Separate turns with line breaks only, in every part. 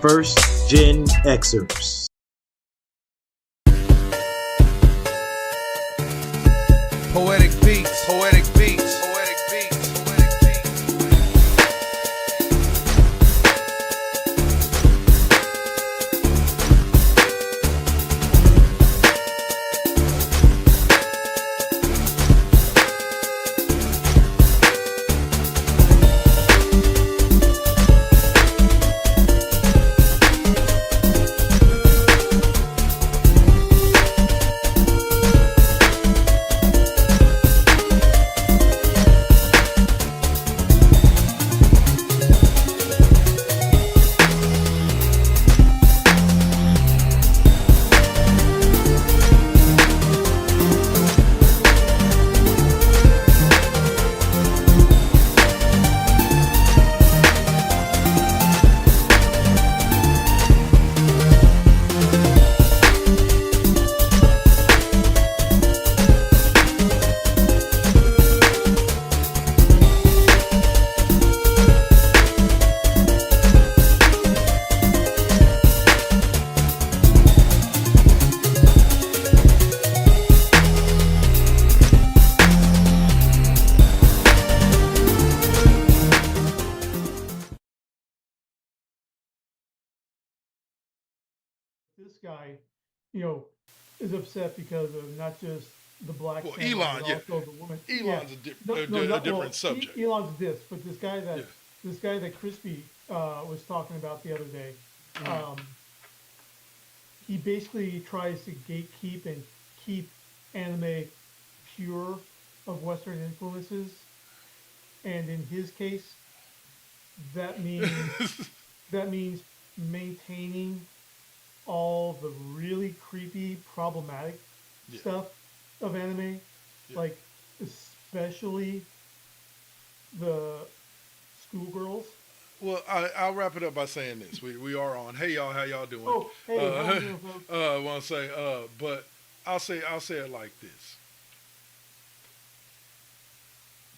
first GenXers.
Poetic beats, poetic beats, poetic beats, poetic beats.
This guy, is upset because of not just the black
Well,
family,
Elon,
but
yeah.
also the woman.
Elon's
No,
a different subject.
Elon's this, but
Yeah.
this guy that Crispy was talking about the other day, he basically tries to gatekeep and keep anime pure of Western influences, and in his case, that means that means maintaining all the really creepy, problematic
Yeah.
stuff of anime,
Yeah.
like especially the schoolgirls.
Well, I'll wrap it up by saying this: we are on. Hey y'all, how y'all doing?
Oh, hey, how you doing, folks?
I want to say, but I'll say it like this: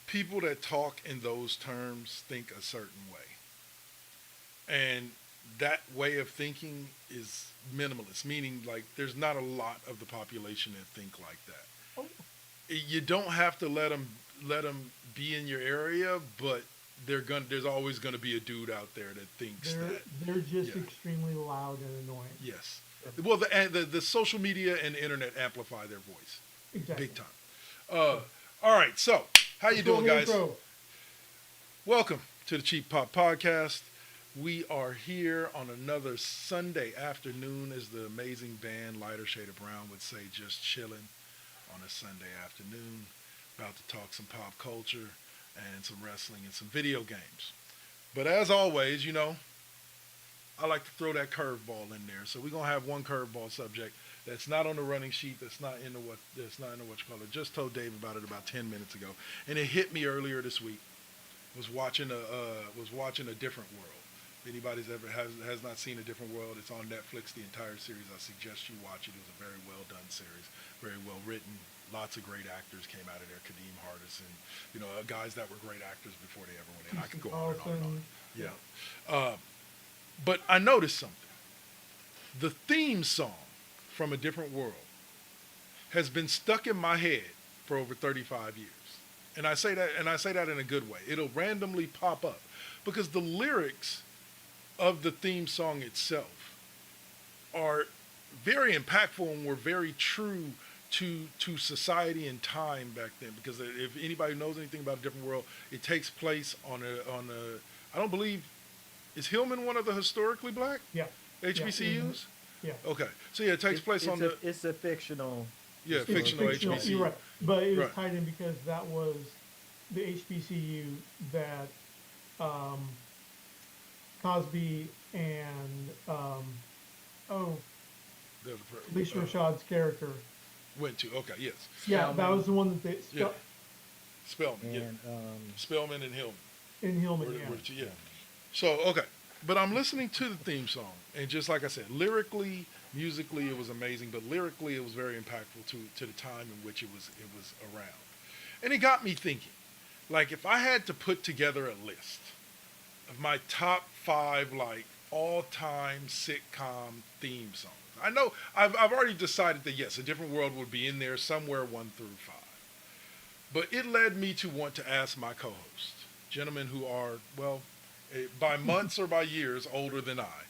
people that talk in those terms think a certain way, and that way of thinking is minimalist, meaning like there's not a lot of the population that think like that.
Oh.
You don't have to let them be in your area, but there's always gonna be a dude out there that thinks
They're just
yeah.
extremely loud and annoying.
Yes. Well, the social media and the internet amplify their voice.
Exactly.
Big time. All right. So, how you doing, guys? Welcome to the Cheap Pop Podcast. We are here on another Sunday afternoon, as the amazing band Lighter Shade of Brown would say, just chilling on a Sunday afternoon, about to talk some pop culture and some wrestling and some video games. But as always, I like to throw that curveball in there. So we're gonna have one curveball subject that's not on the running sheet, that's not in the what you call it. Just told Dave about it about 10 minutes ago, and it hit me earlier this week. Was watching a Different World. If anybody's ever has not seen A Different World, it's on Netflix. The entire series, I suggest you watch it. It was a very well done series, very well written. Lots of great actors came out of there. Kadeem Hardison, guys that were great actors before they ever went in. I can go on and on and on. Yeah. But I noticed something. The theme song from A Different World has been stuck in my head for over 35 years. And I say that in a good way. It'll randomly pop up because the lyrics of the theme song itself are very impactful and were very true to society and time back then. Because if anybody knows anything about A Different World, it takes place on a I don't believe, is Hillman one of the historically black HBCUs?
Yeah.
Okay. So yeah, it takes place on the.
It's a fictional.
Yeah, fictional HBCU.
You're right, but it was
Right.
tied in because that was the HBCU that Cosby and Lisa Rashad's character
Went to. Okay. Yes.
Yeah, that
Spellman.
was the one that they
Yeah. Spellman. Yeah.
And
Spellman and Hillman.
in Hillman.
Yeah. So, okay. But I'm listening to the theme song, and just like I said, lyrically, musically, it was amazing, but lyrically, it was very impactful to the time in which it was around. And it got me thinking, like, if I had to put together a list of my top 5, like, all-time sitcom theme songs. I know I've already decided that yes, A Different World would be in there somewhere 1 through 5. But it led me to want to ask my co-host, gentlemen who are, well, by months or by years older than I,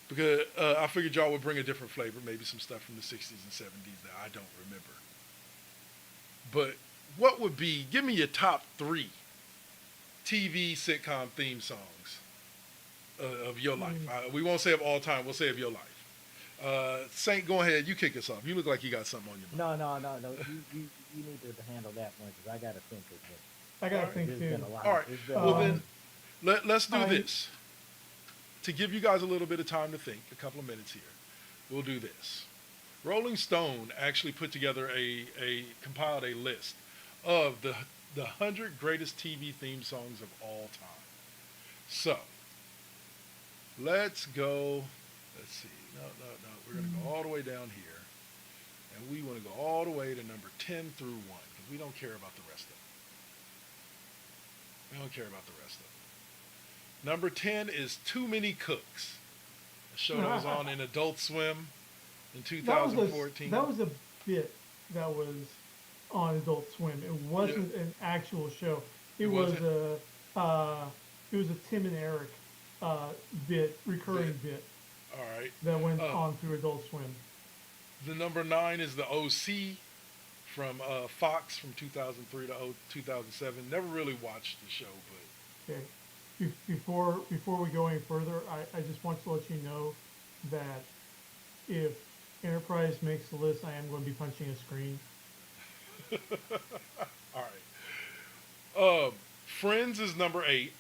because I figured y'all would bring a different flavor, maybe some stuff from the 60s and 70s that I don't remember. But what would be, give me your top 3 TV sitcom theme songs of your life. We won't say of all time, we'll say of your life. Saint, go ahead, you kick us off. You look like you got something on your mind.
No. You need to handle that one because I got to think of it.
I got to think
There's
too.
been a lot.
All right,
There's been
well
a lot.
then, let's do this. To give you guys a little bit of time to think, a couple of minutes here, we'll do this. Rolling Stone actually put together compiled a list of the 100 greatest TV theme songs of all time. So, let's go, let's see, no, we're going to go all the way down here, and we want to go all the way to number 10 through 1, because we don't care about the rest of them. We don't care about the rest of them. Number 10 is Too Many Cooks, a show that was on in Adult Swim in 2014.
That was a bit that was on Adult Swim. It wasn't an actual show. It was a Tim and Eric recurring bit.
All right.
That went on through Adult Swim.
The number 9 is the OC from Fox from 2003 to 2007. Never really watched the show, but.
Okay. Before we go any further, I just want to let you know that if Enterprise makes the list, I am going to be punching a screen.
All right. Friends is number 8.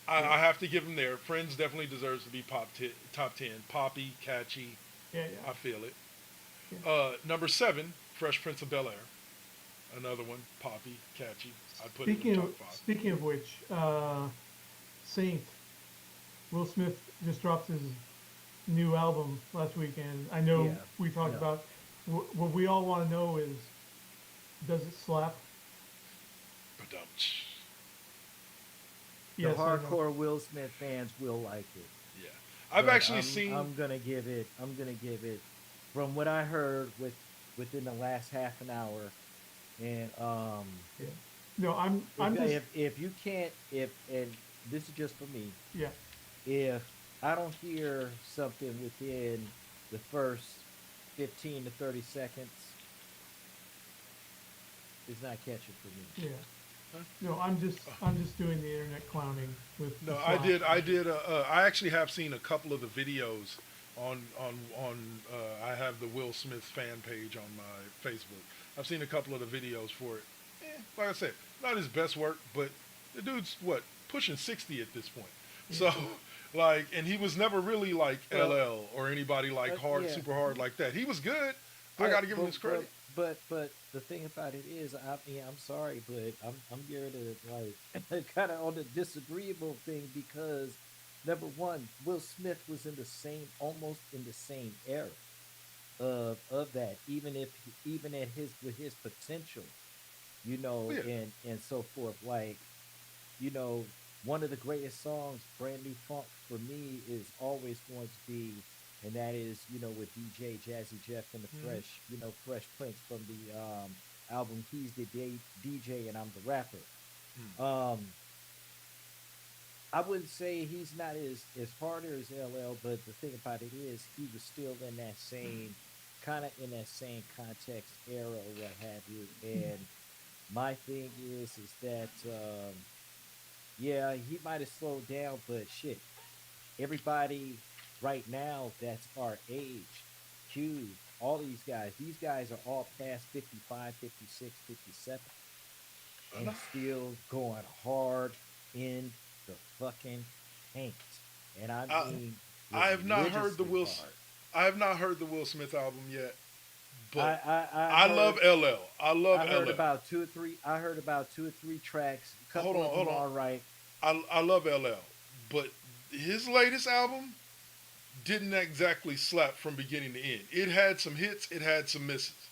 I have to give them there. Friends definitely deserves to be top 10. Poppy, catchy.
Yeah.
I feel it.
Yeah.
Number 7, Fresh Prince of Bel-Air. Another one, poppy, catchy. I'd put it in the top 5.
Speaking of which, Saint, Will Smith just dropped his new album last weekend. I know we talked about, what we all want to know is, does it slap?
The hardcore Will Smith fans will like it.
Yeah, I've actually seen.
I'm gonna give it. From what I heard within the last half an hour, and
Yeah. No, I'm just.
If you can't, and this is just for me.
Yeah.
If I don't hear something within the first 15 to 30 seconds, it's not catching for me.
Yeah. No, I'm just doing the internet clowning with.
No, I did. I actually have seen a couple of the videos on. I have the Will Smith fan page on my Facebook. I've seen a couple of the videos for it. Like I said, not his best work, but the dude's pushing 60 at this point. So, and he was never really like LL or anybody like super hard like that. He was good. I got to give him his credit.
But the thing about it is, I'm sorry, but I'm here to kind of on the disagreeable thing because number one, Will Smith was almost in the same era of that, even with his potential, and so forth. One of the greatest songs, Brand New Funk, for me is always going to be, and that is, with DJ Jazzy Jeff and the Fresh Prince from the album He's the DJ and I'm the Rapper. I wouldn't say he's not as harder as LL, but the thing about it is he was still in that same context era or what have you. And my thing is that he might have slowed down, but shit, everybody right now that's our age, Q, all these guys are all past 55, 56, 57, and still going hard in the fucking paint. And I mean,
I have not heard the Will Smith album yet, but I love LL. I
heard about two or three tracks.
Hold on.
All right.
I love LL, but his latest album didn't exactly slap from beginning to end. It had some hits, it had some misses.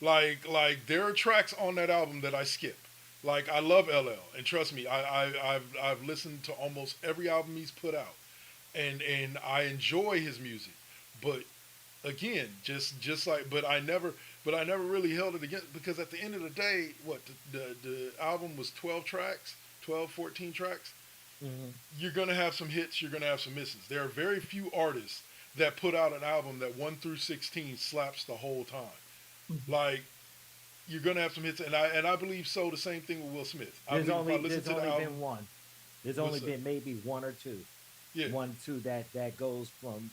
Like there are tracks on that album that I skip. Like I love LL, and trust me, I've listened to almost every album he's put out, and I enjoy his music, but again, just like, but I never really held it against, because at the end of the day, what the album was 12 tracks, 12, 14 tracks.
Hmm.
You're gonna have some hits, you're gonna have some misses. There are very few artists that put out an album that 1 through 16 slaps the whole time.
Mhm.
Like, you're gonna have some hits, and I believe so. The same thing with Will Smith. I believe if I listen
There's
to the
only
album,
been one. There's
what's
only
that?
been maybe one or two,
Yeah,
one two that goes from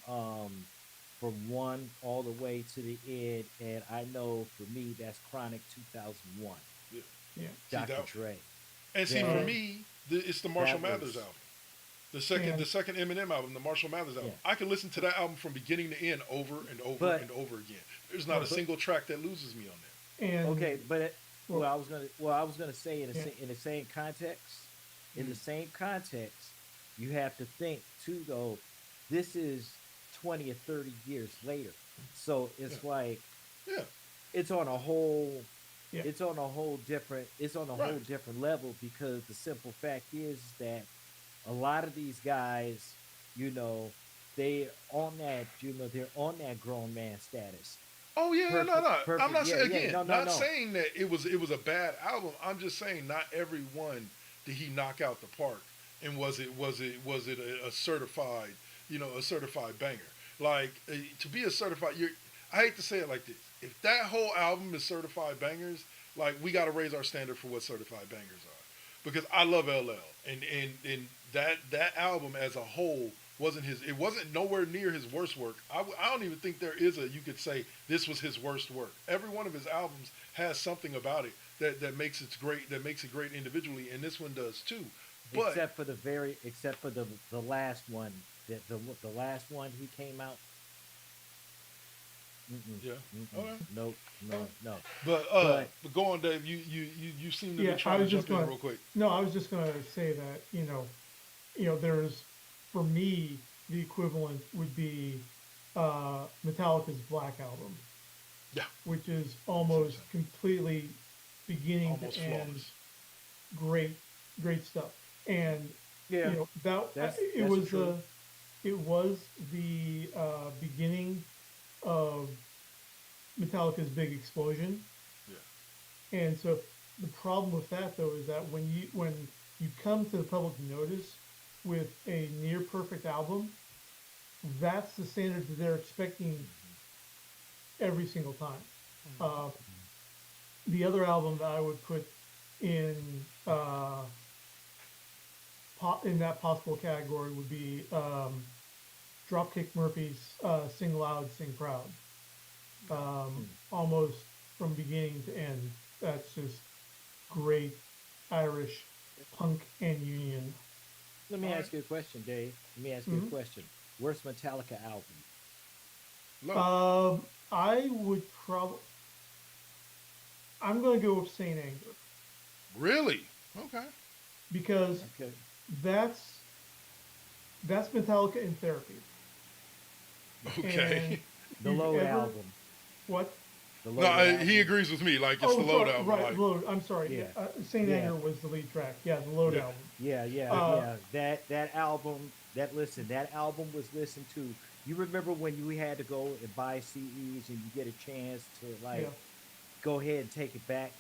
one all the way to the end. And I know for me that's Chronic 2001,
yeah.
Yeah.
See
Dr.
that,
Dre.
and see for
That
me, it's the Marshall
that
Mathers
was
album. The
And
second Eminem album, the Marshall Mathers album.
yeah.
I can listen to that album from beginning to end over and over
But
and over again. There's not a
right.
but
single track that loses me on
And
okay, but
well,
well I was gonna say
yeah.
in the same context,
there.
in the same context, you have to think too though. This is 20 or 30 years later, so
Yeah,
it's like
yeah,
it's on a whole
Yeah.
it's on a
right.
whole different level because the simple fact is that a lot of these guys, you know, they on that, they're on that grown man status.
Oh yeah, no,
Perfect,
no. I'm
perfect.
not
Yeah,
saying,
yeah.
again,
No, no,
not
no.
saying that it was a bad album. I'm just saying not every one did he knock out the park, and was it a certified, a certified banger. Like, to be a certified, I hate to say it like this. If that whole album is certified bangers, like, we got to raise our standard for what certified bangers are, because I love LL, and that album as a whole wasn't nowhere near his worst work. I don't even think there is you could say this was his worst work. Every one of his albums has something about it that makes it great, that makes it great individually, and this one does too. But
Except for the last one, the last one he came out. Mm-mm,
yeah,
mm-mm,
okay,
no,
okay.
no, no.
But
But
go on, Dave. You seem to be
Yeah, I
trying to
was just
jump in
gonna.
real quick.
No, I was just gonna say that there's, for me, the equivalent would be Metallica's Black Album,
Yeah,
which is
that's what I'm
almost
saying.
completely beginning to
Almost
end
flawless.
great, great stuff. And
yeah,
it
that's
was
true.
the beginning of Metallica's big explosion.
Yeah,
And so the problem with that though is that when you come to the public notice with a near perfect album, that's the standard that they're expecting every single time. Uh, the other album that I would put in in that possible category would be Dropkick Murphys' "Sing Loud, Sing Proud."
Hmm.
Almost from beginning to end, that's just great Irish punk and union.
Let me
all right.
ask you a question, Dave. Let me ask you a
Mhm.
question. Worst Metallica album?
Load.
I would probably. I'm going to go with Saint Anger
Really? Okay.
because
Okay.
that's that's Metallica in therapy. And
Okay.
The
if you've
Load
ever
album.
what?
The
No,
Load
he
album.
agrees with me. Like, it's the
Oh,
Load
sorry,
album.
right,
Like,
Load. I'm sorry.
Yeah.
Saint
Yeah.
Anger was the lead track. Yeah, the Load
yeah,
album.
Yeah, yeah,
Uh,
yeah. That album, that album was listened to. You remember when we had to go and buy CDs and you get a chance to
yeah,
like go ahead and take it back?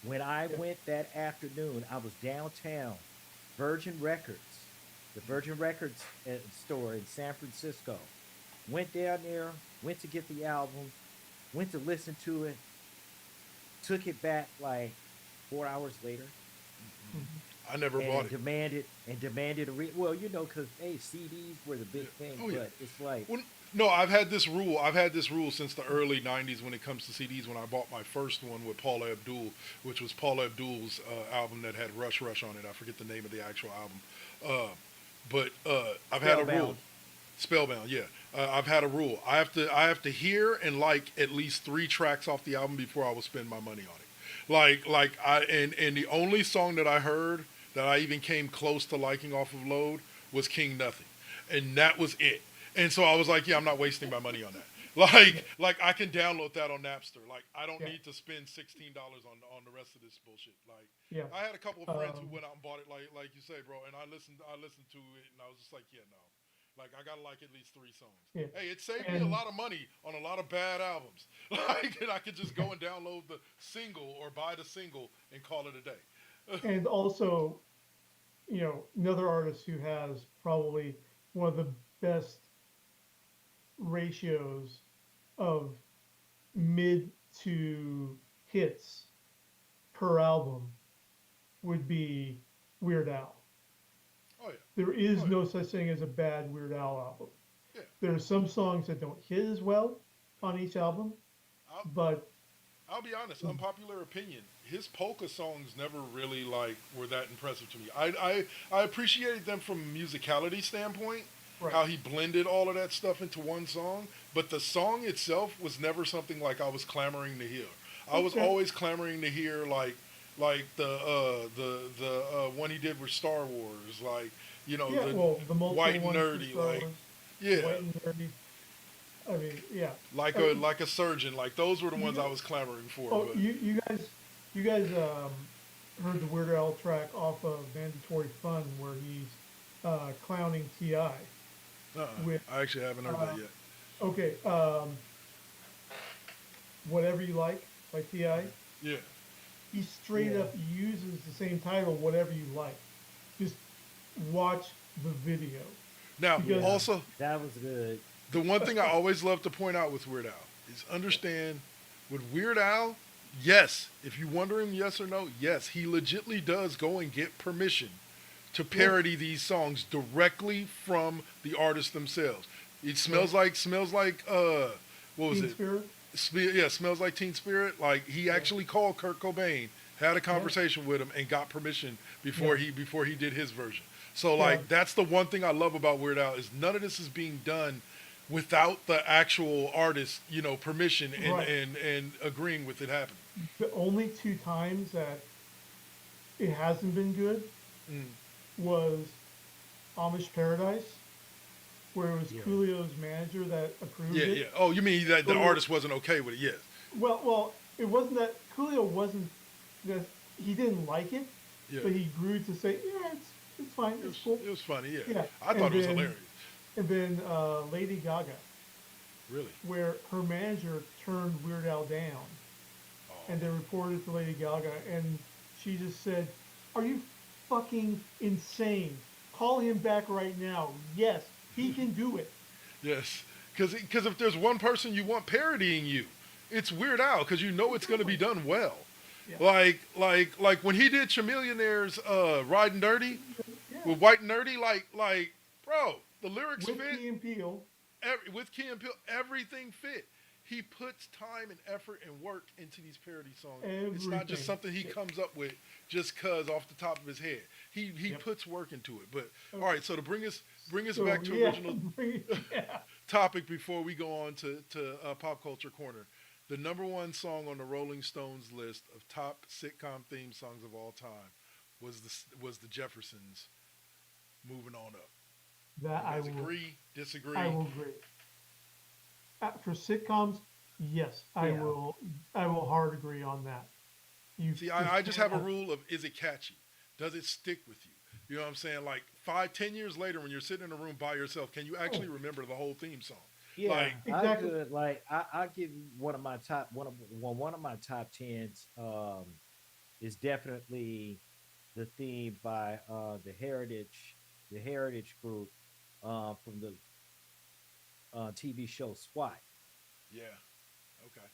When I
yeah,
went that afternoon, I was downtown, Virgin Records, the Virgin Records store in San Francisco. Went down there, went to get the album, went to listen to it, took it back like 4 hours later
mhm,
I never bought
and
it.
demanded a well, because hey, CDs were the
Yeah.
big thing,
Oh yeah.
but it's like,
Well, no, I've had this rule. I've had this rule since the early '90s when it comes to CDs. When I bought my first one with Paula Abdul, which was Paula Abdul's album that had Rush Rush on it. I forget the name of the actual album. Uh, but I've had a rule.
spellbound.
Spellbound, yeah. I've had a rule. I have to hear and like at least 3 tracks off the album before I will spend my money on it. And the only song that I heard that I even came close to liking off of Load was King Nothing, and that was it. And so I was like, yeah, I'm not wasting my money on that.
yeah,
Like I can download that on Napster. Like, I don't
yeah,
need to spend $16 on the rest of this bullshit. Like,
yeah.
I had a couple of friends who
Um,
went out and bought it, like you say, bro. And I listened to it, and I was just like, yeah, no. Like I gotta like at least 3 songs.
Yeah.
Hey, it saved me a
And
lot of money on a lot of bad albums. Like, and I could just go and download the single or buy the single and call it a day.
and also, another artist who has probably one of the best ratios of mid to hits per album would be Weird Al.
Oh yeah,
There is
oh yeah,
no such thing as a bad Weird Al album.
yeah.
There are some songs that don't hit as well on each album,
I'll,
but
I'll be honest. Unpopular opinion. His polka songs never really like were that impressive to me. I appreciated them from a musicality standpoint,
right.
how he blended all of that stuff into one song. But the song itself was never something like I was clamoring to hear. I was
Okay.
always clamoring to hear like the one he did with Star Wars, like
Yeah,
the
well, the multiple
white and
ones for
nerdy,
Star
like
Wars,
yeah,
White and Nerdy. I mean, yeah.
like
I
a
mean,
like a surgeon, like those were the ones I
you,
was clamoring for.
oh,
But
you guys heard the Weird Al track off of Mandatory Fun where he's clowning Ti with
I actually haven't heard that yet.
okay, Whatever You Like by Ti.
Yeah.
He straight
Yeah.
up uses the same title, Whatever You Like. Just watch the video
Now,
because
Yeah,
also,
that was good.
the one thing I always love to point out with Weird Al is understand with Weird Al, yes, if you're wondering yes or no, yes, he legitly does go and get permission to
yeah,
parody these songs directly from the artists themselves. It
right.
smells like what was
Teen
it?
Spirit.
Yeah, smells like Teen Spirit. Like he
Yeah,
actually called Kurt Cobain, had a
yeah,
conversation with him, and got permission
yeah,
before he did his version. So
yeah,
like that's the one thing I love about Weird Al is none of this is being done without the actual artist, permission and
right.
and agreeing with it happening.
The only two times that it hasn't been good
Mm.
was Amish Paradise, where it was
Yeah.
Coolio's manager that approved
Yeah,
it.
yeah. Oh, you mean that the
So,
artist wasn't okay with it? Yes.
well, it wasn't that Coolio wasn't that he didn't like it,
Yeah.
but he grew to say, yeah, it's fine,
It
it's
was
cool.
it was funny. Yeah.
Yeah,
I
and
thought it was
then
hilarious.
Lady Gaga,
Really.
where her manager turned Weird Al down, and they
Oh.
reported to Lady Gaga, and she just said, "Are you fucking insane? Call him back right now. Yes, he can do it."
Yes, because if there's one person you want parodying you, it's Weird Al because you know it's going to be
Exactly.
done well.
Yeah.
Like when he did Chamillionaire's "Riding Dirty"
Yeah.
with White and Nerdy, like bro, the lyrics
With
fit.
Key and Peele.
With Key and Peele, everything fit. He puts time and effort and work into these parody songs. It's not just
Everything.
something he comes up with just cause off the top of his head. He
Yep.
puts work into it. But all
Okay.
right, so to bring us
So
back to
yeah,
original
yeah.
topic before we go on to pop culture corner. The number one song on the Rolling Stones list of top sitcom theme songs of all time was the Jeffersons. Moving on up.
That
You guys agree? Disagree?
I will agree. For sitcoms, yes,
Yeah.
I will hard agree on that. You
See,
just
I just
can't
have a
have,
rule of is it catchy? Does it stick with you? You know what I'm saying? Like 5, 10 years later, when you're sitting in a room by yourself, can you actually
oh,
remember the whole theme song?
Yeah,
Like,
I
exactly.
could like I give you one of my top one of my top tens is definitely the theme by the Heritage group from the TV show SWAT.
yeah, okay,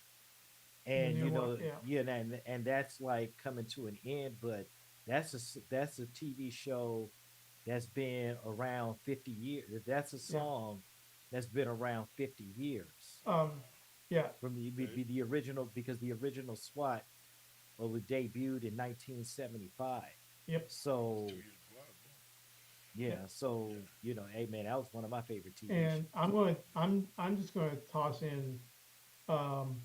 The
And
new
you
one,
know,
yeah.
yeah, and that's like coming to an end, but that's a TV show that's been around 50 years. That's a
Yeah.
song that's been around 50 years
Um, yeah,
from
okay.
the original, because the original SWAT was debuted in 1975.
yep,
It's
So
2 years. Wow,
yep.
yeah, so you know, hey man, that was one of my favorite TV
And
shows.
I'm just going to toss in um,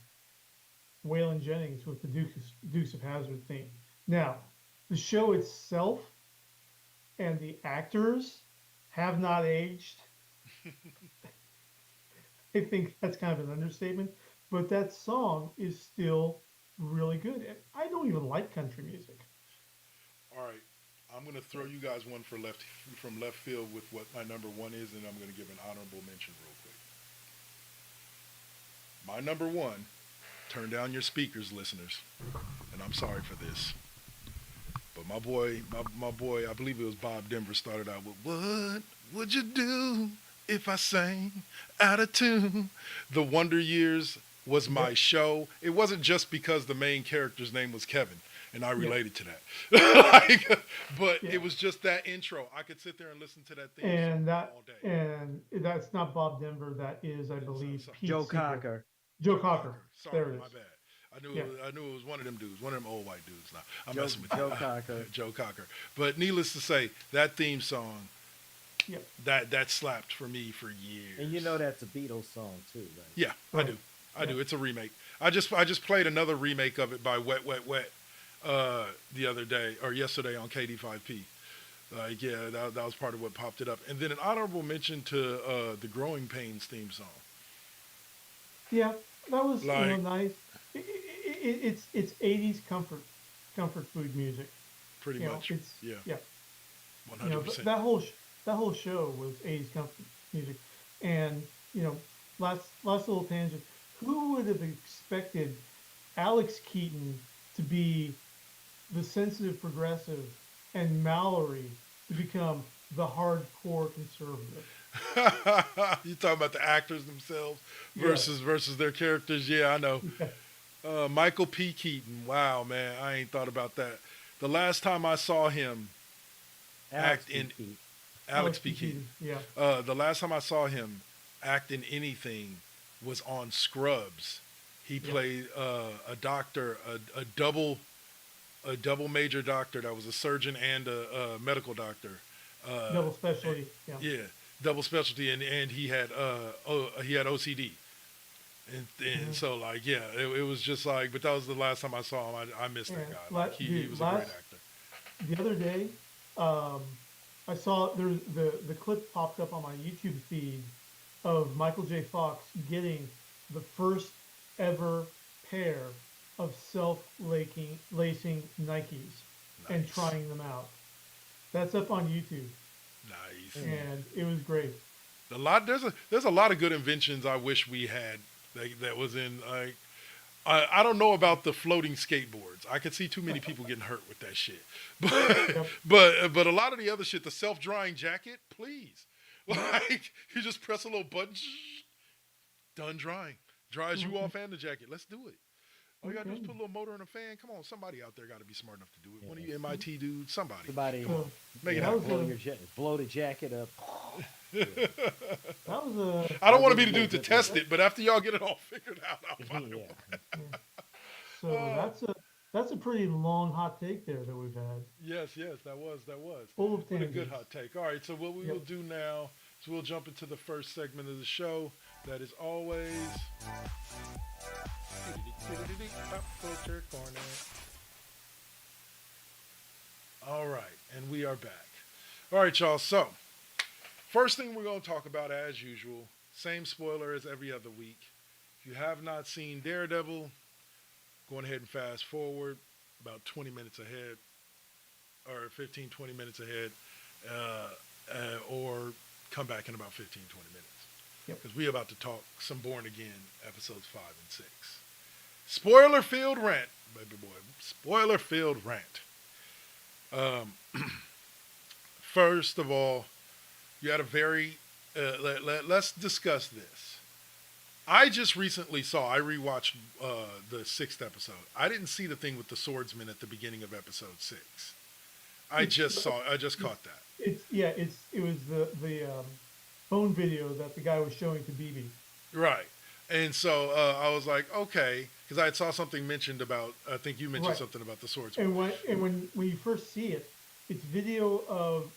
Waylon Jennings with the Dukes of Hazzard theme. Now, the show itself and the actors have not aged. I think that's kind of an understatement, but that song is still really good. And I don't even like country music.
all right. I'm going to throw you guys one from left field with what my number one is, and I'm going to give an honorable mention real quick. My number one, turn down your speakers, listeners, and I'm sorry for this. But my boy, I believe it was Bob Denver, started out with, "What would you do if I sang out of tune?" The Wonder Years was my show. It wasn't just because the main character's name was Kevin, and I related to that. But it was just that intro. I could sit there and listen to that theme song all day.
And that's not Bob Denver. That is, I believe, Pete
Joe
Seeger.
Cocker.
Joe Cocker.
Sorry,
there it is.
my bad. I knew it was one of them dudes, one of them old white dudes. Now I'm messing with
Joe Cocker.
Joe Cocker. But needless to say, that theme song, that slapped for me for years.
And you know that's a Beatles song too, right?
Yeah, right. I do. It's a remake. I just played another remake of it by Wet Wet Wet the other day or yesterday on KD5P. That was part of what popped it up. And then an honorable mention to the Growing Pains theme song.
Yeah, that was nice. It's 80s comfort food music.
Pretty much. 100%.
That whole show was 80s comfort music. And last little tangent. Who would have expected Alex Keaton to be the sensitive progressive and Mallory to become the hardcore conservative?
You talking about the actors themselves versus their characters? Yeah, I know. Michael P. Keaton. Wow, man, I ain't thought about that. The last time I saw him act in Alex P. Keaton.
Yeah.
The last time I saw him act in anything was on Scrubs. He played a doctor, a double major doctor that was a surgeon and a medical doctor.
Double specialty.
Double specialty, and he had OCD, and so it was just like. But that was the last time I saw him. I missed that guy. He was a great actor.
The other day, I saw the clip popped up on my YouTube feed of Michael J. Fox getting the first ever pair of self-lacing Nikes and trying them out. That's up on YouTube.
Nice.
And it was great.
There's a lot of good inventions I wish we had that was in like I don't know about the floating skateboards. I could see too many people getting hurt with that shit. But a lot of the other shit, the self-drying jacket, please. Like you just press a little button, done drying. Dries you off and the jacket. Let's do it. All you gotta do is put a little motor in a fan. Come on, somebody out there got to be smart enough to do it. One of you MIT dudes, somebody.
Come
on, make it happen.
Blow the jacket up.
That was
I don't want to be the dude to test it, but after y'all get it all figured out, I'll find it.
So that's a pretty long hot take there that we've had.
Yes, that was.
Full of tangents.
What a good hot take. All right, so what we will do now is we'll jump into the first segment of the show. That is always Pop Culture Corner. All right, and we are back. All right, y'all. So, first thing we're going to talk about, as usual, same spoiler as every other week. If you have not seen Daredevil, go ahead and fast forward about 20 minutes ahead, or 15, 20 minutes ahead, or come back in about 15, 20 minutes. Because we're about to talk some Born Again, episodes 5 and 6. Spoiler-filled rant, baby boy. Spoiler-filled rant. First of all, you had a very... let's discuss this. I just recently I rewatched the 6th episode. I didn't see the thing with the swordsman at the beginning of episode 6. I just caught that.
It was the phone video that the guy was showing to BB.
Right. And so I was like, okay, because I saw something mentioned about, I think you mentioned something about the swordsman.
And when you first see it, it's video of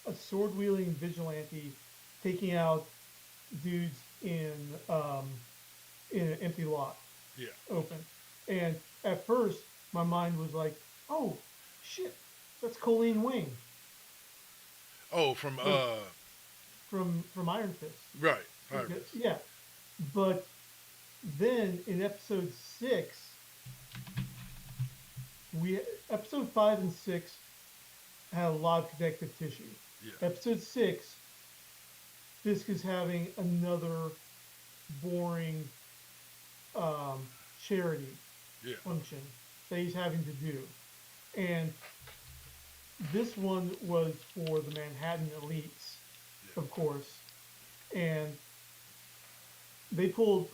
a sword-wielding vigilante taking out dudes in an empty lot.
Yeah.
Open. And at first, my mind was like, oh, shit, that's Colleen Wing.
Oh, from
Iron Fist.
Right. Iron Fist.
Yeah. But then in episode 6, episode 5 and 6 had a lot of connective tissue.
Yeah.
Episode 6, Fisk is having another boring charity
Yeah.
function that he's having to do. And this one was for the Manhattan elites,
Yeah.
of course. And this old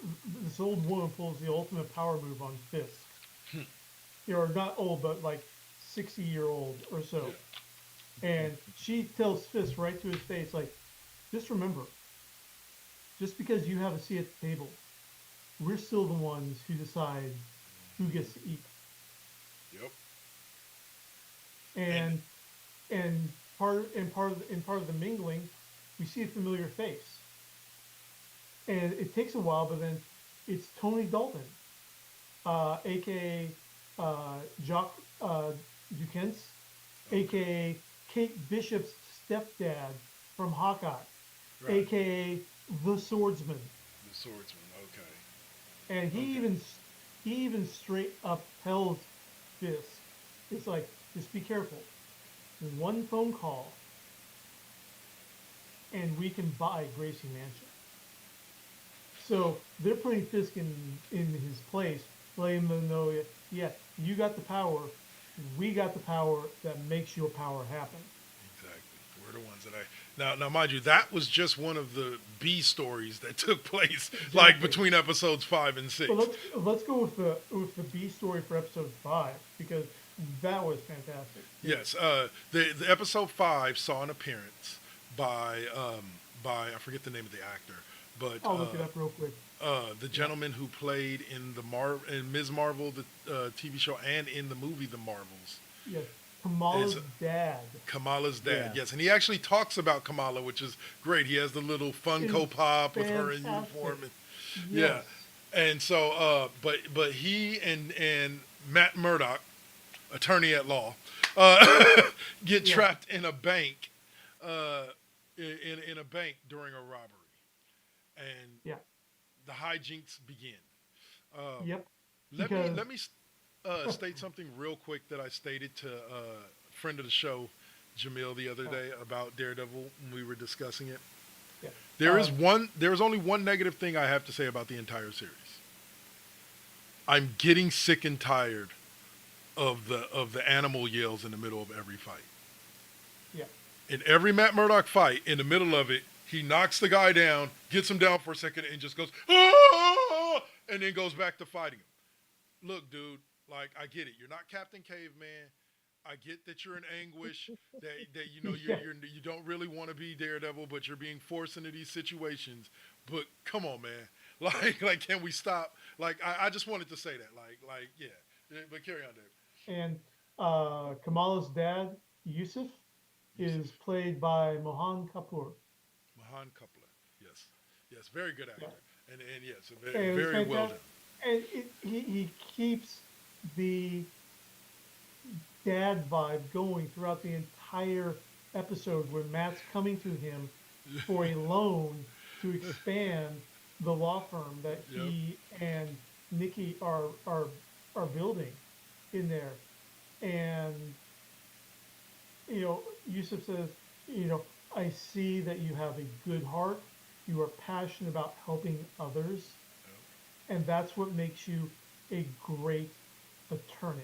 woman pulls the ultimate power move on Fisk. Or not old, but like 60-year-old or so.
Yeah.
And she tells Fisk right to his face, like, just remember, just because you have a seat at the table, we're still the ones who decide who gets to eat.
Yep.
And part of the mingling, we see a familiar face. And it takes a while, but then it's Tony Dalton, aka Jock Dukens, aka Kate Bishop's stepdad from Hawkeye,
Right.
aka the Swordsman.
The Swordsman. Okay.
And he even straight up tells Fisk, it's like, just be careful. One phone call, and we can buy Gracie Mansion. So they're putting Fisk in his place, letting him know, yeah, you got the power, we got the power that makes your power happen.
Exactly. We're the ones that now mind you, that was just one of the B stories that took place,
Exactly.
like between episodes 5 and 6.
But let's go with the B story for episode 5, because that was fantastic.
Yes. The episode 5 saw an appearance by I forget the name of the actor, but
I'll look it up real quick.
the gentleman who played in in Ms. Marvel, the TV show, and in the movie The Marvels.
Yes, Kamala's dad.
Kamala's dad,
Yeah.
yes. And he actually talks about Kamala, which is great. He has the little Funko
It's
Pop with her in
fantastic.
uniform. And,
Yes.
yeah. And so, but he and Matt Murdock, attorney at law, get
Yeah.
trapped in a bank, in a bank during a robbery. And
Yeah.
the hijinks begin.
Yep.
Let me state something real quick that I stated to a friend of the show, Jamil, the other day about Daredevil when we were discussing it.
Yeah.
There is only one negative thing I have to say about the entire series. I'm getting sick and tired of the animal yells in the middle of every fight.
Yeah.
In every Matt Murdock fight, in the middle of it, he knocks the guy down, gets him down for a second, and just goes, "Ah!" and then goes back to fighting him. Look, dude, like, I get it. You're not Captain Caveman. I get that you're in anguish, that you know
Yeah.
you don't really want to be Daredevil, but you're being forced into these situations. But come on, man. Like can we stop? Like I just wanted to say that. Like yeah. But carry on, Dave.
And Kamala's dad, Yusuf, is played by Mohan Kapoor.
Mahan Coupler. Yes. Yes, very good actor.
Yeah.
And yes,
And
very,
it's
very well done.
fantastic. And he keeps the dad vibe going throughout the entire episode, where Matt's coming to him for a loan to expand the law firm that he and Nikki are building in there. And Yusuf says, I see that you have a good heart. You are passionate about helping others. And that's what makes you a great attorney.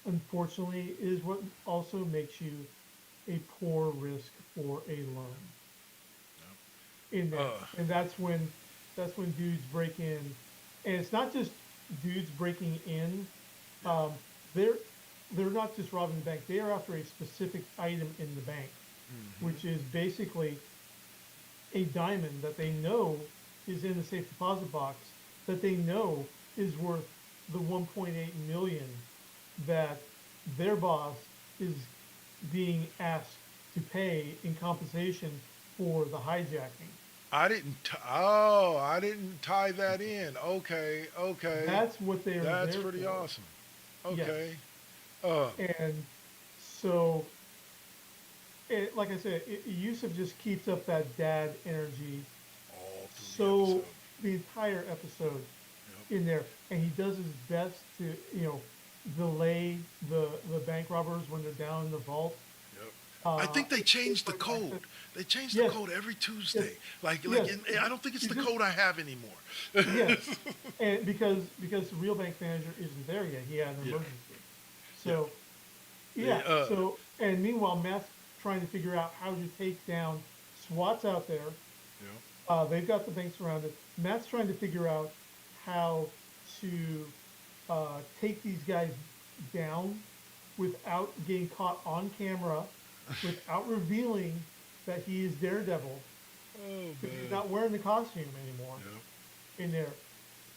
Unfortunately, it is what also makes you a poor risk for a loan. In there. And that's when dudes break in. And it's not just dudes breaking in. They're not just robbing the bank. They are after a specific item in the bank, which is basically a diamond that they know is in the safe deposit box, that they know is worth the 1.8 million that their boss is being asked to pay in compensation for the hijacking.
I didn't tie that in. Okay.
That's what they are there
That's pretty
for.
awesome. Okay.
And so, like I said, Yusuf just keeps up that dad energy
All through
so
the episode.
the entire episode in there, and he does his best to delay the bank robbers when they're down in the vault.
Yep. I think they
They
changed the
find
code.
access.
They changed the
Yes,
code every
yes,
Tuesday.
yes.
I don't think it's
It's
the
just
code I have anymore.
yes, and because the real bank manager isn't there yet, he had an
Yeah,
emergency.
yeah.
So yeah,
They
and meanwhile, Matt's trying to figure out how to take down SWAT's out there.
you
They've got the bank surrounded. Matt's trying to figure out how to take these guys down without getting caught on camera, without revealing that he is Daredevil,
Oh
because he's
man.
not wearing the costume anymore
Yeah.
in there.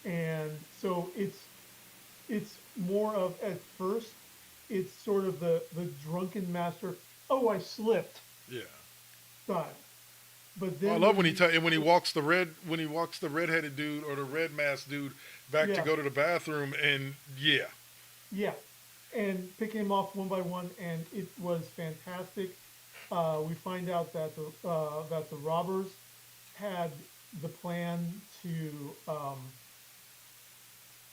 And so it's more of, at first, it's sort of the drunken master. Oh, I slipped
Yeah.
style. But
I
then
love
when
when
he,
he walks the redheaded dude or the red masked dude back to
yeah,
go to the bathroom, and yeah.
yeah, and picking him off one by one, and it was fantastic. We find out that the robbers had the plan to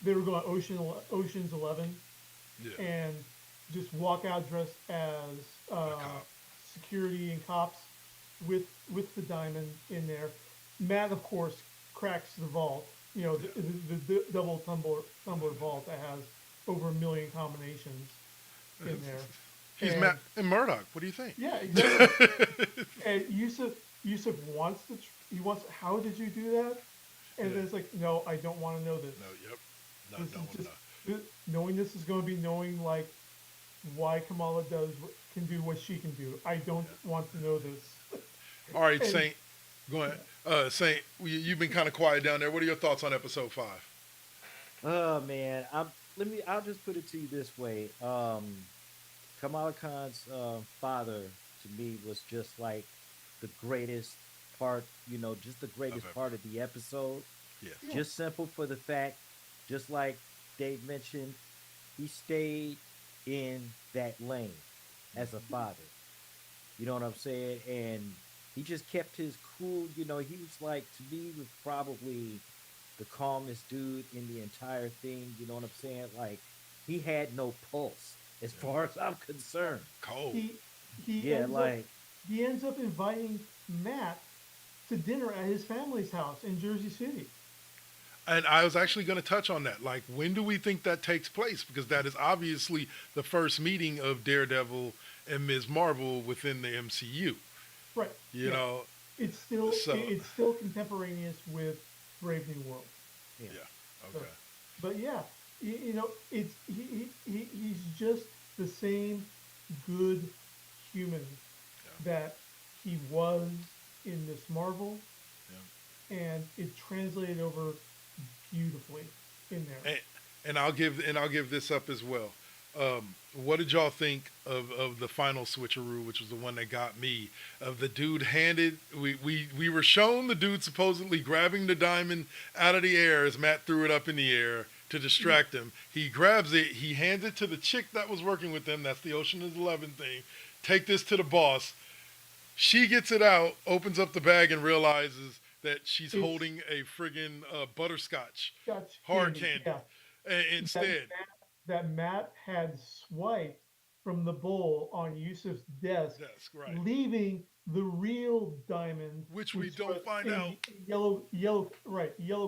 they were going Ocean's 11
Yeah.
and just walk out dressed as
A cop.
security and cops with the diamond in there. Matt, of course, cracks the vault. You know,
Yeah.
the double tumbler vault that has over a million combinations in there.
He's
And
Matt and Murdoch. What do you think?
yeah, exactly. And Yusuf wants to. He wants. How did you do that? And
Yeah.
then it's like, no, I don't want to know this.
No. Yep. No.
This
Don't
is
want to
just
know.
knowing this is going to be knowing like why Kamala can do what she can do. I don't
Yeah.
want to know this.
All right,
And
Saint. Go ahead.
yeah,
Saint, you've been kind of quiet down there. What are your thoughts on episode 5?
Oh man, I'll just put it to you this way. Kamala Khan's father to me was just like the greatest part, just the
Of
greatest part of
everything.
the episode.
Yes.
yeah,
Just simple for the fact, just like Dave mentioned, he stayed in that lane as a father. You know what I'm saying? And he just kept his cool. He was like, to me, was probably the calmest dude in the entire thing. You know what I'm saying? Like, he had no pulse as
Yeah.
far as I'm concerned.
Cold.
he he
Yeah,
ends up
like,
he ends up inviting Matt to dinner at his family's house in Jersey City.
And I was actually going to touch on that. Like, when do we think that takes place? Because that is obviously the first meeting of Daredevil and Ms. Marvel within the MCU.
Right.
You
Yeah.
know, so
It's still contemporaneous with Brave New World.
yeah.
yeah,
So,
okay,
but yeah, it's he's just the same good human
yeah,
that he was in Miss Marvel,
yeah.
and it translated over beautifully in there.
And I'll give this up as well. What did y'all think of the final switcheroo, which was the one that got me? Of the dude handed we were shown the dude supposedly grabbing the diamond out of the air as Matt threw it up in the air to distract him. He grabs it, he hands it to the chick that was working with him. That's the Ocean's 11 thing. Take this to the boss. She gets it out, opens up the bag, and realizes that she's
It's
holding a friggin' butterscotch
Scotch
hard
candy,
candy
yeah. That
instead,
Matt had swiped from the bowl on Yusuf's desk,
desk, right?
leaving the real diamond,
Which we
which
don't
was
find out.
a yellow
Yeah,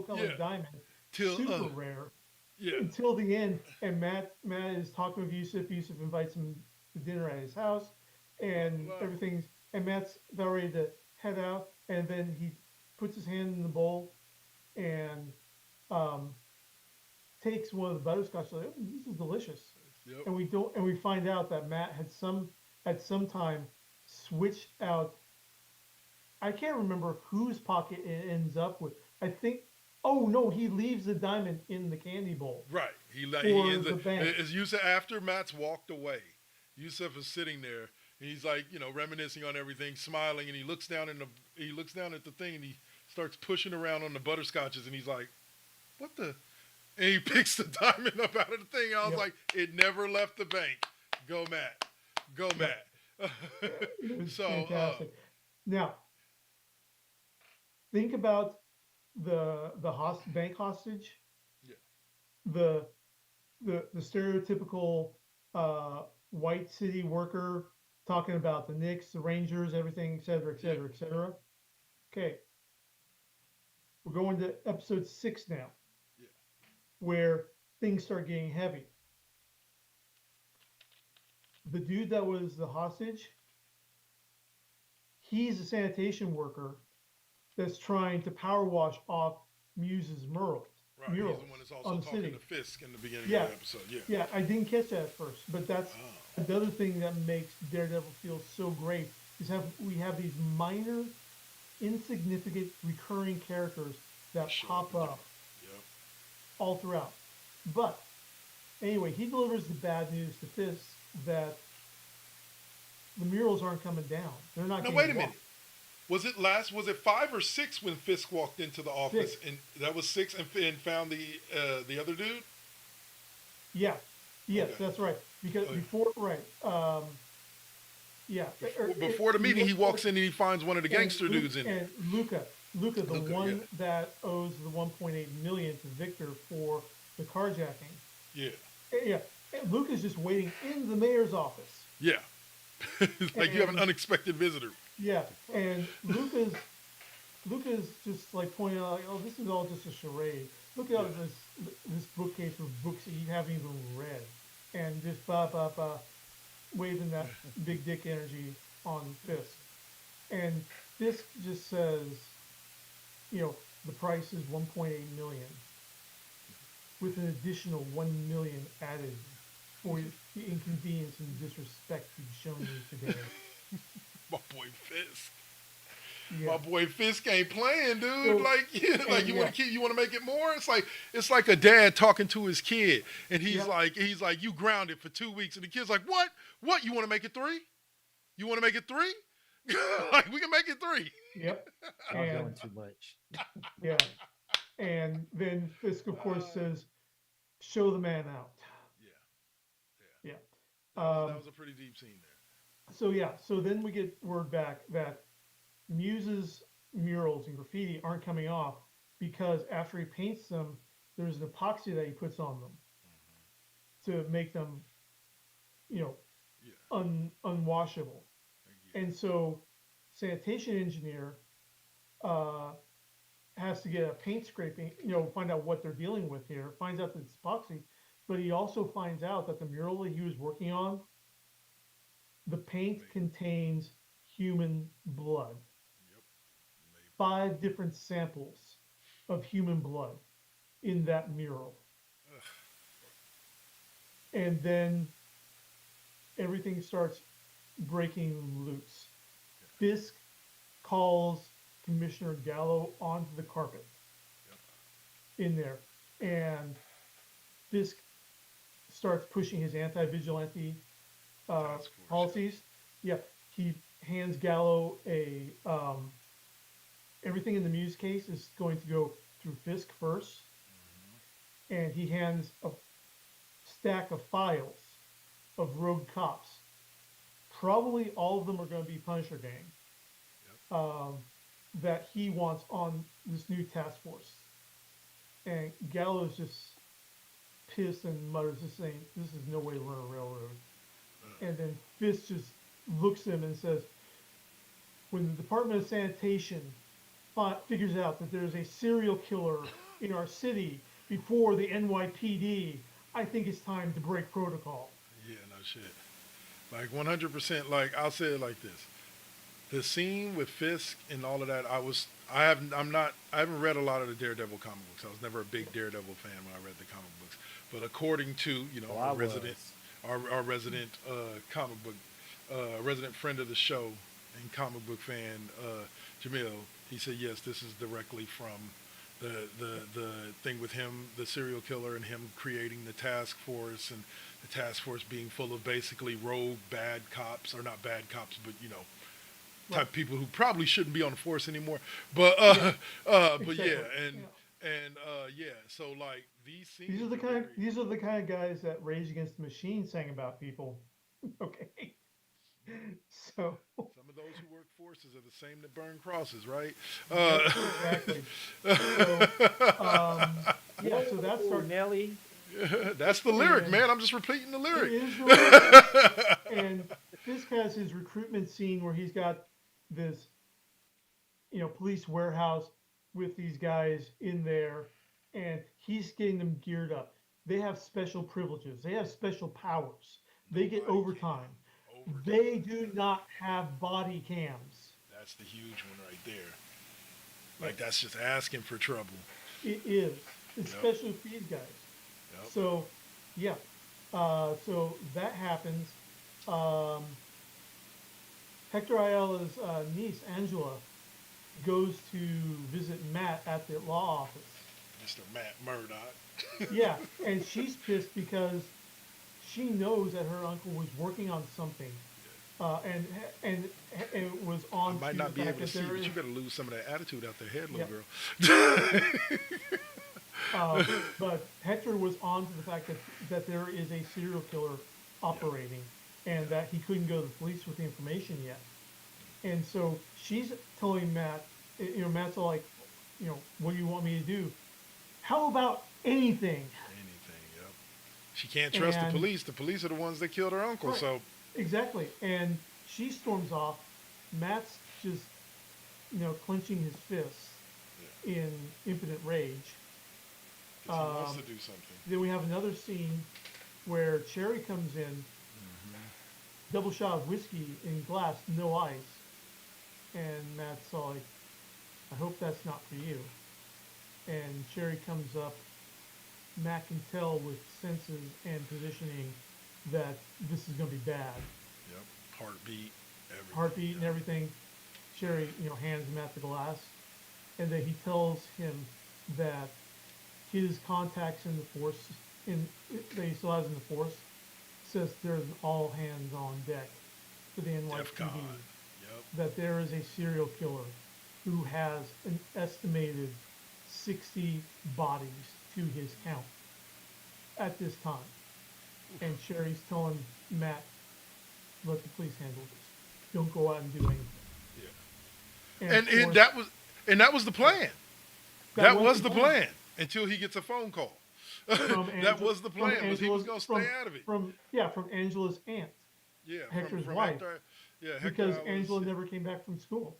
colored diamond,
till
super rare,
yeah,
until the end. And Matt is talking with Yusuf. Yusuf invites him to dinner at his house,
blah,
and
blah.
everything's and Matt's about ready to head out, and then he puts his hand in the bowl and um, takes one of the butterscotch. Like, oh, this is delicious.
Yep.
And we find out that Matt had at some time switched out. I can't remember whose pocket it ends up with. I think. Oh no, he leaves the diamond in the candy bowl
Right. He
for
ends
the
it
bank.
as Yusuf after Matt's walked away. Yusuf is sitting there and he's like, reminiscing on everything, smiling, and he looks down at the thing and he starts pushing around on the butterscotches and he's like, what the? And he picks the diamond up out of the thing. I was
Yep.
like, it never left the bank. Go Matt. Go
Yep.
Matt.
It was
So
fantastic. Now think about the bank hostage.
yeah,
The the stereotypical white city worker talking about the Knicks, the Rangers, everything, et cetera, et
Yeah.
cetera, et cetera. Okay, we're going to episode 6 now,
Yeah.
where things start getting heavy. The dude that was the hostage, he's a sanitation worker that's trying to power wash off Muse's murals,
Right. He's the one that's also
on the
talking
city.
to Fisk in the beginning
Yeah,
of the episode. Yeah.
yeah, I didn't catch that at first, but that's
Oh.
another thing that makes Daredevil feel so great is we have these minor, insignificant, recurring characters that
Show
pop
up.
up
Yep.
all throughout. But anyway, he delivers the bad news to Fisk that the murals aren't coming down. They're not
Now
getting
wait a
washed.
minute. Was it 5 or 6 when Fisk walked into the office?
6.
And that was 6 and found the other dude?
Yeah, yes,
Okay.
that's right. Because
Okay.
before, right, yeah.
Before the meeting, he walks in and he finds one of the gangster dudes in it.
And Luca, the
Luca,
one
yeah.
that owes the 1.8 million to Victor for the carjacking.
Yeah.
Yeah, and Luca's just waiting in the mayor's office.
Yeah. It's like you have an
And-
unexpected visitor.
Yeah, and Luca's just like pointing out, like, oh, this is all just a charade. Look at this bookcase with books that you haven't even read, and just waving that big dick energy on Fisk. And Fisk just says, the price is 1.8 million, with an additional 1 million added for the inconvenience and disrespect you've shown me today.
My boy Fisk.
Yeah.
My boy Fisk ain't playing, dude.
So-
like you
and
want to you want to make it more. It's like a dad talking to his kid, and he's
Yeah.
like you grounded for 2 weeks, and the kid's like, what? You want to make it 3? You want to make it 3? Like we can make it 3.
Yep.
Y'all
And
doing too much.
yeah. And then Fisk, of course, says, "Show the man out."
Yeah.
Yeah.
That was a pretty deep scene there.
So then we get word back that Muse's murals and graffiti aren't coming off because after he paints them, there's an epoxy that he puts on them to make them,
Yeah.
unwashable.
Yeah.
And so, sanitation engineer has to get a paint scraping, find out what they're dealing with here. Finds out that it's epoxy, but he also finds out that the mural that he was working on, the paint contains human blood.
Yep.
5 different samples of human blood in that mural.
Ugh.
And then everything starts breaking loose. Fisk calls Commissioner Gallo onto the carpet in there, and Fisk starts pushing his anti-vigilante
Task force,
policies. Yeah, he hands Gallo a everything in the Muse case is going to go through Fisk first, and he hands a stack of files of rogue cops. Probably all of them are going to be Punisher Gang. That he wants on this new task force. And Gallo's just pissed and mutters, just saying, "This is no way to run a railroad." And then Fisk just looks at him and says, "When the Department of Sanitation figures out that there's a serial killer in our city before the NYPD, I think it's time to break protocol."
Yeah, no shit. Like 100%. Like I'll say it like this: the scene with Fisk and all of that. I haven't read a lot of the Daredevil comic books. I was never a big Daredevil fan when I read the comic books. But according to our resident comic book resident friend of the show and comic book fan Jamil, he said yes, this is directly from the thing with him, the serial killer, and him creating the task force, and the task force being full of basically rogue bad cops, or not bad cops, but type people who probably shouldn't be on the force anymore. But but yeah,
Exactly.
so like these scenes.
These are the kind of guys that Rage Against the Machine sang about people. Okay. So
Some of those who work forces are the same that burn crosses, right?
exactly. So so that
Oh,
starts.
Nelly,
That's the lyric, man. I'm just repeating the lyric.
It is the lyric. And Fisk has his recruitment scene where he's got this, police warehouse with these guys in there, and he's getting them geared up. They have special privileges. They have special powers. They get overtime. They do not have body cams.
That's the huge one right there. Like, that's just asking for trouble.
It is, especially with these guys.
Yep.
So, yeah. So that happens. Hector Ayala's niece, Angela, goes to visit Matt at the law office.
Mr. Matt Murdock.
Yeah, and she's pissed because she knows that her uncle was working on something, and it was on.
I might not be able to see, but you better lose some of that attitude out their head, little girl.
But Hector was on to the fact that there is a serial killer operating, and that he couldn't go to the police with the information yet. And so she's telling Matt, Matt's all like, what do you want me to do? How about anything?
Anything, yep. She can't trust the police. The police are the ones that killed her uncle,
right.
So.
Exactly. And she storms off. Matt's just, clenching his fists in impotent rage.
He wants to do something.
Then we have another scene where Cherry comes in, double shot of whiskey in glass, no ice. And Matt's all like, I hope that's not for you. And Cherry comes up. Matt can tell with senses and positioning that this is going to be bad.
Yep. Heartbeat, everything.
Heartbeat and everything. Cherry, hands Matt the glass. And then he tells him that his contacts in the force, that he still has in the force, says there's an all hands on deck for the NYPD.
Yep.
That there is a serial killer who has an estimated 60 bodies to his count at this time. And Sherry's telling Matt, let the police handle this. Don't go out and do anything.
Yeah. And that was the plan. That was the plan until he gets a phone call. That was the plan. Was he was going to stay out of it.
From Angela's aunt.
Yeah.
Hector's
from
wife.
Hector,
because Angela never came back from school.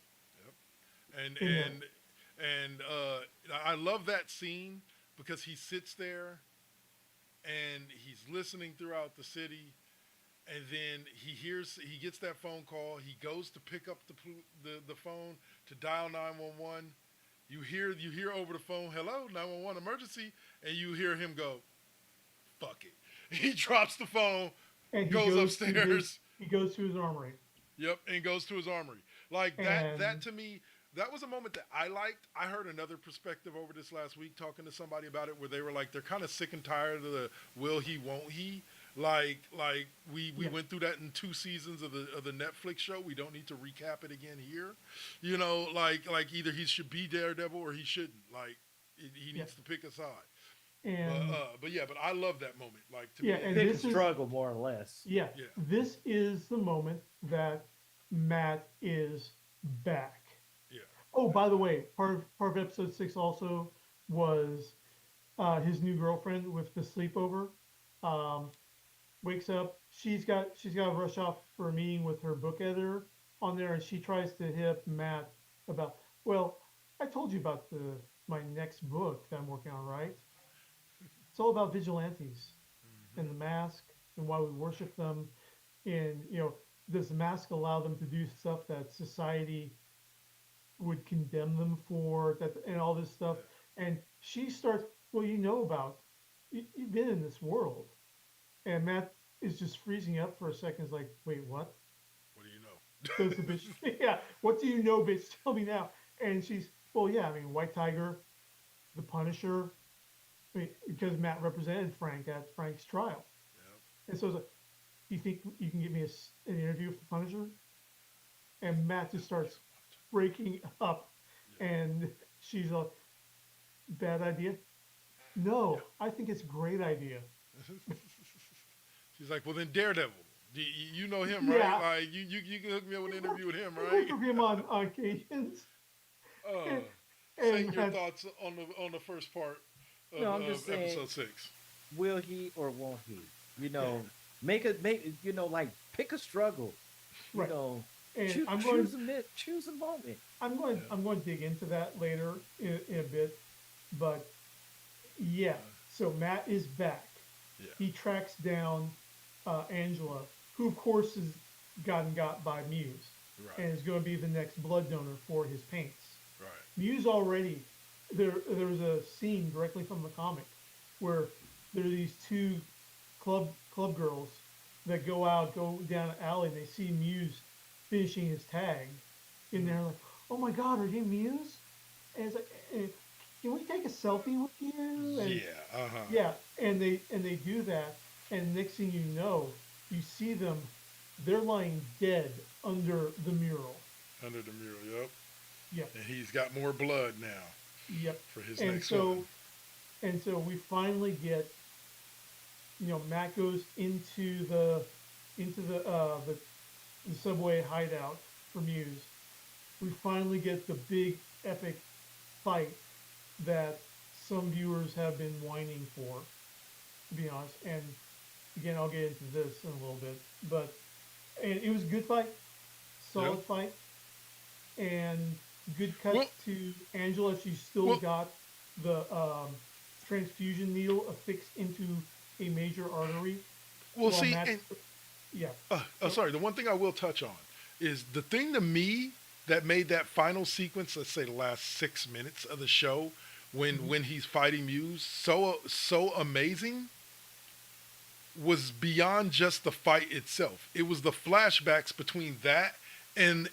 Yep. And I love that scene because he sits there and he's listening throughout the city, and then he gets that phone call. He goes to pick up the phone to dial 911. You hear over the phone, hello, 911 emergency, and you hear him go, fuck it. He drops the phone, and goes upstairs.
He goes to his armory.
Yep, and goes to his armory. Like that to me, that was a moment that I liked. I heard another perspective over this last week talking to somebody about it where they were like, they're kind of sick and tired of the will he, won't he. Like we went through that in 2 seasons of the Netflix show. We don't need to recap it again here. Like either he should be Daredevil or he shouldn't. Like he needs to pick a side.
And,
but I love that moment. Like to me,
and this is struggle more or less.
Yeah. This is the moment that Matt is back.
Yeah.
Oh, by the way, part of episode 6 also was his new girlfriend with the sleepover. Wakes up, she's got to rush off for a meeting with her book editor on there, and she tries to hit up Matt about, well, I told you about my next book that I'm working on, right? It's all about vigilantes and the mask and why we worship them, and does the mask allow them to do stuff that society would condemn them for, and all this stuff. And she starts, well, you've been in this world. And Matt is just freezing up for a second. He's like, wait, what?
What do you know?
Goes the bitch, yeah, what do you know, bitch? Tell me now. And she's, well, yeah, White Tiger, the Punisher, because Matt represented Frank at Frank's trial.
Yep.
And so it's like, do you think you can get me an interview with the Punisher? And Matt just starts breaking up. And she's like, bad idea? No, I think it's a great idea.
She's like, well, then Daredevil. You know him, right?
Yeah.
Like, you can hook me up with an interview with him, right?
Work with him on occasions.
Saying your thoughts on the first part of
I'm just saying,
episode 6.
will he or won't he? You
Yeah,
know, make like pick a struggle. You
right.
know,
And
choose a moment.
Yeah.
I'm going to dig into that later in a bit, but yeah.
Uh,
So Matt is back.
yeah.
He tracks down Angela, who of course has gotten got by Muse,
Right.
and is going to be the next blood donor for his paints.
Right.
Muse already there was a scene directly from the comic where there are these two club girls that go down an alley and they see Muse finishing his tag, and
Mhm.
they're like, "Oh my God, are you Muse?" And it's like, "Can we take a selfie with you?" And
Yeah. Uh huh.
yeah, and they do that, and next thing you know, you see them, they're lying dead under the mural.
Under the mural. Yep.
Yep,
And he's got more blood now
yep.
for his
And
next one.
so and so we finally get, Matt goes into the subway hideout for Muse. We finally get the big epic fight that some viewers have been whining for, to be honest. And again, I'll get into this in a little bit, but and it was a good fight,
Yeah.
solid fight, and good
Well.
cut to Angela. She's still
Well.
got the transfusion needle affixed into a major artery,
Well.
while
See.
Matt's,
And
yeah. So
sorry. The one thing I will touch on is the thing to me that made that final sequence. Let's say the last 6 minutes of the show, when
mhm.
he's fighting Muse, so amazing, was beyond just the fight itself. It was the flashbacks between that and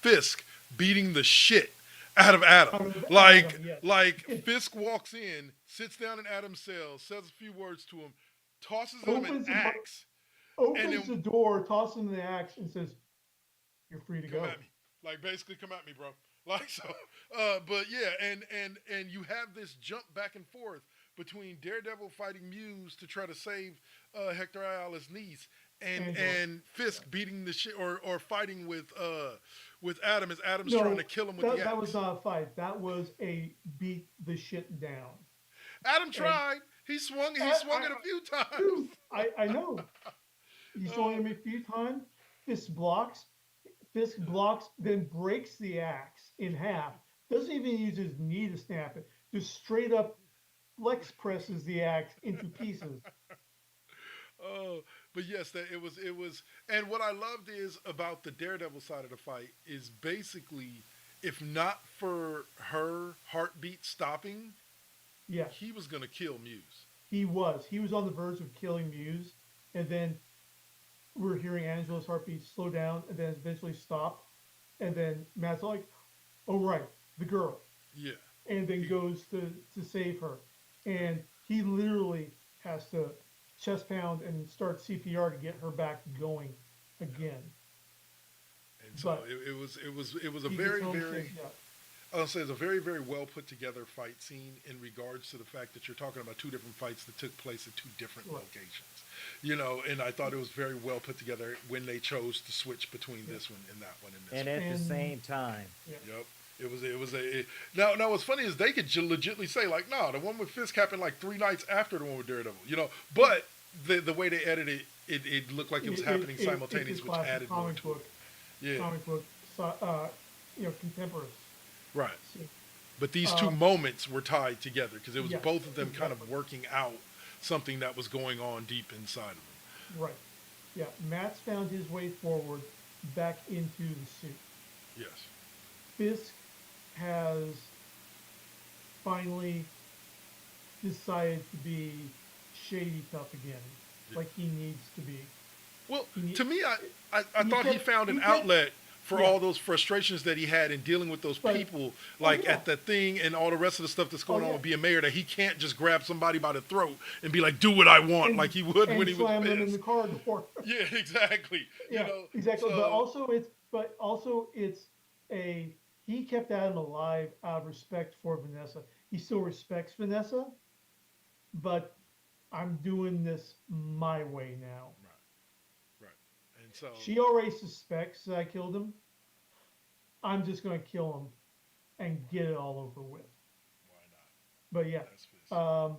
Fisk beating the shit out of Adam.
Out of Adam,
Like
yes.
Fisk walks in, sits down in Adam's cell, says a few words to him, tosses him an
opens the door,
axe, and
opens
then
the door, tosses him the axe, and says, "You're free to
come
go."
at me. Like basically come at me, bro. Like so but yeah, and you have this jump back and forth between Daredevil fighting Muse to try to save Hector Ayala's niece
Angela.
and
Yeah.
Fisk beating the shit or fighting with Adam as Adam's trying to
No,
kill him with the
that was
axe.
not a fight. That was a beat the shit down.
Adam
And
tried. He swung
I
it a few times.
dude, I know. He swung
uh,
him a few times. Fisk blocks. Fisk blocks, then breaks the axe in half. Doesn't even use his knee to snap it. Just straight up flex presses the axe into pieces.
Oh, but yes, that it was, and what I loved is about the Daredevil side of the fight is basically, if not for her heartbeat stopping,
Yes,
he was gonna kill Muse.
he was. He was on the verge of killing Muse, and then we're hearing Angela's heartbeat slow down, and then eventually stop. And then Matt's like, "Oh right, the girl,"
Yeah,
and then
he,
goes to save her, and he literally has to chest pound and start CPR to get her back going again.
and so
But
it was a
he gets
very
home
very
safe. Yeah,
I'll say it's a very very well put together fight scene in regards to the fact that you're talking about two different fights that took place at two different
right.
locations. And I thought it was very well put together when they chose to switch between
Yeah.
this one and that one and this
And
one.
at the
And
same time,
yeah,
Yep. Now what's funny is they could legitimately say like, no, the one with Fisk happened like 3 nights after the one with Daredevil. But the way they edited it looked like it was happening
it's
simultaneous,
a
which
classic
added more to it. Yeah,
comic book, contemporaries.
right.
So,
But these two
um,
moments were tied together because it was
yes,
both of them kind of
exactly.
working out something that was going on deep inside of them.
Right. Yeah, Matt's found his way forward back into the suit.
Yes.
Fisk has finally decided to be shady tough again,
Yeah.
like he needs to be.
Well,
He need,
to me, I
he
thought he
kept,
found
he
an
kept,
outlet for
yeah,
all those frustrations that he had in dealing with those
but,
people,
oh
like
yeah,
at the thing and all the rest of the stuff that's
oh
going on
yeah,
with being mayor, that he can't just grab somebody by the throat and be like, do what I want, like
and
he would when
and
he was
slam them in the
pissed.
car door.
Yeah, exactly.
Yeah, exactly.
So,
But also it's a he kept Adam alive out of respect for Vanessa. He still respects Vanessa, but I'm doing this my way now.
right, right. And so,
She already suspects that I killed him. I'm just gonna kill him and get it all over with.
why not?
But yeah,
That's Fisk.
um,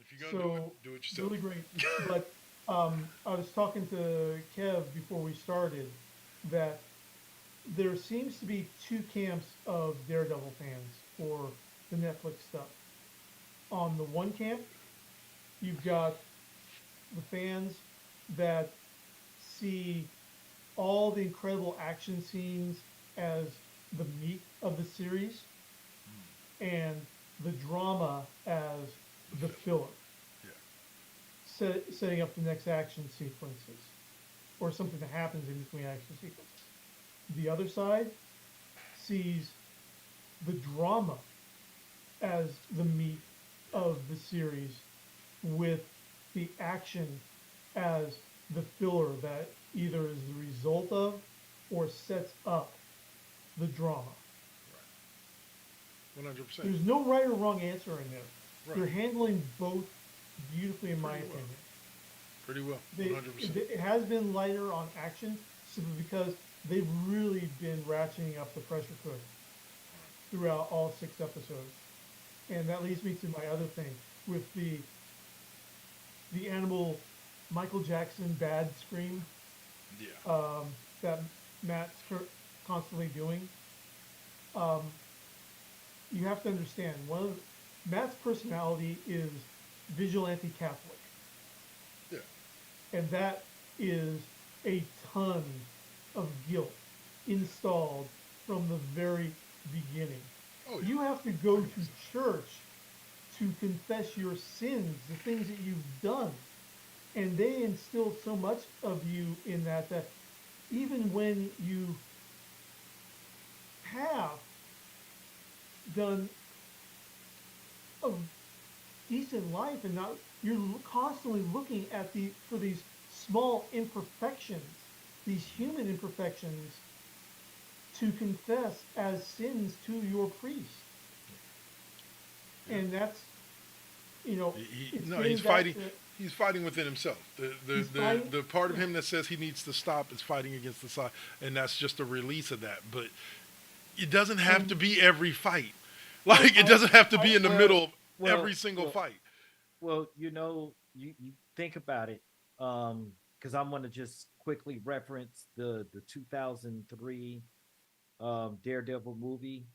If you're gonna do it yourself.
Really great. But I was talking to Kev before we started that there seems to be two camps of Daredevil fans for the Netflix stuff. On the one camp, you've got the fans that see all the incredible action scenes as the meat of the series and the drama as the filler. Setting up the next action sequences or something that happens in between action sequences. The other side sees the drama as the meat of the series with the action as the filler that either is the result of or sets up the drama.
Right. 100%.
There's no right or wrong answer in there.
Right.
They're handling both beautifully, in my opinion.
Pretty well. 100%.
It has been lighter on action simply because they've really been ratcheting up the pressure cooker throughout all 6 episodes. And that leads me to my other thing with the animal Michael Jackson bad scream that Matt's constantly doing. You have to understand, Matt's personality is vigilante Catholic.
Yeah.
And that is a ton of guilt installed from the very beginning.
Oh, yeah.
You have to go to church to confess your sins, the things that you've done. And they instilled so much of you in that even when you have done a decent life and you're constantly looking at for these small imperfections, these human imperfections, to confess as sins to your priest. And that's,
he's fighting. He's fighting within himself. The part of him that says he needs to stop is fighting against the side, and that's just a release of that. But it doesn't have to be every fight. Like it doesn't have to be in the middle of every single fight.
Well, you think about it, because I'm going to just quickly reference the 2003 Daredevil movie.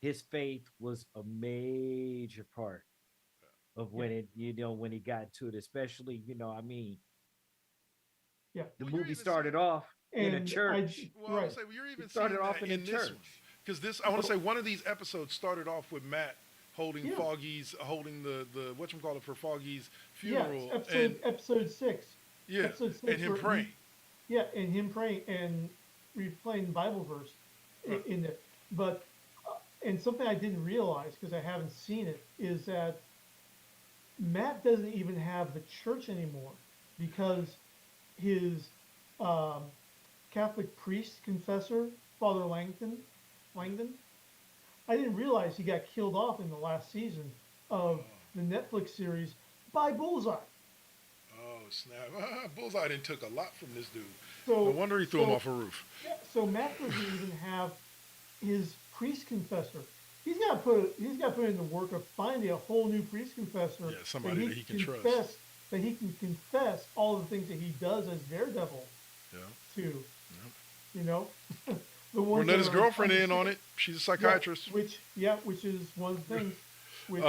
His faith was a major part of when when he got to it, especially, the movie started off in a church.
I would say you're even started off in this church. Because I want to say one of these episodes started off with Matt holding Foggy's, holding the whatchamacallit for Foggy's funeral.
Yeah, episode 6.
Yeah,
episode 6
and him praying.
And him praying and replaying Bible verse in there. But, and something I didn't realize because I haven't seen it is that Matt doesn't even have the church anymore because his Catholic priest confessor, Father Langdon, I didn't realize he got killed off in the last season of the Netflix series by Bullseye.
Oh, snap. Bullseye done took a lot from this dude.
No
wonder he threw him off a roof.
Yeah, so Matt doesn't even have his priest confessor. He's got to put in the work of finding a whole new priest confessor.
Yeah, somebody that he can trust.
That he can confess all the things that he does as Daredevil.
Yeah.
To.
We'll let his girlfriend in on it. She's a psychiatrist.
Which is one of the things. Which,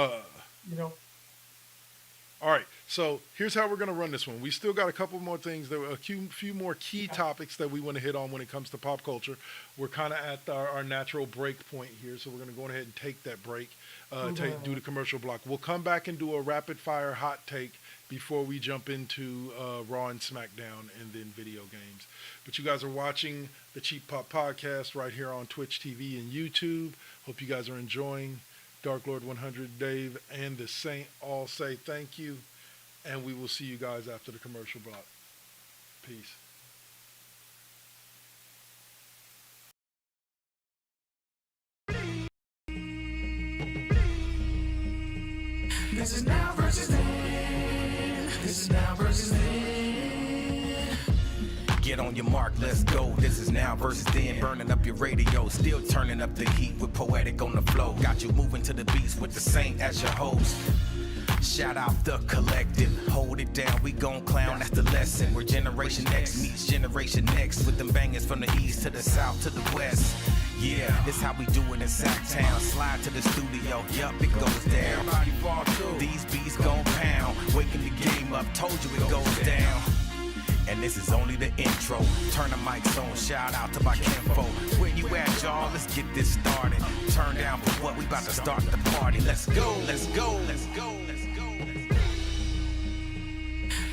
All right, so here's how we're going to run this one. We still got a couple more things, a few more key topics that we want to hit on when it comes to pop culture. We're kind of at our natural break point here, so we're going to go ahead and take that break, do the commercial block. We'll come back and do a rapid-fire hot take before we jump into Raw and SmackDown and then video games. But you guys are watching the Cheap Pop Podcast right here on Twitch TV and YouTube. Hope you guys are enjoying. Dark Lord 100, Dave, and the Saint all say thank you, and we will see you guys after the commercial block. Peace.
This is now versus then. This is now versus then. Get on your mark, let's go. This is now versus then. Burning up your radio, still turning up the heat with Poetic on the flow. Got you moving to the beats with the Saint as your host. Shout out the collective, hold it down, we gon' clown, that's the lesson. Where Generation X meets Generation Next, with them bangers from the east to the south to the west. Yeah, this how we do it in Sacktown. Slide to the studio, yup, it goes down. These beats gon' pound, waking the game up, told you it goes down. And this is only the intro. Turn the mics on, shout out to my kinfolk. Where you at, y'all? Let's get this started. Turn down for what? We about to start the party. Let's go, let's go, let's go, let's go.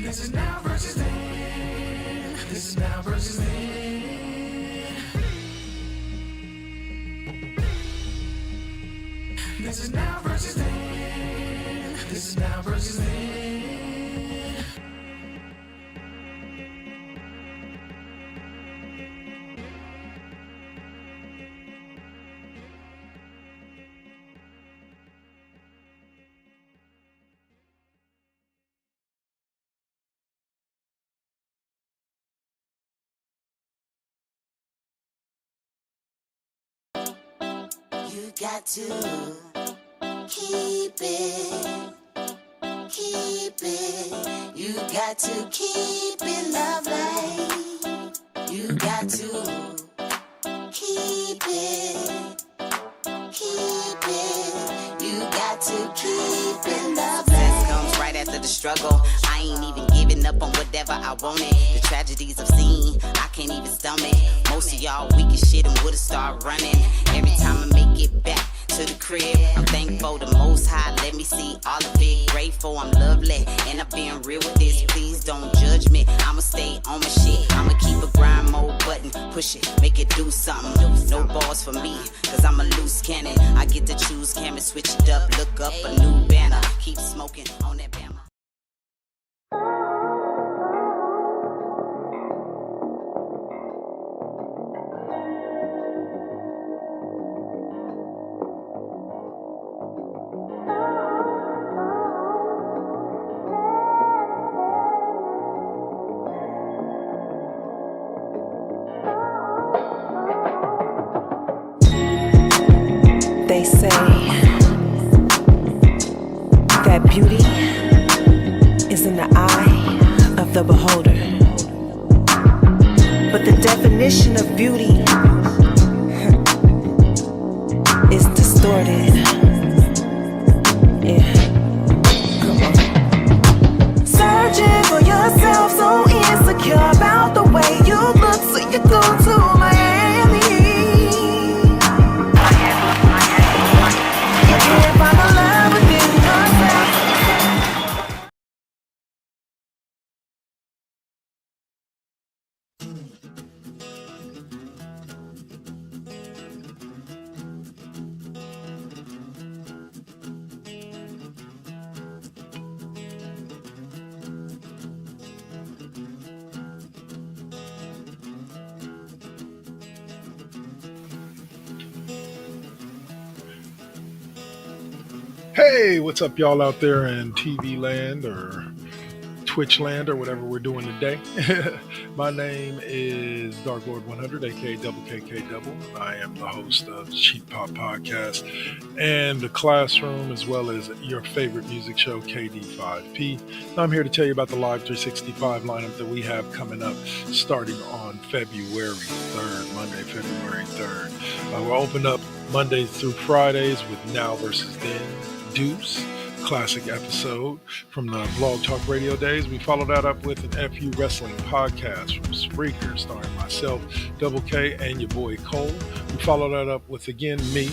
This is now versus then. This is now versus then. This is now versus then. This is now versus then.
You got to keep it. You got to keep it lovely. You got to keep it. You got to keep it lovely. Success comes right after the struggle. I ain't even giving up on whatever I wanted. The tragedies I've seen, I can't even stomach. Most of y'all weak as shit and would've started running. Every time I make it back to the crib, I'm thankful the Most High let me see all of it. Grateful I'm lovely, and I've been real with this. Please don't judge me, I'ma stay on my shit. I'ma keep a grind mode button, push it, make it do something. No balls for me, cause I'm a loose cannon. I get to choose, camera, switch it up, look up a new banner. Keep smoking on that banner.
They say that beauty is in the eye of the beholder. But the definition of beauty is distorted. Yeah. Come on. Searching for yourself, so insecure about the way you look, so you go to Miami. You can't find the love within yourself.
Hey, what's up, y'all out there in TV land or Twitch land or whatever we're doing today? My name is Dark Lord 100, aka Double KK Double. I am the host of the Cheap Pop Podcast and the Classroom, as well as your favorite music show, KD5P. I'm here to tell you about the Live 365 lineup that we have coming up starting on February 3rd, Monday, February 3rd. We'll open up Mondays through Fridays with Now versus Then. Deuce, classic episode from the Blog Talk Radio days. We follow that up with an FU Wrestling podcast from Spreaker, starring myself, Double K, and your boy Cole. We follow that up with, again, me,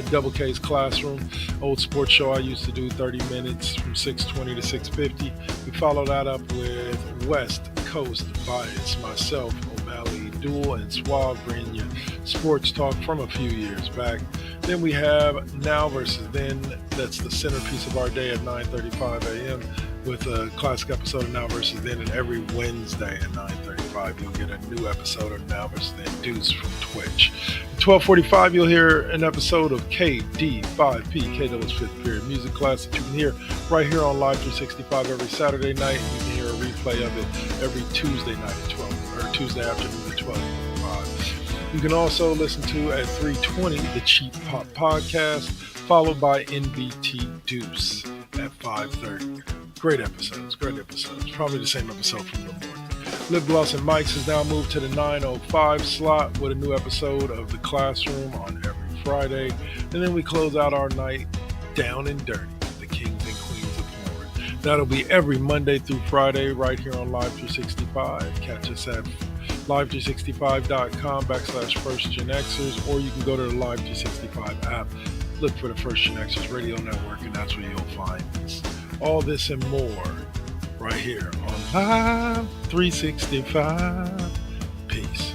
Double K's Classroom, old sports show I used to do 30 minutes from 6:20 to 6:50. We follow that up with West Coast Bias, myself, O'Malley Duel, and Suave, bringing you sports talk from a few years back. Then we have Now versus Then. That's the centerpiece of our day at 9:35 a.m. with a classic episode of Now versus Then. And every Wednesday at 9:35, you'll get a new episode of Now versus Then Deuce from Twitch. At 12:45, you'll hear an episode of KD5P, K-Double's fifth period music class that you can hear right here on Live 365 every Saturday night. You can hear a replay of it every Tuesday night at 12, or Tuesday afternoon at 12:45. You can also listen to at 3:20 the Cheap Pop Podcast, followed by NBT Deuce. at 5:30. Great episodes. Probably the same episode from the morning. Lip Gloss and Mics has now moved to the 9:05 slot with a new episode of The Classroom on every Friday. And then we close out our night down and dirty, the Kings and Queens of Porn. That'll be every Monday through Friday right here on Live 365. Catch us at live365.com/First GenXers, or you can go to the Live 365 app, look for the First GenXers Radio Network, and that's where you'll find us. All this and more right here on Live 365. Peace.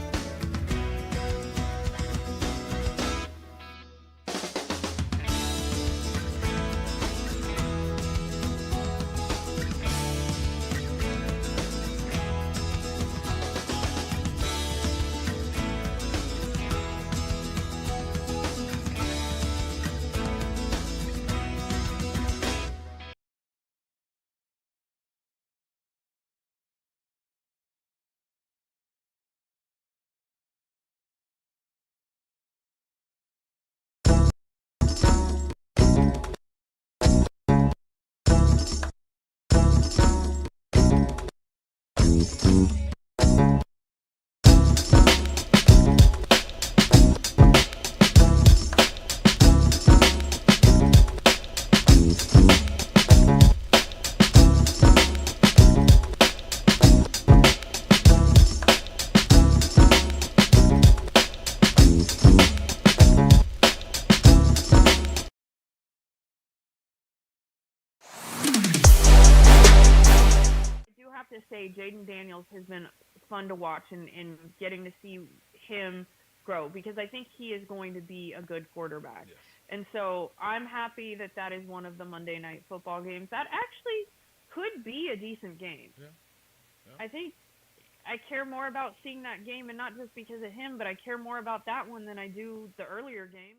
To say Jaden Daniels has been fun to watch and getting to see him grow, because I think he is going to be a good quarterback. Yes. And so I'm happy that is one of the Monday Night Football games that actually could be a decent game. Yeah. Yeah. I think I care more about seeing that game, and not just because of him, but I care more about that one than I do the earlier game.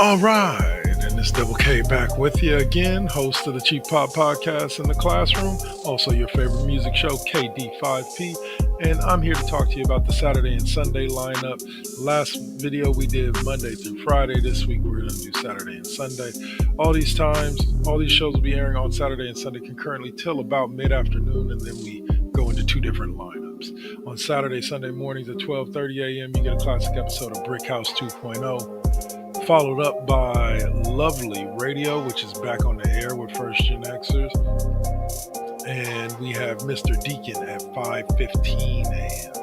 All right, and it's Double K back with you again, host of the Cheap Pop Podcast in the Classroom, also your favorite music show, KD5P, and I'm here to talk to you about the Saturday and Sunday lineup. Last video we did Monday through Friday. This week we're going to do Saturday and Sunday. All these shows will be airing on Saturday and Sunday concurrently till about mid-afternoon, and then we go into two different lineups. On Saturday, Sunday mornings at 12:30 a.m., you get a classic episode of Brick House 2.0. Followed up by Lovely Radio, which is back on the air with First GenXers. And we have Mr. Deacon at 5:15 a.m.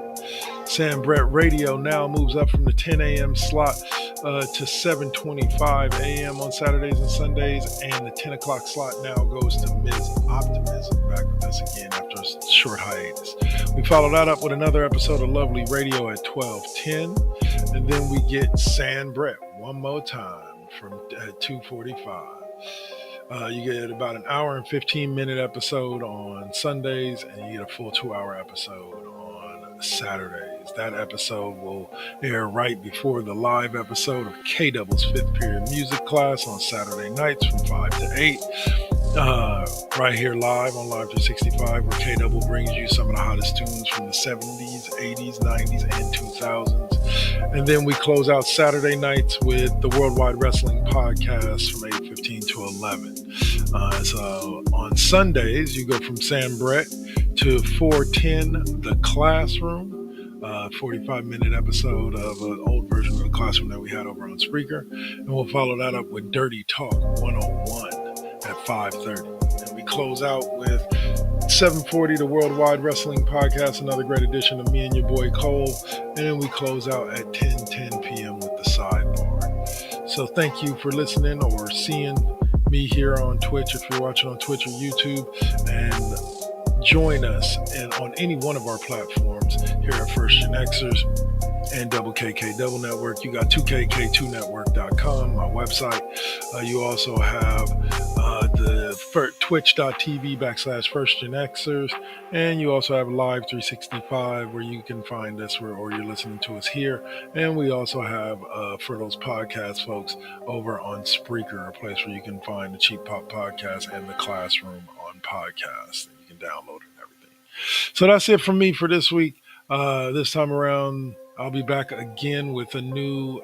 Sam Brett Radio now moves up from the 10 a.m. slot to 7:25 a.m. on Saturdays and Sundays. And the 10 o'clock slot now goes to Ms. Optimism, back with us again after a short hiatus. We follow that up with another episode of Lovely Radio at 12:10. And then we get Sam Brett one more time at 2:45. You get about an hour and 15-minute episode on Sundays, and you get a full 2-hour episode on Saturdays. That episode will air right before the live episode of K-Double's 5th period music class on Saturday nights from 5 to 8. Right here live on Live 365, where K-Double brings you some of the hottest tunes from the 70s, 80s, 90s, and 2000s. And then we close out Saturday nights with the Worldwide Wrestling Podcast from 8:15 to 11. So on Sundays, you go from Sam Brett to 410 The Classroom, 45-minute episode of an old version of The Classroom that we had over on Spreaker. And we'll follow that up with Dirty Talk 101 at 5:30. And we close out with 740, the Worldwide Wrestling Podcast, another great edition of me and your boy Cole. And then we close out at 10:10 p.m. with the Sidebar. So thank you for listening or seeing me here on Twitch, if you're watching on Twitch or YouTube, and join us on any one of our platforms here at First GenXers. and Double KK Double Network. You got 2KK2network.com, my website. You also have the twitch.tv /First GenXers, and you also have Live 365 where you can find us or you're listening to us here. And we also have, for those podcast folks, over on Spreaker, a place where you can find the Cheap Pop Podcast and the Classroom on podcast. And you can download it and everything. So that's it from me for this week. This time around, I'll be back again with a new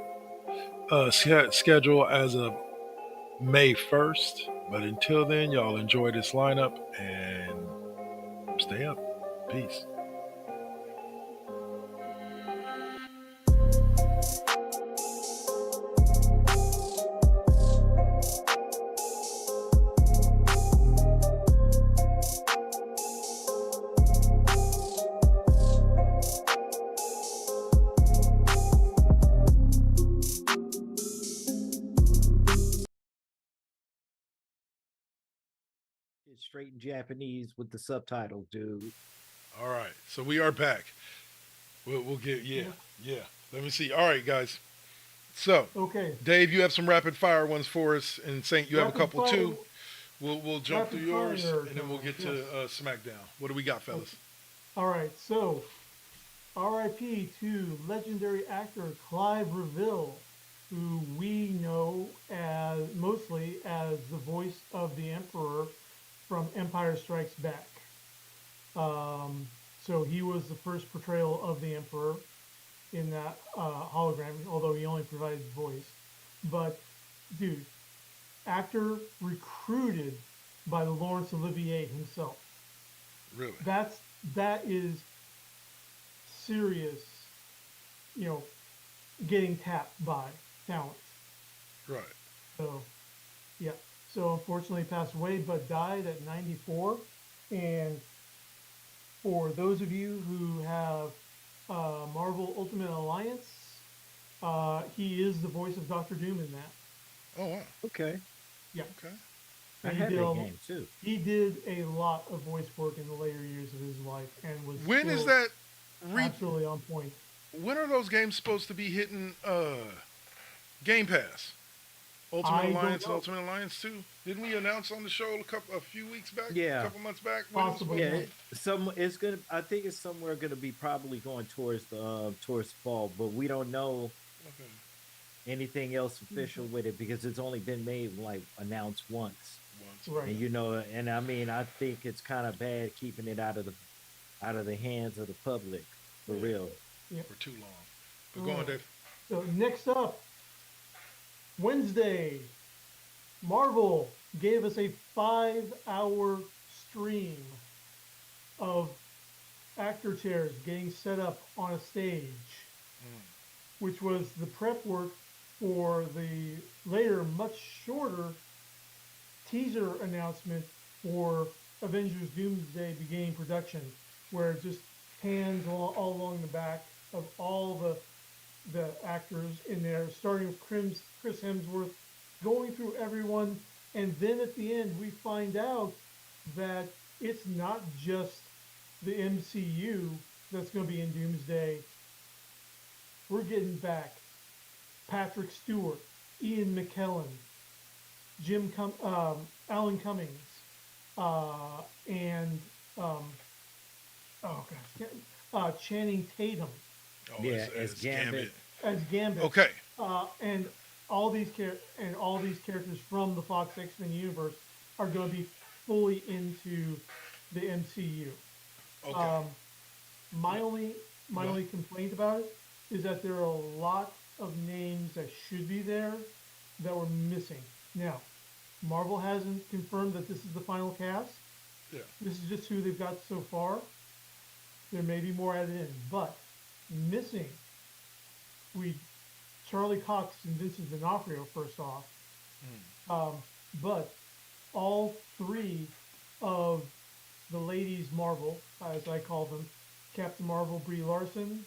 schedule as of May 1st. But until then, y'all enjoy this lineup and stay up. Peace.
It's straight in Japanese with the subtitles, dude.
All right. So we are back. We'll get, yeah. Let me see. All right, guys. So,
Okay.
Dave, you have some rapid fire ones for us, and Saint, you have a couple
fire,
too. We'll jump through yours,
fire,
and then we'll get to SmackDown. What do we got, fellas?
Okay. All right. So, R.I.P. to legendary actor Clive Reville, who we know mostly as the voice of the Emperor from Empire Strikes Back. So he was the first portrayal of the Emperor in that hologram, although he only provided voice. But, dude, actor recruited by the Laurence Olivier himself.
Really?
That is serious, getting tapped by talent.
Right.
So, yeah. So unfortunately passed away, but died at 94. And for those of you who have Marvel Ultimate Alliance, he is the voice of Doctor Doom in that.
Oh, wow.
Okay.
Yeah.
Okay.
I had that game too.
He did a lot of voice work in the later years of his life and was
When is that?
Absolutely on point.
When are those games supposed to be hitting Game Pass? Ultimate Alliance and Ultimate Alliance 2? Didn't we announce on the show a few weeks back?
Yeah.
A couple months back?
Possibly.
Yeah. It's gonna. I think it's somewhere gonna be probably going towards the towards fall, but we don't know anything else official with it because it's only been made announced once.
Right.
And and I mean I think it's kind of bad keeping it out of the hands of the public for real.
Yeah.
For too long. But go on, Dave.
So next up, Wednesday, Marvel gave us a 5-hour stream of actor chairs getting set up on a stage, which was the prep work for the later, much shorter teaser announcement for Avengers Doomsday beginning production, where it just pans all along the back of all the actors in there, starting with Chris Hemsworth, going through everyone, and then at the end we find out that it's not just the MCU that's going to be in Doomsday. We're getting back Patrick Stewart, Ian McKellen, Alan Cummings, and Channing Tatum.
Oh,
yeah, as Gambit.
As Gambit.
Okay.
And all these characters from the Fox X-Men universe are going to be fully into the MCU.
Okay.
My only complaint about it is that there are a lot of names that should be there that were missing. Now, Marvel hasn't confirmed that this is the final cast.
Yeah.
This is just who they've got so far. There may be more added in, but missing, Charlie Cox and Vincent D'Onofrio first off, but all three of the ladies Marvel, as I call them, Captain Marvel, Brie Larson,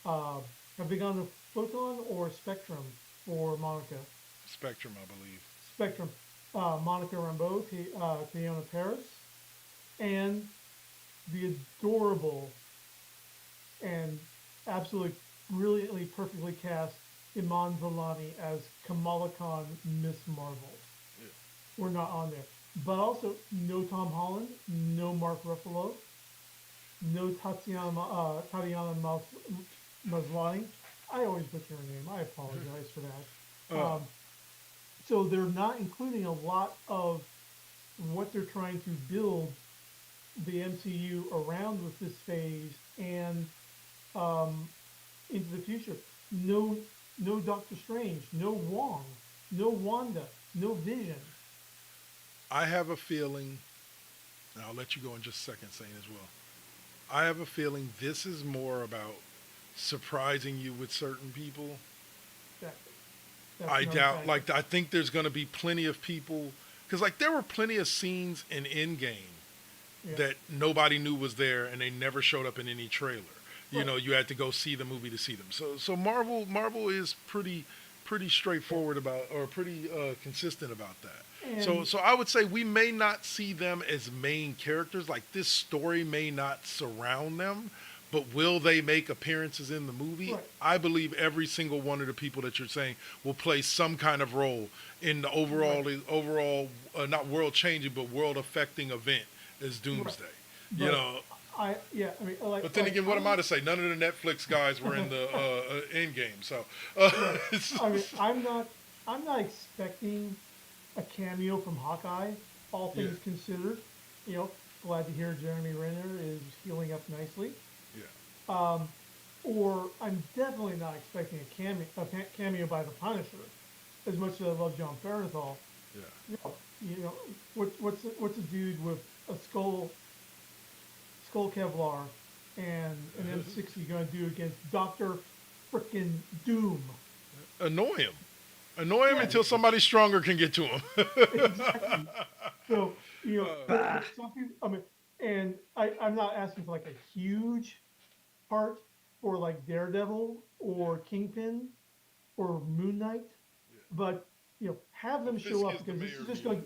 have they gone to Photon or Spectrum for Monica?
Spectrum, I believe.
Spectrum, Monica Rambeau, Teyonah Parris, and the adorable and absolutely brilliantly, perfectly cast Iman Vellani as Kamala Khan, Miss Marvel.
Yeah.
We're not on there. But also, no Tom Holland, no Mark Ruffalo, no Tatiana Maslany. I always butcher her name. I apologize for that. So they're not including a lot of what they're trying to build the MCU around with this phase and into the future. No, no Doctor Strange, no Wong, no Wanda, no Vision.
I have a feeling, and I'll let you go in just a second, Saint, as well. I have a feeling this is more about surprising you with certain people. I doubt, like, I think there's going to be plenty of people, because, like, there were plenty of scenes in Endgame that nobody knew was there, and they never showed up in any trailer. You know, you had to go see the movie to see them. So Marvel is pretty straightforward about, or pretty consistent about that. So I would say we may not see them as main characters. Like, this story may not surround them, but will they make appearances in the movie?
Right.
I believe every single one of the people that you're saying will play some kind of role in the overall not world changing, but world affecting event as Doomsday.
Right.
You know.
I mean, like.
But then again, what am I to say? None of the Netflix guys were in the Endgame, so.
I mean, I'm not expecting a cameo from Hawkeye. All things considered, you know, glad to hear Jeremy Renner is healing up nicely.
Yeah.
Or I'm definitely not expecting a cameo by the Punisher, as much as I love John Bernthal.
Yeah.
You know, what's a dude with a skull Kevlar and an M60 going to do against Dr. Frickin' Doom?
Annoy him until somebody stronger can get to him.
Exactly. So, you know, some people, I mean, and I'm not asking for like a huge part for like Daredevil or Kingpin or Moon Knight, but, you know, have them show up, because this is just going,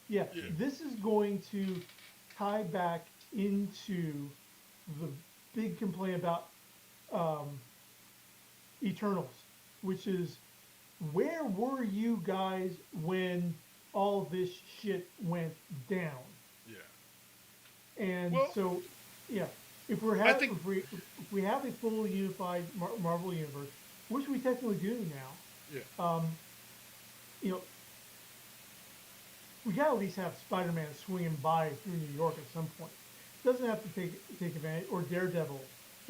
this is going to tie back into the big complaint about Eternals, which is, where were you guys when all this shit went down?
Yeah.
And
Well,
so, yeah, if we have a full unified Marvel universe, which we technically do now, you know, we gotta at least have Spider-Man swinging by through New York at some point. Doesn't have to take advantage, or Daredevil,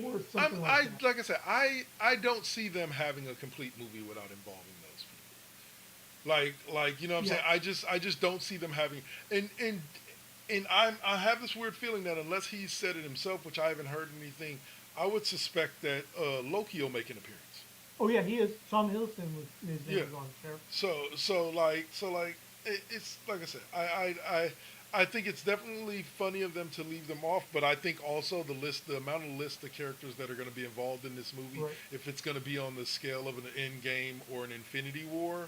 or something like that.
Like I said, I don't see them having a complete movie without involving those people. Like you know what I'm saying? I just don't see them having, and I have this weird feeling that unless he said it himself, which I haven't heard anything, I would suspect that Loki will make an appearance.
Oh yeah, he is. Tom Hiddleston was on there.
So it's like I said, I think it's definitely funny of them to leave them off, but I think also the amount of characters that are going to be involved in this movie, if it's going to be on the scale of an Endgame or an Infinity War,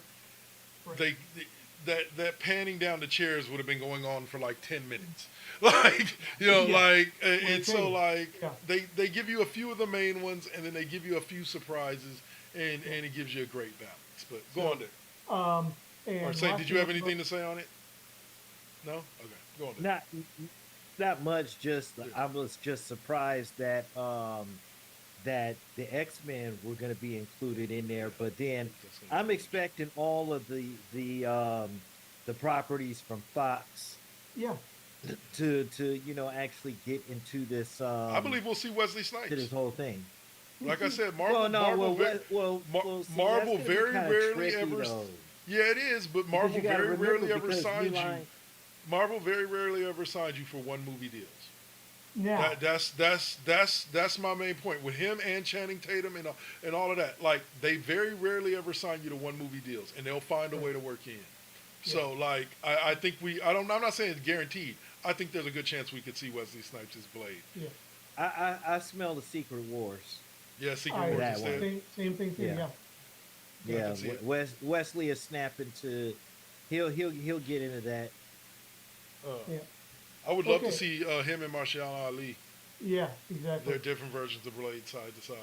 that panning down the chairs would have been going on for like 10 minutes. Like, you know, and so like they give you a few of the main ones, and then they give you a few surprises, and it gives you a great balance. But go on there.
And
or say, did you have anything to say on it? No? Okay, go on there.
Not much. Just I was just surprised that that the X-Men were going to be included in there, but then I'm expecting all of the properties from Fox.
Yeah.
To you know, actually get into this.
I believe we'll see Wesley Snipes.
To this whole thing.
Like I said, Marvel very rarely ever. Yeah, it is, but Marvel very rarely ever signs you. Marvel very rarely ever signs you for one movie deals.
Yeah.
That's my main point with him and Channing Tatum and all of that. Like, they very rarely ever sign you to one movie deals, and they'll find a way to work you in. So like I think I'm not saying it's guaranteed. I think there's a good chance we could see Wesley Snipes' Blade.
Yeah. I smell the Secret Wars.
Yeah, Secret Wars instead.
Same thing too.
Yeah. Wesley is snapping to. He'll get into that.
I would love to see him and Marshall Ali.
Yeah, exactly.
They're different versions of Blade side to side.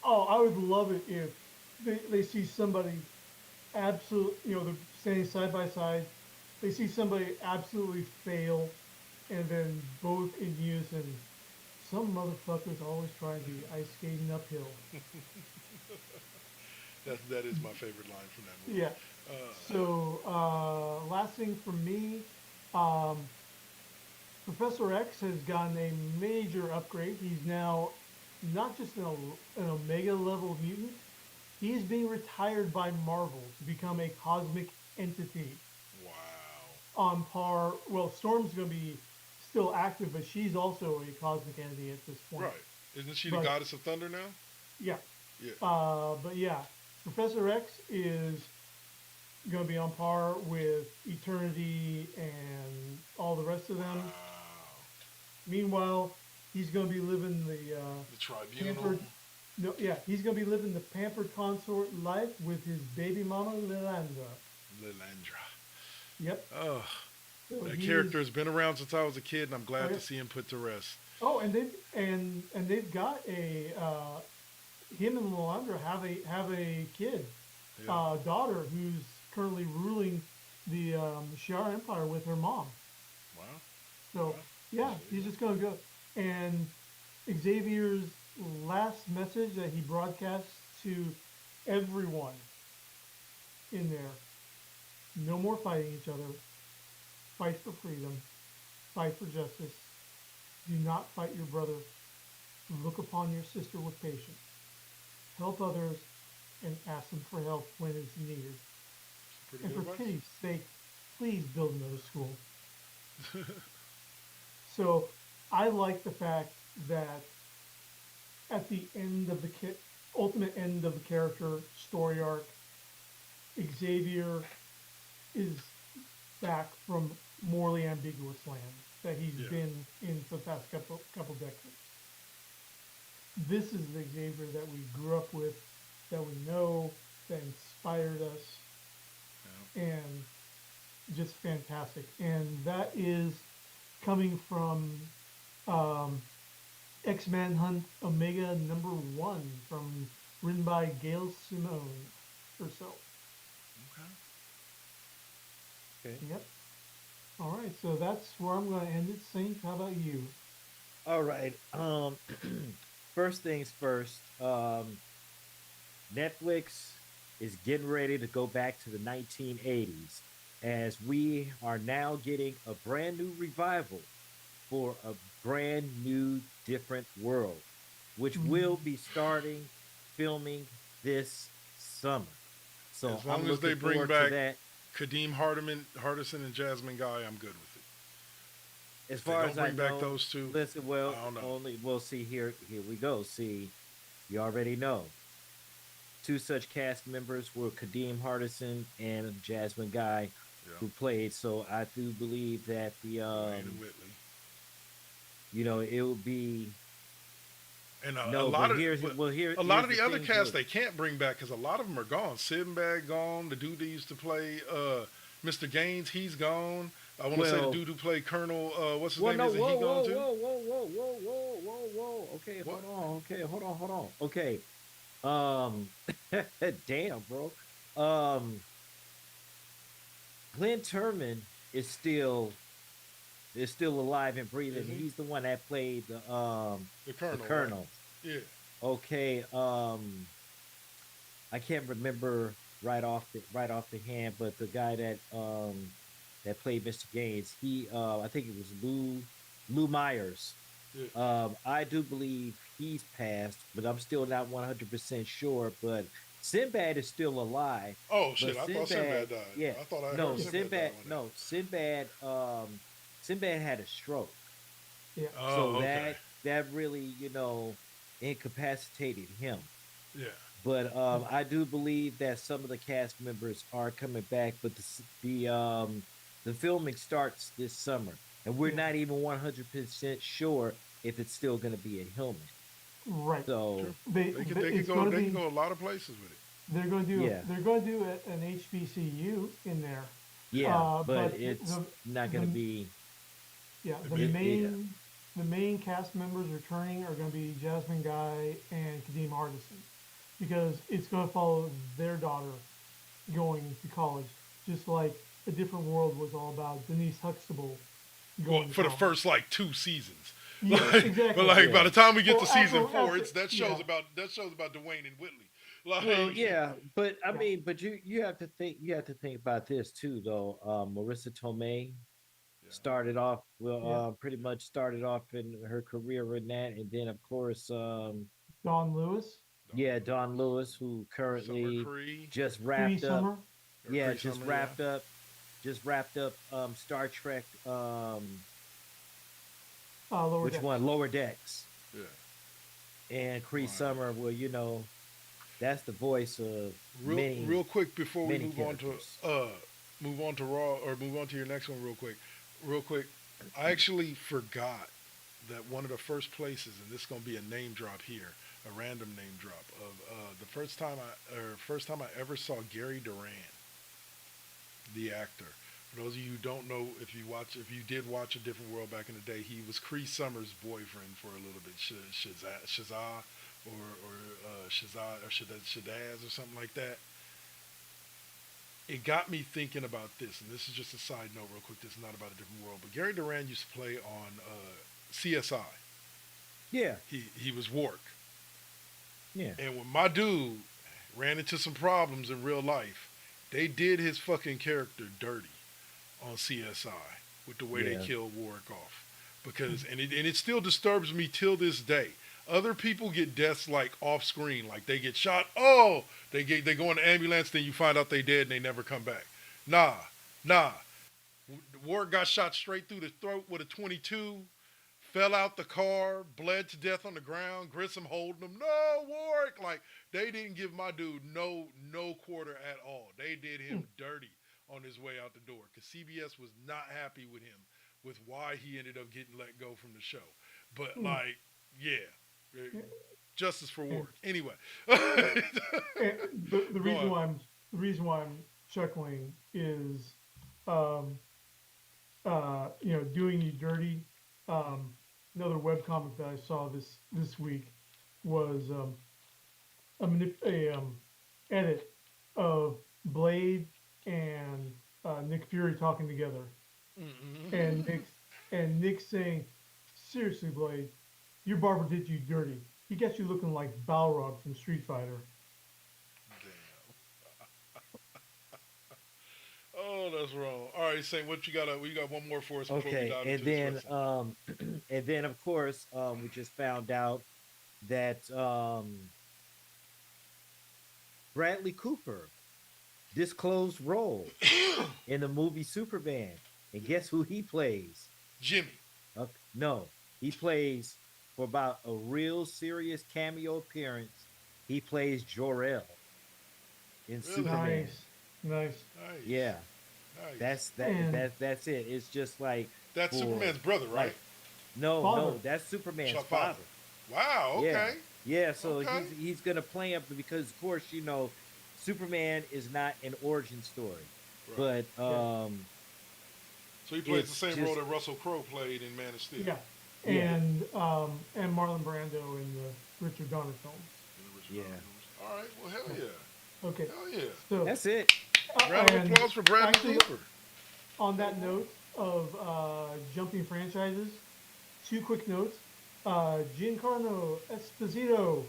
Oh, I would love it if they see somebody absolute, they're standing side by side. They see somebody absolutely fail, and then both in unison. Some motherfuckers always try to be ice skating uphill.
That is my favorite line from that movie.
Yeah. So, last thing for me, um, Professor X has gotten a major upgrade. He's now not just an Omega level mutant. He's being retired by Marvel to become a cosmic entity
Wow.
on par. Well, Storm's going to be still active, but she's also a cosmic entity at this point.
Right. Isn't she the goddess of thunder now?
Yeah.
Yeah.
But yeah, Professor X is going to be on par with Eternity and all the rest of them.
Wow.
Meanwhile, he's going to be living the
tribunal.
He's going to be living the pampered consort life with his baby mama, Lilandra. Yep.
Oh,
So
that character has been around since I was a kid, and I'm glad to see him put to rest.
Oh, and they've got a him and Lilandra have a kid, daughter who's currently ruling the Shi'ar Empire with her mom.
Wow.
So yeah, he's just going to go. And Xavier's last message that he broadcasts to everyone in there: no more fighting each other. Fight for freedom. Fight for justice. Do not fight your brother. Look upon your sister with patience. Help others and ask them for help when it's needed. And for pity's sake, please build another school. So I like the fact that at the end of the ultimate end of the character story arc, Xavier is back from morally ambiguous land that he's been in for the past couple decades. This is the Xavier that we grew up with, that we know, that inspired us, and just fantastic. And that is coming from X-Manhunt Omega #1, written by Gail Simone herself.
Okay.
Yep. All right, so that's where I'm going to end it. Saint, how about you?
All right. First things first. Netflix is getting ready to go back to the 1980s, as we are now getting a brand new revival for a brand new, different world, which will be starting filming this summer. So
as long
I'm
as they
looking
bring
forward
back
to that.
Kadeem Hardison and Jasmine Guy, I'm good with it.
As
If they
far
don't
as I
bring back
know,
those two,
listen, well,
I don't know.
we'll see here. Here we go. See, you already know. Two such cast members were Kadeem Hardison and Jasmine Guy, who played. So I do believe that the
Whitley.
it will be.
And
a
lot of
here's
the other cast they can't bring back because a lot of them are gone. Sinbad gone. The dude that used to play Mr. Gaines, he's gone. I want to say the dude who played Colonel, what's his name? Isn't he gone too?
Whoa. Okay, hold on. Okay, hold on. Okay. Damn, bro. Glenn Turman is still alive and breathing.
Mm-hmm.
He's the one that played the
Colonel.
The Colonel.
Right? Yeah.
Okay. I can't remember right off the hand, but the guy that played Mr. Gaines, he I think it was Lou Myers.
Yeah.
I do believe he's passed, but I'm still not 100% sure. But Sinbad is still alive.
Oh shit! I thought Sinbad died.
Yeah.
I thought I
no,
heard
Sinbad.
died
Sinbad had a stroke.
Yeah.
Oh,
So
okay.
that really, incapacitated him.
Yeah.
But I do believe that some of the cast members are coming back. But the filming starts this summer, and we're not even 100% sure if it's still going to be in Hillman.
Right.
So
They can go a lot of places with it.
They're going to do an HBCU in there.
Yeah, but it's
the-
not going to be.
Yeah, the main cast members returning are going to be Jasmine Guy and Kadeem Hardison. because it's going to follow their daughter going to college, just like A Different World was all about Denise Huxtable
Well,
going to
for the
college.
first like 2 seasons.
Yeah,
Like,
exactly.
but like by the time we get to
Well,
season 4,
after-
it's that shows
yeah.
about Dwayne and Whitley. Like,
Well, yeah, but I
Yeah.
mean, but you have to think about this too, though. Marissa Tomei started off pretty much started off in her career in that, and then of course,
Don Lewis,
Don Lewis, who
Summer
currently
Cree,
just
Cree
wrapped up,
Summer,
Cree
just
Summer,
wrapped up, Star Trek,
Lower
which
Decks.
one? Lower Decks,
yeah.
and Cree
Right.
Summer. Well, that's the voice of many.
Real quick before we
many
move on to Raw or move on to your next one real quick. I actually forgot that one of the first places, and this is gonna be a name drop here, a random name drop of the first time I ever saw Gary Duran, the actor. For those of you who don't know, if you did watch A Different World back in the day, he was Cree Summer's boyfriend for a little bit, Shazaz or Shadaz or something like that. It got me thinking about this, and this is just a side note real quick. This is not about A Different World, but Gary Duran used to play on CSI.
Yeah,
He was Wark.
yeah.
And when my dude ran into some problems in real life, they did his fucking character dirty on CSI with the way they killed Warwick off. Because and it still disturbs me till this day. Other people get deaths like off screen, like they get shot. Oh, they go in the ambulance, then you find out they dead and they never come back. Nah. Warwick got shot straight through the throat with a 22. Fell out the car, bled to death on the ground. Grissom holding him. No, Warwick. Like they didn't give my dude no quarter at all. They did him dirty on his way out the door because CBS was not happy with him with why he ended up getting let go from the show. But like, yeah, justice for Warwick. Anyway,
the reason why I'm chuckling is, doing you dirty. Another webcomic that I saw this week was a edit of Blade and Nick Fury talking together, and Nick saying, "Seriously, Blade, your barber did you dirty. He got you looking like Balrog from Street Fighter."
Oh, that's wrong. All right, Saint, what you got? We got one more for us.
Okay, and then and then of course we just found out that Bradley Cooper disclosed role in the movie Superman, and guess who he plays?
Jimmy.
No, he plays for about a real serious cameo appearance. He plays Jor-El in Superman.
Nice.
Yeah.
Nice.
That's it. It's just like
That's Superman's brother, right?
Like, no,
Father.
that's Superman's
Father.
father.
Wow. Okay.
Yeah. So
Okay.
he's gonna play up because of course Superman is not an origin story,
Right.
but
So he plays the
it's
same role
just-
that Russell Crowe played in Man of Steel.
Yeah.
Yeah.
And Marlon Brando in the Richard Donner films.
In the original
Yeah.
universe. All right. Well, hell yeah.
Okay.
Hell yeah.
So
that's it.
Round of
and
applause for Bradley
actually,
Cooper.
on that note of jumping franchises, 2 quick notes. Giancarlo Esposito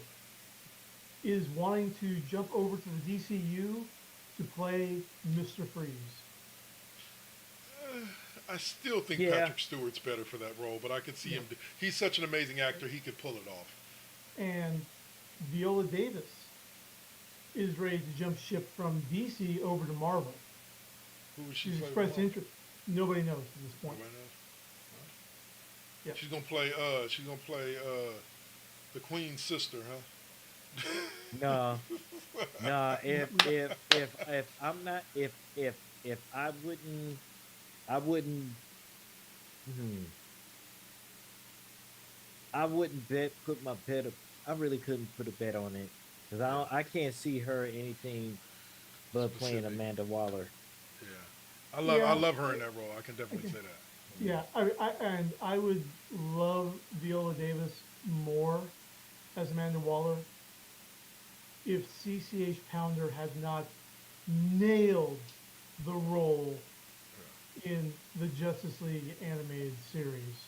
is wanting to jump over to the DCU to play Mr. Freeze.
I still think
Yeah.
Patrick Stewart's better for that role, but I could see him. He's such an amazing actor; he could pull it off.
And Viola Davis is ready to jump ship from DC over to Marvel.
Who was she?
She's
play
expressed
with?
interest. Nobody knows at this point.
Nobody knows?
Yeah.
She's gonna play. She's gonna play the Queen's sister, huh?
No. If I'm not if I wouldn't put my bet. I really couldn't put a bet on it because I can't see her anything but playing
Specific.
Amanda Waller.
Yeah,
Yeah.
I love her in that role. I can definitely say that.
Yeah, I would love Viola Davis more as Amanda Waller. if CCH Pounder had not nailed the role in the Justice League animated series.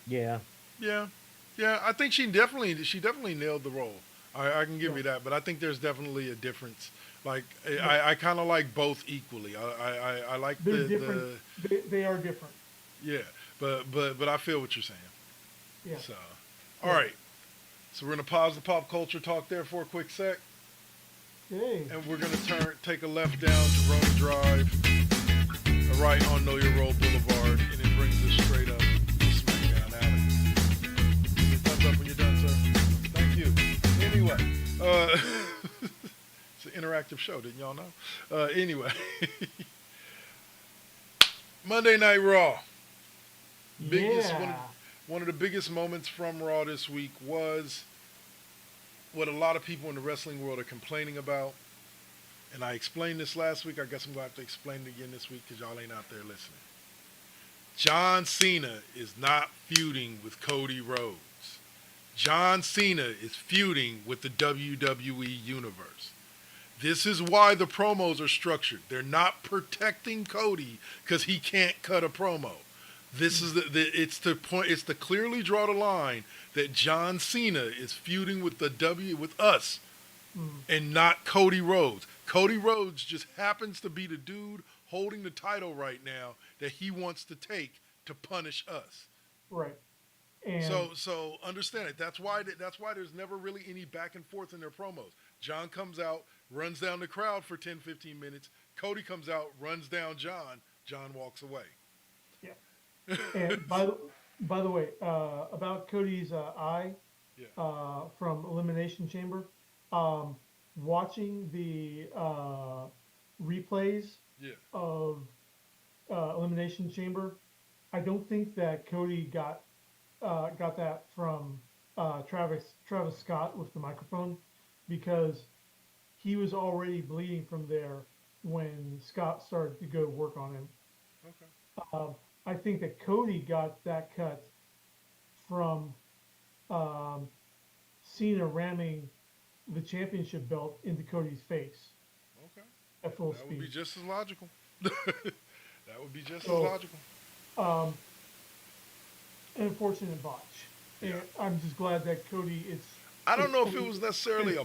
Yeah.
Yeah, yeah. I think she definitely nailed the role. I can give you that, but I think there's definitely a difference. Like I kind of like both equally. I like
They're different. They are different.
yeah, but I feel what you're saying.
Yeah.
So, all right. So we're gonna pause the pop culture talk there for a quick sec,
Okay.
and we're gonna take a left down Jerome Drive, a right on Know Your Role Boulevard, and it brings us straight up to Smackdown Alley. Give me a thumbs up when you're done, sir. Thank you. Anyway, it's an interactive show, didn't y'all know? Anyway, Monday Night Raw. One of the biggest moments from Raw this week was what a lot of people in the wrestling world are complaining about. And I explained this last week. I guess I'm going to have to explain it again this week because y'all ain't out there listening. John Cena is not feuding with Cody Rhodes. John Cena is feuding with the WWE Universe. This is why the promos are structured. They're not protecting Cody because he can't cut a promo. This is it's to clearly draw the line that John Cena is feuding with with us and not Cody Rhodes. Cody Rhodes just happens to be the dude holding the title right now that he wants to take to punish us.
Right. And
so understand it. That's why there's never really any back and forth in their promos. John comes out, runs down the crowd for 10, 15 minutes. Cody comes out, runs down John. John walks away.
Yeah. And by the way, about Cody's eye from Elimination Chamber, watching the replays of Elimination Chamber, I don't think that Cody got that from Travis Scott with the microphone, because he was already bleeding from there when Scott started to go work on him.
Okay.
I think that Cody got that cut from Cena ramming the championship belt into Cody's face.
Okay.
At full speed.
That would be just as logical. That would be just as logical.
An unfortunate botch.
Yeah.
And I'm just glad that Cody
I don't know if it was necessarily a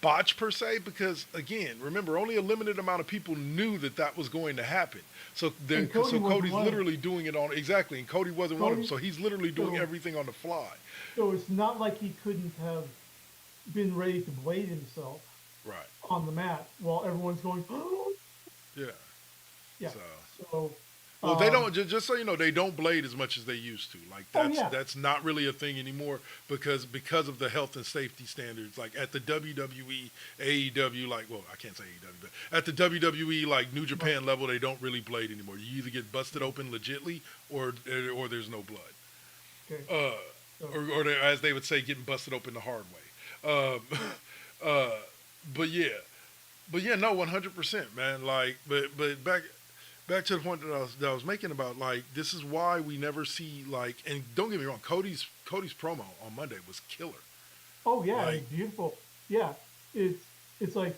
botch per se, because again, remember, only a limited amount of people knew that was going to happen. So Cody's literally doing it on exactly, and Cody wasn't one of them. So he's literally doing everything on the fly.
So it's not like he couldn't have been ready to blade himself on the mat while everyone's going, oh!
Yeah.
Yeah. So
well, they don't, just so you know, they don't blade as much as they used to. Like that's not really a thing anymore because of the health and safety standards. Like at the WWE, AEW, like, well, I can't say AEW, but at the WWE, like New Japan level, they don't really blade anymore. You either get busted open legitly or there's no blood.
Okay.
Or as they would say, getting busted open the hard way. But yeah, no, 100%, man. Like, but back to the point that I was making about, like, this is why we never see, like, and don't get me wrong, Cody's promo on Monday was killer.
Oh yeah, it's beautiful. Yeah, it's like,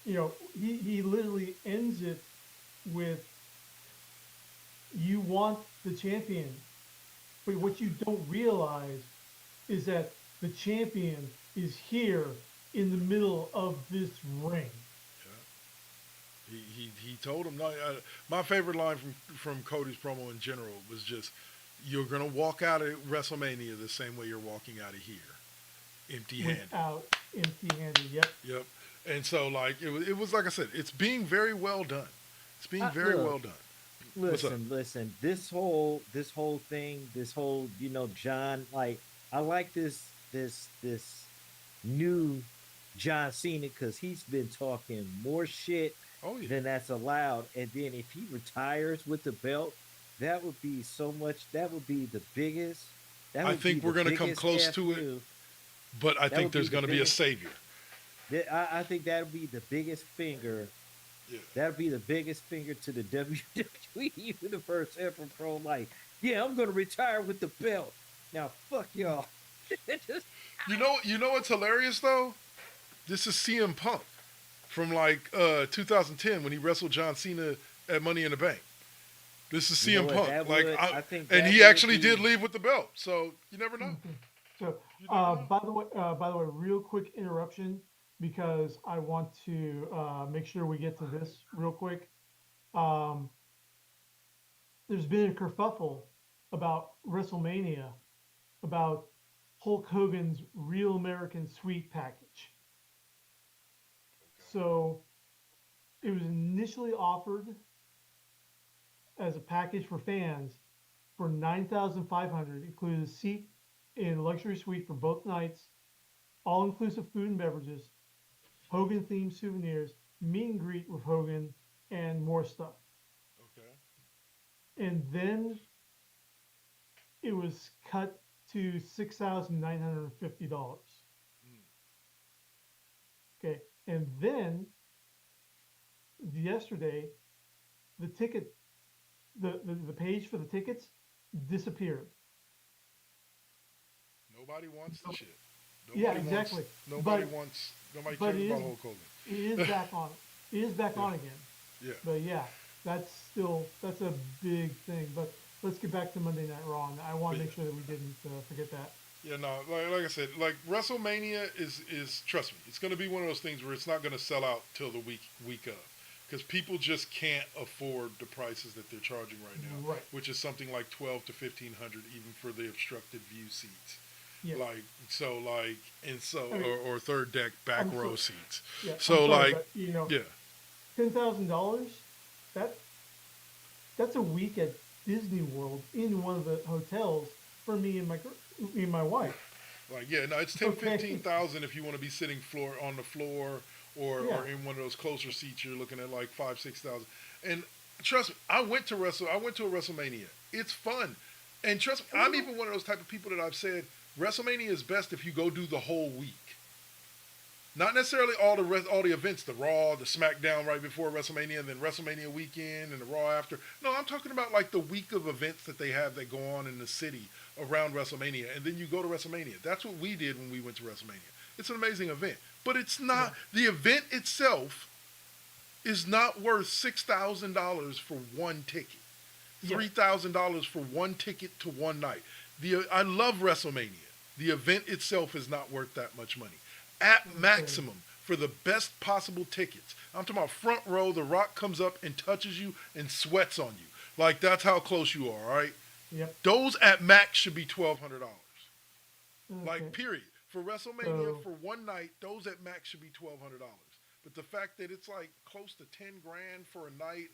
you know, he literally ends it with, you want the champion, but what you don't realize is that the champion is here in the middle of this ring.
He told him. No, my favorite line from Cody's promo in general was just, "You're gonna walk out of WrestleMania the same way you're walking out of here, empty-handed."
Empty-handed. Yep.
Yep. And so, like, it was like I said, it's being very well done. It's being very well done.
Listen. This whole thing, you know, John. Like, I like this new John Cena because he's been talking more shit than that's allowed. And then if he retires with the belt, that would be so much. That would be the biggest.
I think we're going to come close to it, but I think there's going to be a savior.
I think that would be the biggest finger. Yeah. That would be the biggest finger to the WWE universe ever, bro. Like, yeah, I'm going to retire with the belt. Now, fuck y'all.
You know what's hilarious though? This is CM Punk from like 2010 when he wrestled John Cena at Money in the Bank. This is CM Punk.
I think
and
that
he
would
actually
be-
did leave with the belt. So you never know.
So,
You never know.
by the way, real quick interruption because I want to make sure we get to this real quick. Um, there's been a kerfuffle about WrestleMania, about Hulk Hogan's Real American Suite package. So, it was initially offered as a package for fans for $9,500, including a seat in a luxury suite for both nights, all-inclusive food and beverages, Hogan-themed souvenirs, meet and greet with Hogan, and more stuff.
Okay.
And then it was cut to $6,950. Okay, and then yesterday, the ticket, the page for the tickets disappeared.
Nobody wants the shit.
Yeah, exactly.
Nobody
But
cares
it
about
is-
Hulk Hogan.
It is back on. It is back on again.
Yeah.
But yeah, that's a big thing. But let's get back to Monday Night Raw. And I want to make sure that we didn't forget that.
Yeah, no, like I said, like WrestleMania is trust me, it's going to be one of those things where it's not going to sell out till the week of, because people just can't afford the prices that they're charging right now,
Right.
which is something like $1,200 to $1,500 even for the obstructed view seats.
Yeah.
Or third deck back
I'm
row
sorry.
seats.
Yeah.
So
I'm sorry,
like,
but,
yeah,
$10,000. That's a week at Disney World in one of the hotels for me and my wife.
like yeah, no, it's 10,
Okay.
15,000 if you want to be sitting on the floor or in one of those closer seats. You're looking at like 5,000-6,000. And trust me, I went to a WrestleMania. It's fun, and trust me, I'm even one of those type of people that I've said WrestleMania is best if you go do the whole week. Not necessarily all the events, the Raw, the SmackDown right before WrestleMania, and then WrestleMania weekend and the Raw after. No, I'm talking about like the week of events that they have that go on in the city around WrestleMania, and then you go to WrestleMania. That's what we did when we went to WrestleMania. It's an amazing event, but it's not the event itself is not worth $6,000 for one ticket, $3,000 for one ticket to one night. I love WrestleMania. The event itself is not worth that much money. At maximum, for the best possible tickets, I'm talking about front row, The Rock comes up and touches you and sweats on you. Like, that's how close you are, all right?
Yep.
Those at max should be $1,200.
Okay.
Like, period. For WrestleMania, for one night, those at max should be $1,200. But the fact that it's like close to 10 grand for a night,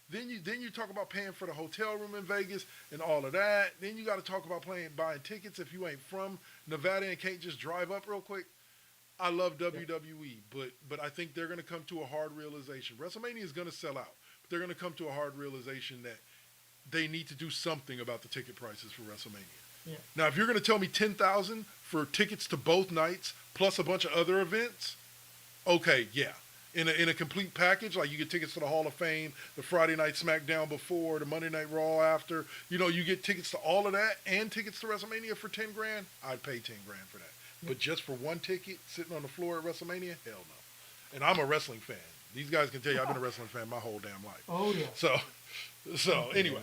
then you talk about paying for the hotel room in Vegas and all of that. Then you got to talk about buying tickets if you ain't from Nevada and can't just drive up real quick. I love WWE, but I think they're going to come to a hard realization. WrestleMania is going to sell out, but they're going to come to a hard realization that they need to do something about the ticket prices for WrestleMania.
Yeah.
Now, if you're going to tell me $10,000 for tickets to both nights plus a bunch of other events, okay, yeah. In a complete package, like you get tickets to the Hall of Fame, the Friday Night SmackDown before, the Monday Night Raw after, you get tickets to all of that and tickets to WrestleMania for 10 grand, I'd pay 10 grand for that. But just for one ticket sitting on the floor at WrestleMania, hell no. And I'm a wrestling fan. These guys can tell you I've been a wrestling fan my whole damn life.
Oh yeah.
So anyway,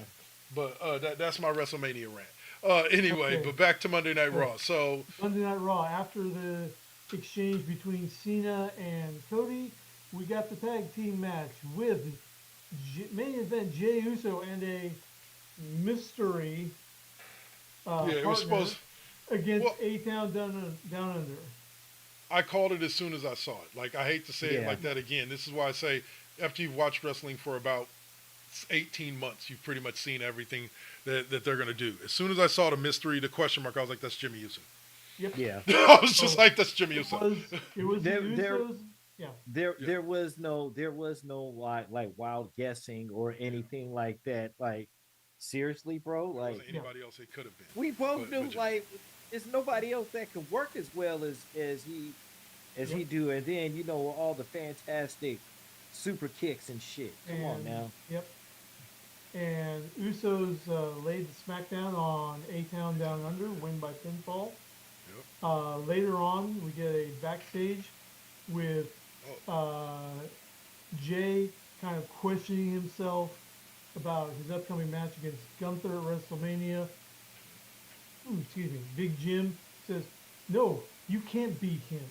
but that's my WrestleMania rant. Anyway,
Okay.
but back to Monday Night Raw. So
Monday Night Raw, after the exchange between Cena and Cody, we got the tag team match with main event Jey Uso and a mystery
it was supposed
against
well-
A-Town Down Under.
I called it as soon as I saw it. Like, I hate to say it like that again. This is why I say after you've watched wrestling for about 18 months, you've pretty much seen everything that they're going to do. As soon as I saw the mystery, the question mark, I was like, that's Jimmy Uso.
Yep.
Yeah.
I was just like, that's Jimmy Uso.
It was
There-
the
there-
Usos. Yeah.
There was no like wild guessing or anything like that. Like, seriously, bro,
There
like
wasn't anybody else it could have been.
we both
But
knew
Jimmy.
like there's nobody else that could work as well as he do, and then all the fantastic super kicks and shit. Come on now.
Yep. And Usos laid the SmackDown on A-Town Down Under, win by pinfall.
Yep.
Later on, we get a backstage with Jay kind of questioning himself about his upcoming match against Gunther at WrestleMania. Excuse me. Big Jim says, "No, you can't beat him.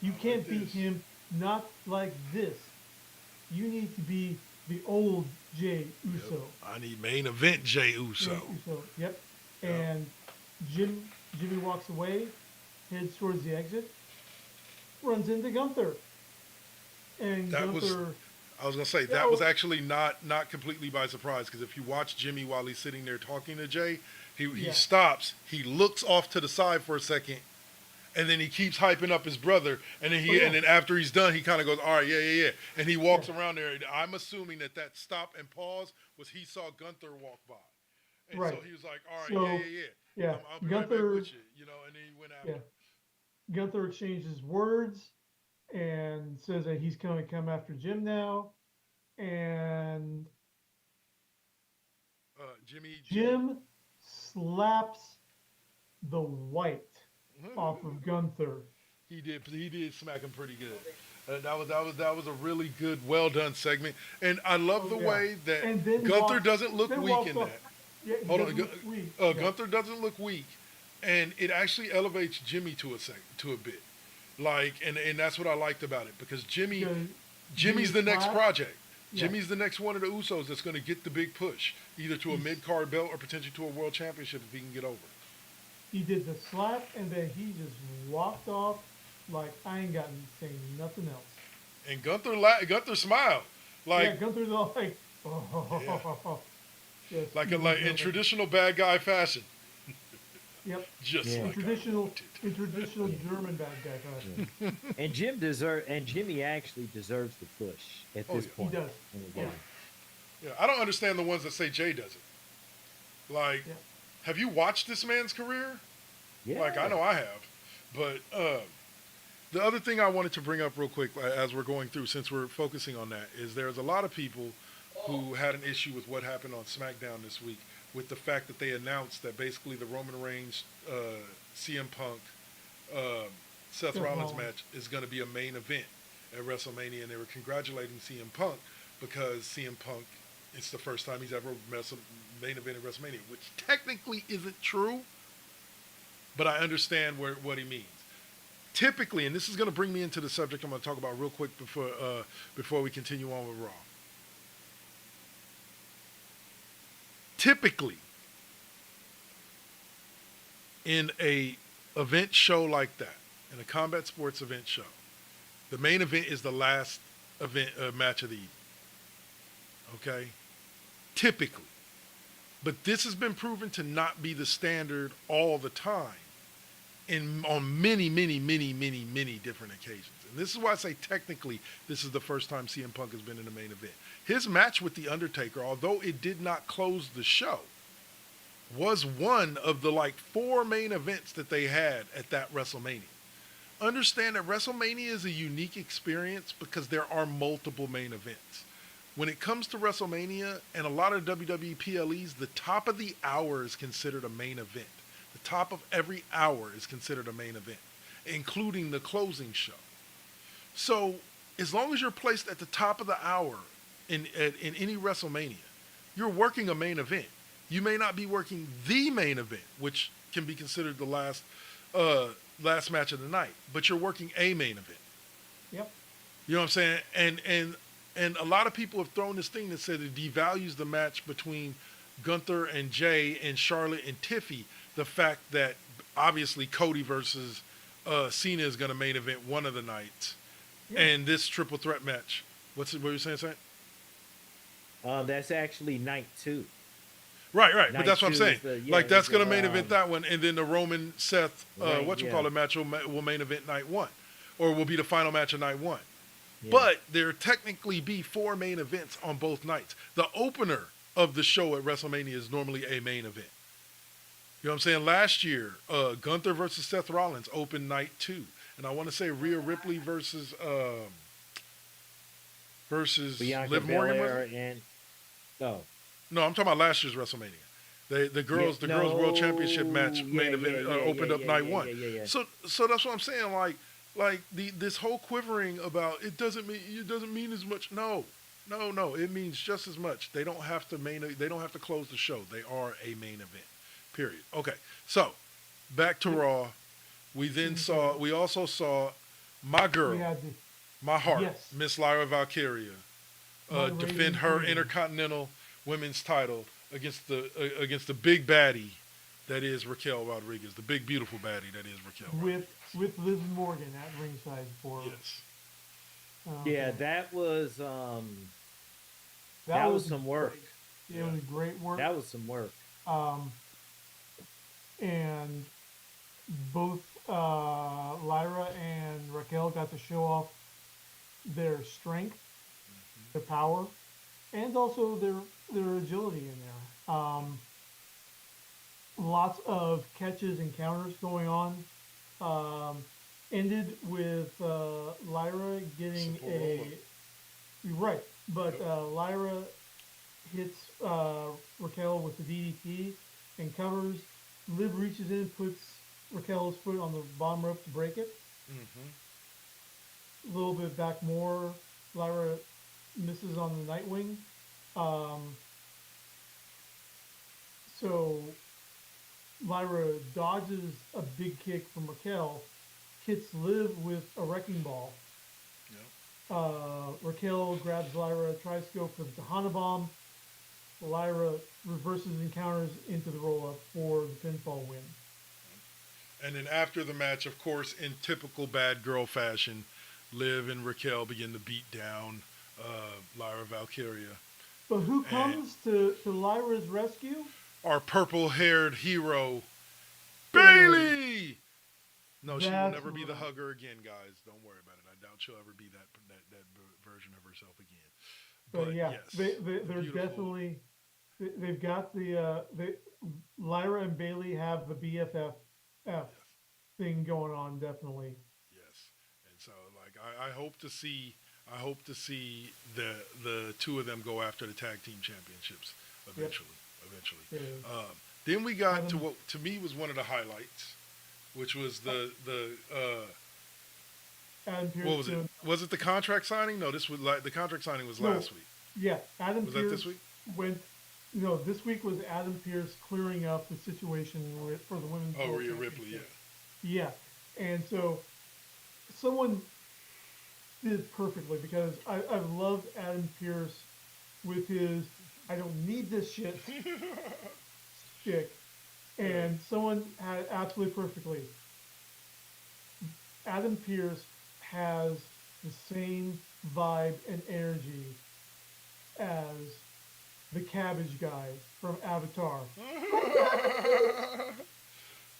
You can't beat him. Not like this. You need to be the old Jay Uso."
I need main event Jay Uso.
Yep. And Jimmy walks away, heads towards the exit, runs into Gunther. And
I was gonna say that was actually not completely by surprise, because if you watch Jimmy while he's sitting there talking to Jay, he stops, he looks off to the side for a second, and then he keeps hyping up his brother, and then and then after he's done, he kind of goes, "All right, yeah," and he walks around there. I'm assuming that stop and pause was he saw Gunther walk by, and so he was like, "All right, yeah. I'll be right back with you," and then he went after.
Gunther exchanges words and says that he's going to come after Jim now, and Jim slaps the white off of Gunther.
He did smack him pretty good. That was a really good, well done segment, and I love the way that Gunther doesn't look weak in that.
Yeah,
Hold on, Gunther doesn't look weak, and it actually elevates Jimmy to a bit, like, and that's what I liked about it, because Jimmy's the next project. Jimmy's the next one of the Usos that's going to get the big push, either to a mid-card belt or potentially to a world championship if he can get over.
He did the slap, and then he just walked off like, I ain't got saying nothing else.
And Gunther smiled. Like,
Gunther's all like, oh. Yes,
like in traditional bad guy fashion.
Yep.
Just
in traditional German bad guy fashion.
And Jimmy actually deserves the push at this point.
He does.
Yeah, I don't understand the ones that say Jay doesn't. Like, have you watched this man's career?
Yeah.
Like, I know I have. But the other thing I wanted to bring up real quick as we're going through, since we're focusing on that, is there's a lot of people who had an issue with what happened on SmackDown this week, with the fact that they announced that basically the Roman Reigns, CM Punk, Seth Rollins match is going to be a main event at WrestleMania, and they were congratulating CM Punk because CM Punk, it's the first time he's ever met a main event at WrestleMania, which technically isn't true, but I understand what he means. Typically, and this is going to bring me into the subject I'm going to talk about real quick before we continue on with Raw. Typically, in a event show like that, in a combat sports event show, the main event is the last event match of the evening. Okay? Typically. But this has been proven to not be the standard all the time on many, many, many, many, many different occasions. And this is why I say technically this is the first time CM Punk has been in the main event. His match with The Undertaker, although it did not close the show, was one of the 4 main events that they had at that WrestleMania. Understand that WrestleMania is a unique experience because there are multiple main events. When it comes to WrestleMania and a lot of WWE PLEs, the top of the hour is considered a main event. The top of every hour is considered a main event, including the closing show. So as long as you're placed at the top of the hour in any WrestleMania, you're working a main event. You may not be working the main event, which can be considered the last match of the night, but you're working a main event.
Yep.
You know what I'm saying? And a lot of people have thrown this thing that said it devalues the match between Gunther and Jay and Charlotte and Tiffy. The fact that obviously Cody versus Cena is going to main event one of the nights, and this triple threat match. What were you saying?
That's actually night 2.
Right.
Night
but that's what I'm saying. That's going to main event that one, and then the Roman Seth match will main event night 1, or will be the final match of night 1. Yeah. But there technically be 4 main events on both nights. The opener of the show at WrestleMania is normally a main event. You know what I'm saying? Last year, Gunther versus Seth Rollins opened night 2, and I want to say Rhea Ripley versus
Bianca
Liv Morgan. No, I'm talking about last year's WrestleMania. The girls World Championship match main event opened up night 1. So that's what I'm saying. like this whole quivering about it doesn't mean as much. No, it means just as much. They don't have to close the show. They are a main event. Period. Okay, so back to Raw. We also saw my girl, my heart, Miss Lyra Valkyria, defend her Intercontinental Women's title against the big baddie that is Raquel Rodriguez, the big beautiful baddie that is Raquel Rodriguez.
With Liv Morgan at ringside for
yes.
Yeah, that was some work.
It was great work.
That was some work.
And both Lyra and Raquel got to show off their strength, their power, and also their agility in there. Lots of catches and counters going on. Ended with Lyra getting right, but Lyra hits Raquel with the DDT and covers. Liv reaches in, puts Raquel's foot on the bottom rope to break it. A little bit back more. Lyra misses on the Nightwing. So Lyra dodges a big kick from Raquel, hits Liv with a wrecking ball. Raquel grabs Lyra, tries to go for the Tahana Bomb. Lyra reverses and counters into the roll-up for the pinfall win.
And then after the match, of course, in typical bad girl fashion, Liv and Raquel begin to beat down Lyra Valkyria.
But who comes to Lyra's rescue?
Our purple-haired hero, Bayley! No, she will never be the hugger again, guys. Don't worry about it. I doubt she'll ever be that version of herself again.
But yeah, yes, they're definitely... They've got Lyra and Bayley have the BFF thing going on, definitely.
Yes, and so like I hope to see the two of them go after the tag team championships eventually. Then we got to what to me was one of the highlights, which was the what was it? Was it the contract signing? No, this was the contract signing was last week.
Yeah, Adam
was
Pearce
that this week?
No, this week was Adam Pearce clearing up the situation for the women's.
Oh, Rhea Ripley, yeah.
Yeah, and so someone did perfectly because I loved Adam Pearce with his "I don't need this shit" stick, and someone had it absolutely perfectly. Adam Pearce has the same vibe and energy as the cabbage guy from Avatar.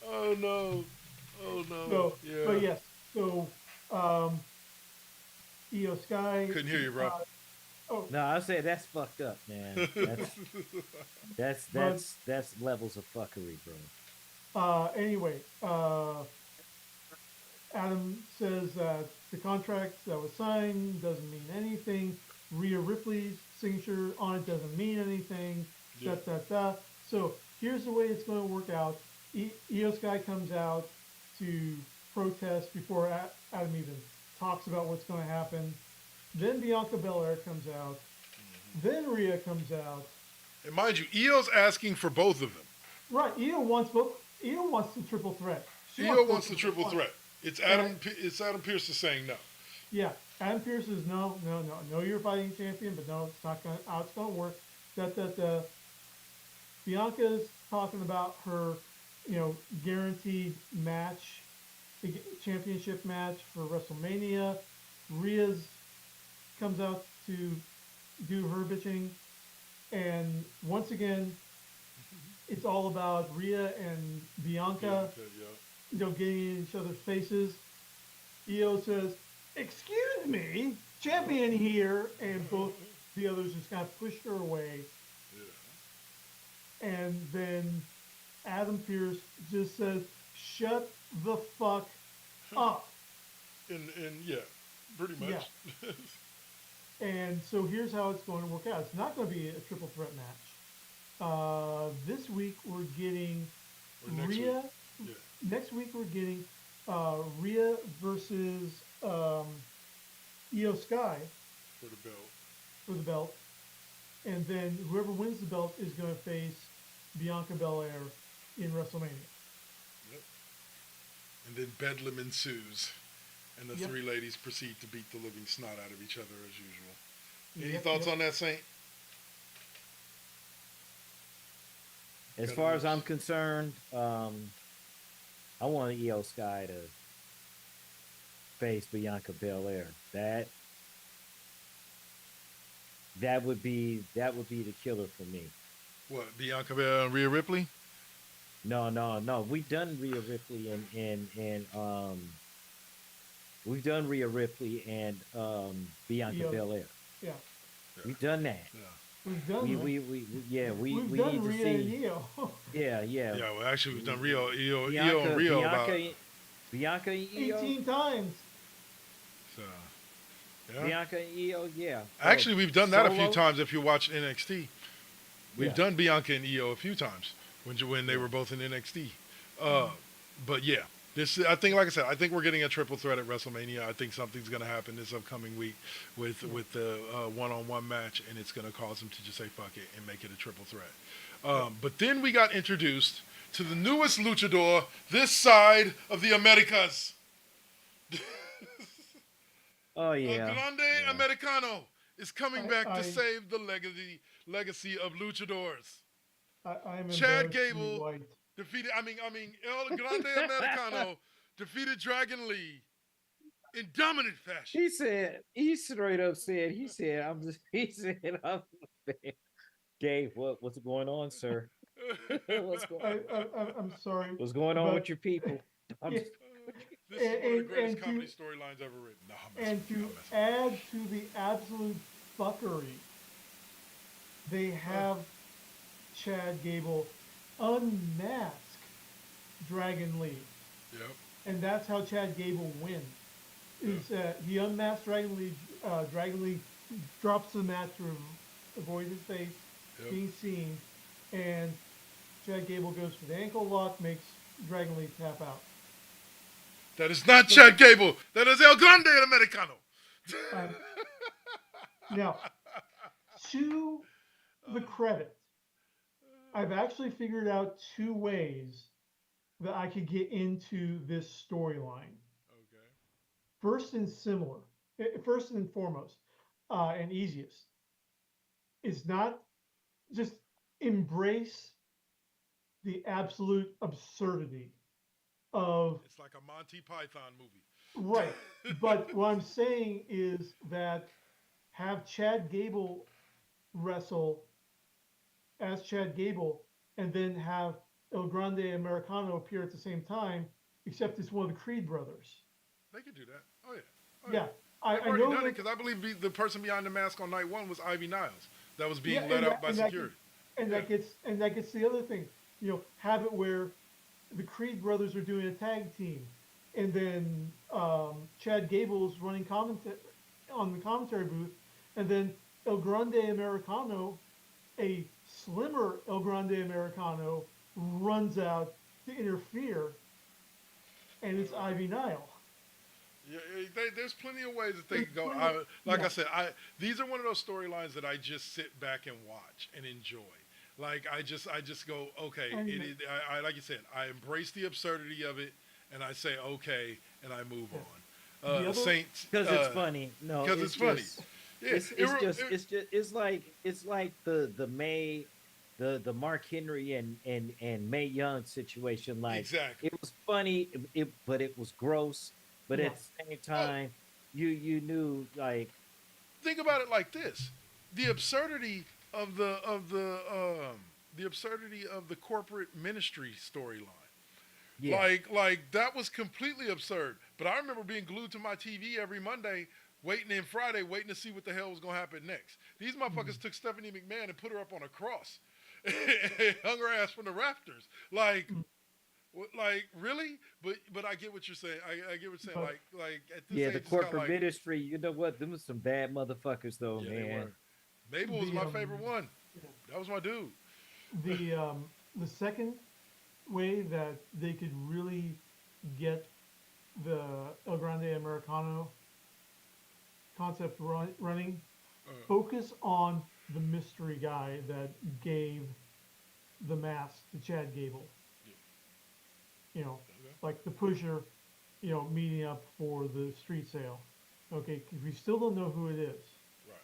Oh no.
So,
yeah.
But yes, so Io Sky.
Couldn't hear you, bro.
No, I said that's fucked up, man. That's levels of fuckery, bro.
Anyway, Adam says that the contract that was signed doesn't mean anything. Rhea Ripley's signature on it doesn't mean anything.
Yeah.
So here's the way it's going to work out. Io Sky comes out to protest before Adam even talks about what's going to happen. Then Bianca Belair comes out. Then Rhea comes out.
And mind you, Io's asking for both of them.
Right. Io wants both. Io wants the triple threat.
Io wants the triple threat. It's Adam Pearce is saying no.
Yeah. Adam Pearce is no, you're fighting champion, but no, it's not going to, how it's going to work. Bianca's talking about her, guaranteed match, championship match for WrestleMania. Rhea's comes out to do her bitching. And once again, it's all about Rhea and Bianca, getting in each other's faces. Io says, "Excuse me, champion here," and both the others just kind of pushed her away. Yeah. And then Adam Pearce just says, "Shut the fuck up."
And yeah, pretty much.
Yeah. And so here's how it's going to work out. It's not going to be a triple threat match. This week we're getting Rhea. Yeah. Next week we're getting Rhea versus Io Sky
For the belt.
for the belt, and then whoever wins the belt is going to face Bianca Belair in WrestleMania.
Yep. And then bedlam ensues, and the three ladies proceed to beat the living snot out of each other as usual. Any thoughts on that, Saint?
As far as I'm concerned, I want Io Sky to face Bianca Belair. That would be the killer for me.
What, Bianca Belair and Rhea Ripley?
No. We've done Rhea Ripley and we've done Rhea Ripley and Bianca Belair.
Yeah.
We've done that.
Yeah.
We've done
we
done
need to
Rhea
see.
and Io.
Yeah, well, actually, we've done Io
Bianca,
and Rio
Bianca and Io.
18 times.
So, yeah.
Bianca and Io, yeah.
Actually, we've done that a few
Solo?
times. If you watch NXT, we've
Yeah.
done Bianca and Io a few times when they were both in NXT. But yeah, I think, like I said, I think we're getting a triple threat at WrestleMania. I think something's going to happen this upcoming week with the one-on-one match, and it's going to cause them to just say fuck it and make it a triple threat. But then we got introduced to the newest luchador this side of the Americas.
Oh yeah.
Grande Americano is coming back to save the legacy of luchadors.
I'm
Chad
embarrassed to be
Gable
white.
defeated. El Grande Americano defeated Dragon Lee in dominant fashion.
He straight up said, I'm Gabe, what's going on, sir? What's going
I'm sorry.
What's going on with your people?
This is one of the greatest comedy storylines ever written. No,
and to add to the absolute fuckery, they have Chad Gable unmask Dragon Lee.
Yep.
And that's how Chad Gable wins. He unmasks Dragon Lee. Dragon Lee drops the mat to avoid his face being seen, and Chad Gable goes for the ankle lock, makes Dragon Lee tap out.
That is not Chad Gable. That is El Grande Americano.
Now, to the credit, I've actually figured out 2 ways that I could get into this storyline.
Okay.
First and foremost, and easiest, is not just embrace the absolute absurdity of.
It's like a Monty Python movie.
Right. But what I'm saying is that have Chad Gable wrestle as Chad Gable and then have El Grande Americano appear at the same time, except it's one of the Creed brothers.
They could do that. Oh, yeah.
Yeah.
I've
I
already
know
done it because I believe the person behind the mask on night 1 was Ivy Niles that was being let out by security.
That gets the other thing. Have it where the Creed brothers are doing a tag team, and then Chad Gable's running on the commentary booth, and then El Grande Americano, a slimmer El Grande Americano, runs out to interfere, and it's Ivy Nile.
Yeah, there's plenty of ways that they could go. I said, these are one of those storylines that I just sit back and watch and enjoy. Like I just go, okay. I like you said, I embrace the absurdity of it, and I say okay, and I move on. Saints,
because it's funny. No,
because it's funny.
It's like the Mark Henry and Mae Young situation. Like
exactly.
It was funny, but it was gross. But at the same time, you knew, like,
think about it like this: the absurdity of the corporate ministry storyline. Yeah. Like that was completely absurd. But I remember being glued to my TV every Monday, waiting to see what the hell was gonna happen next. These motherfuckers took Stephanie McMahon and put her up on a cross, and hung her ass from the rafters. Like really? But I get what you're saying. I get what you're saying. Like at this age,
the corporate ministry. You know what? Them was some bad motherfuckers, though,
yeah,
man.
Mabel was my favorite one. That was my dude.
The second way that they could really get the El Grande Americano concept running. Focus on the mystery guy that gave the mask to Chad Gable. You know, like the pusher, you know, meeting up for the street sale. Okay, because we still don't know who it is.
Right.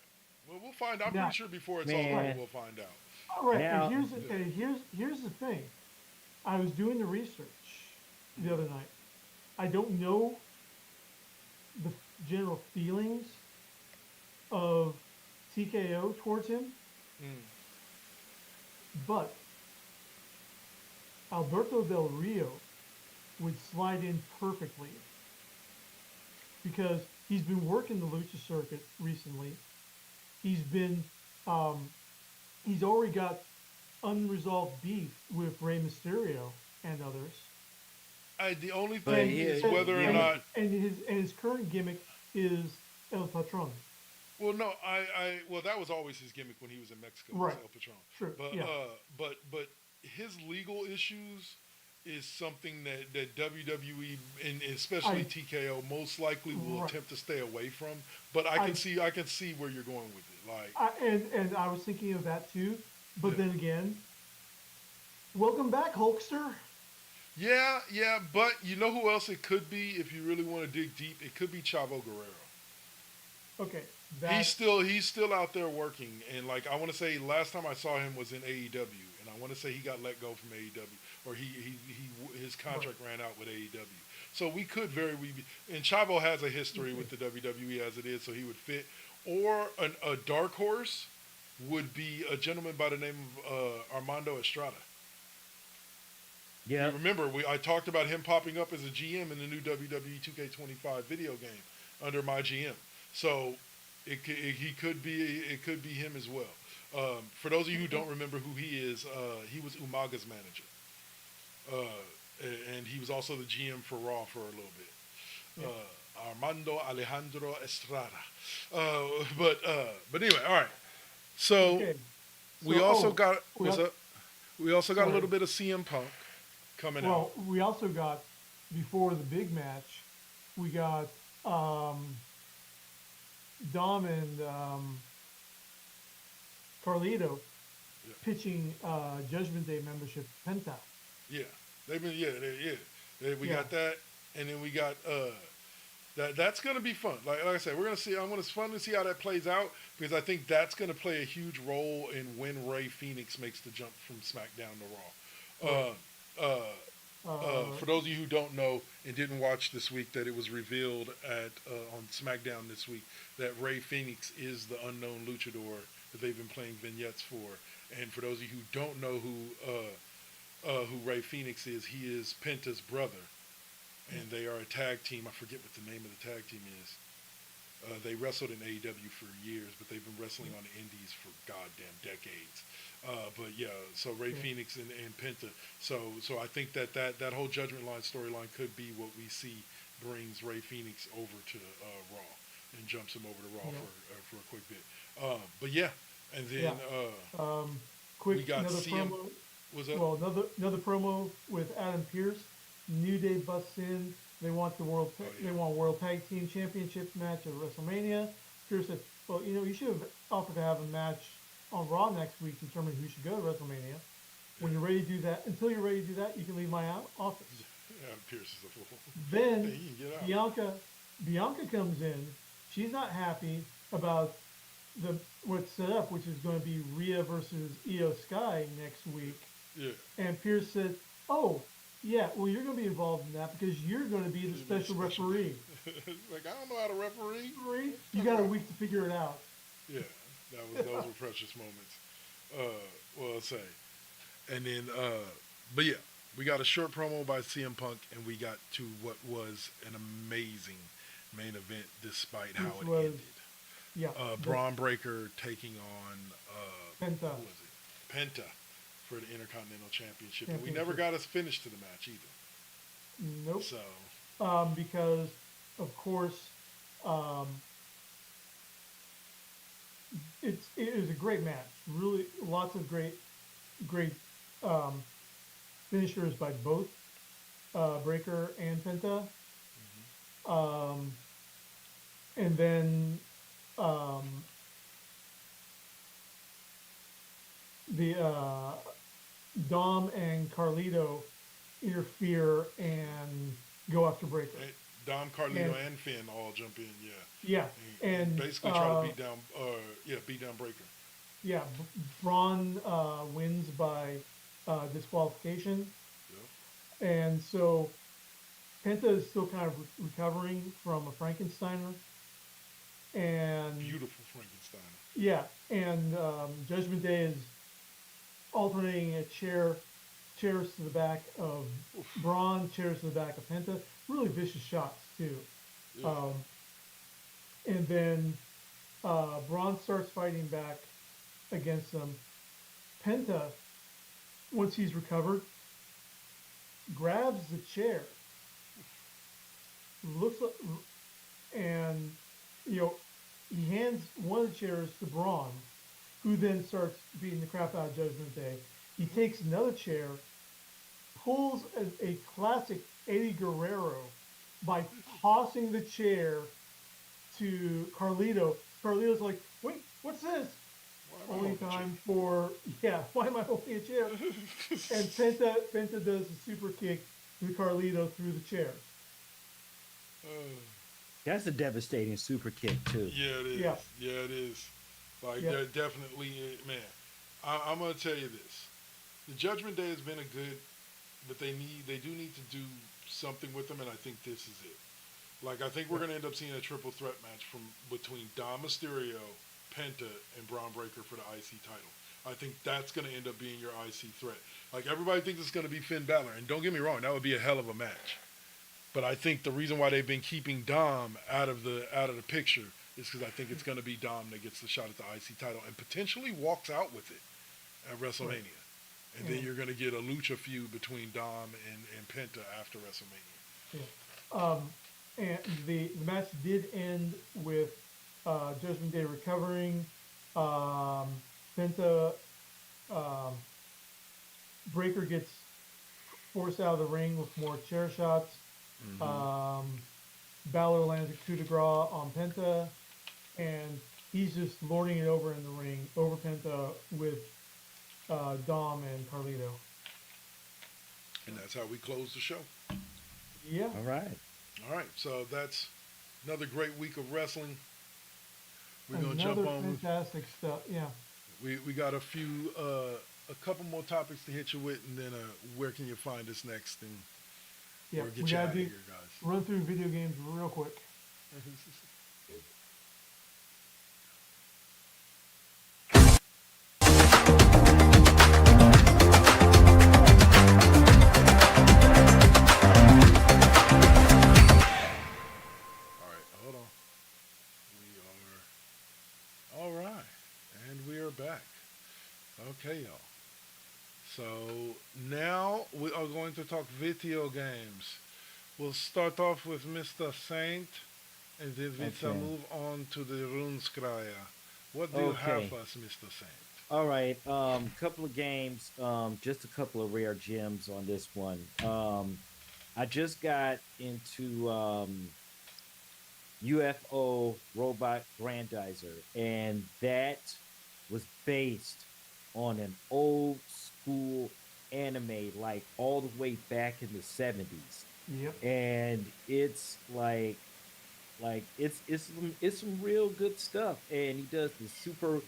Well, we'll find out. I'm
Now-
pretty sure before it's all over, we'll find out.
All right,
Now-
and here's the thing. I was doing the research the other night. I don't know the general feelings of TKO towards him, but Alberto Del Rio would slide in perfectly because he's been working the lucha circuit recently. He's been, he's already got unresolved beef with Rey Mysterio and others.
The only thing is whether or not,
and his current gimmick is El Patron.
well, no, well, that was always his gimmick when he was in Mexico,
Right.
El Patron.
True,
But
yeah.
but his legal issues is something that WWE and especially TKO most likely will attempt to stay away from. But I can see where you're going with it. Like,
And I was thinking of that too, but then again, welcome back, Hulkster.
yeah, but you know who else it could be if you really want to dig deep? It could be Chavo Guerrero.
Okay,
He's still out there working, and like I want to say, last time I saw him was in AEW, and I want to say he got let go from AEW, or his contract ran out with AEW. So we could and Chavo has a history with the WWE as it is, so he would fit. Or a dark horse would be a gentleman by the name of Armando Estrada.
Yeah.
You remember I talked about him popping up as a GM in the new WWE 2K25 video game under my GM. So it could be him as well. For those of you who don't remember who he is, he was Umaga's manager, and he was also the GM for Raw for a little bit. Armando Alejandro Estrada. But anyway, all right. So we also got a little bit of CM Punk coming out.
Well, we also got before the big match, we got Dom and Carlito pitching Judgment Day membership Penta.
Yeah, they've been we got that, and then we got that's gonna be fun. Like I said, it's fun to see how that plays out because I think that's gonna play a huge role in when Rey Fenix makes the jump from SmackDown to Raw. For those of you who don't know and didn't watch this week, that it was revealed on SmackDown this week that Rey Fenix is the unknown luchador that they've been playing vignettes for. And for those of you who don't know who Rey Fenix is, he is Penta's brother, and they are a tag team. I forget what the name of the tag team is. They wrestled in AEW for years, but they've been wrestling on the indies for goddamn decades. But yeah, so Rey Fenix and Penta. So I think that whole Judgment Line storyline could be what we see brings Rey Fenix over to Raw and jumps him over to Raw for a quick bit. But yeah, and then
quick
we got
another
CM.
promo.
What's up?
Well, another promo with Adam Pearce. New Day busts in. They want the World Tag Team Championship match at WrestleMania. Pearce said, "Well, you should have offered to have a match on Raw next week to determine who should go to WrestleMania. When you're ready to do that, until you're ready to do that, you can leave my office."
Yeah, Pierce is a fool.
Then
He can get out.
Bianca comes in. She's not happy about what's set up, which is going to be Rhea versus Io Sky next week.
Yeah.
And Pierce said, "Oh, yeah, well, you're going to be involved in that because you're going to be the special referee."
Like, I don't know how to referee.
You got a week to figure it out.
Yeah, those were precious moments. Well, I'll say. And then, but yeah, we got a short promo by CM Punk, and we got to what was an amazing main event despite how it ended.
Yeah.
Braun Breaker taking on
Penta.
Who was it? Penta for the Intercontinental Championship. And we never got us finished to the match either.
Nope.
So
because of course it was a great match. Really, lots of great finishers by both Breaker and Penta. then the Dom and Carlito interfere and go after Breaker.
Dom, Carlito, and Finn all jump in.
Yeah, and
basically try to beat down. Beat down Breaker.
Yeah, Braun wins by disqualification. Yep. And so Penta is still kind of recovering from a Frankensteiner. And
beautiful Frankensteiner.
Yeah, and Judgment Day is alternating a chairs to the back of Braun, chairs to the back of Penta. Really vicious shots too. Yeah. And then Braun starts fighting back against them. Penta, once he's recovered, grabs the chair, looks like, and he hands one of the chairs to Braun, who then starts beating the crap out of Judgment Day. He takes another chair, pulls a classic Eddie Guerrero by tossing the chair to Carlito. Carlito's like, wait, what's this? Only time for, why am I holding a chair? And Penta does a super kick to Carlito through the chair.
That's a devastating super kick too.
Yeah, it is. Yeah, it is. Like, they're definitely, man. I'm gonna tell you this: the Judgment Day has been a good, but they do need to do something with them, and I think this is it. Like, I think we're gonna end up seeing a triple threat match between Dom Mysterio, Penta, and Braun Breaker for the IC title. I think that's gonna end up being your IC threat. Like, everybody thinks it's gonna be Finn Balor, and don't get me wrong, that would be a hell of a match. But I think the reason why they've been keeping Dom out of the picture is because I think it's going to be Dom that gets the shot at the IC title and potentially walks out with it at WrestleMania. Right. And then you're going to get a lucha feud between Dom and Penta after WrestleMania.
Yeah. And the match did end with Judgment Day recovering. Penta Breaker gets forced out of the ring with more chair shots. Mm-hmm. Balor lands a coup de grace on Penta, and he's just lording it over in the ring over Penta with Dom and Carlito.
And that's how we close the show.
Yeah.
All right.
So that's another great week of wrestling. We're going to jump on.
Fantastic stuff. Yeah.
We got a couple more topics to hit you with, and then where can you find us next? And
yeah,
get you out of here, guys.
Run through video games real quick.
We are back. Okay, y'all. So now we are going to talk video games. We'll start off with Mr. Saint, and then we'll move on to the Runskaya. What do you have for us, Mr. Saint?
All right, couple of games, just a couple of rare gems on this one. I just got into UFO Robot Grandizer, and that was based on an old school anime, like all the way back in the 70s.
Yep.
And it's like it's some real good stuff. And he does the super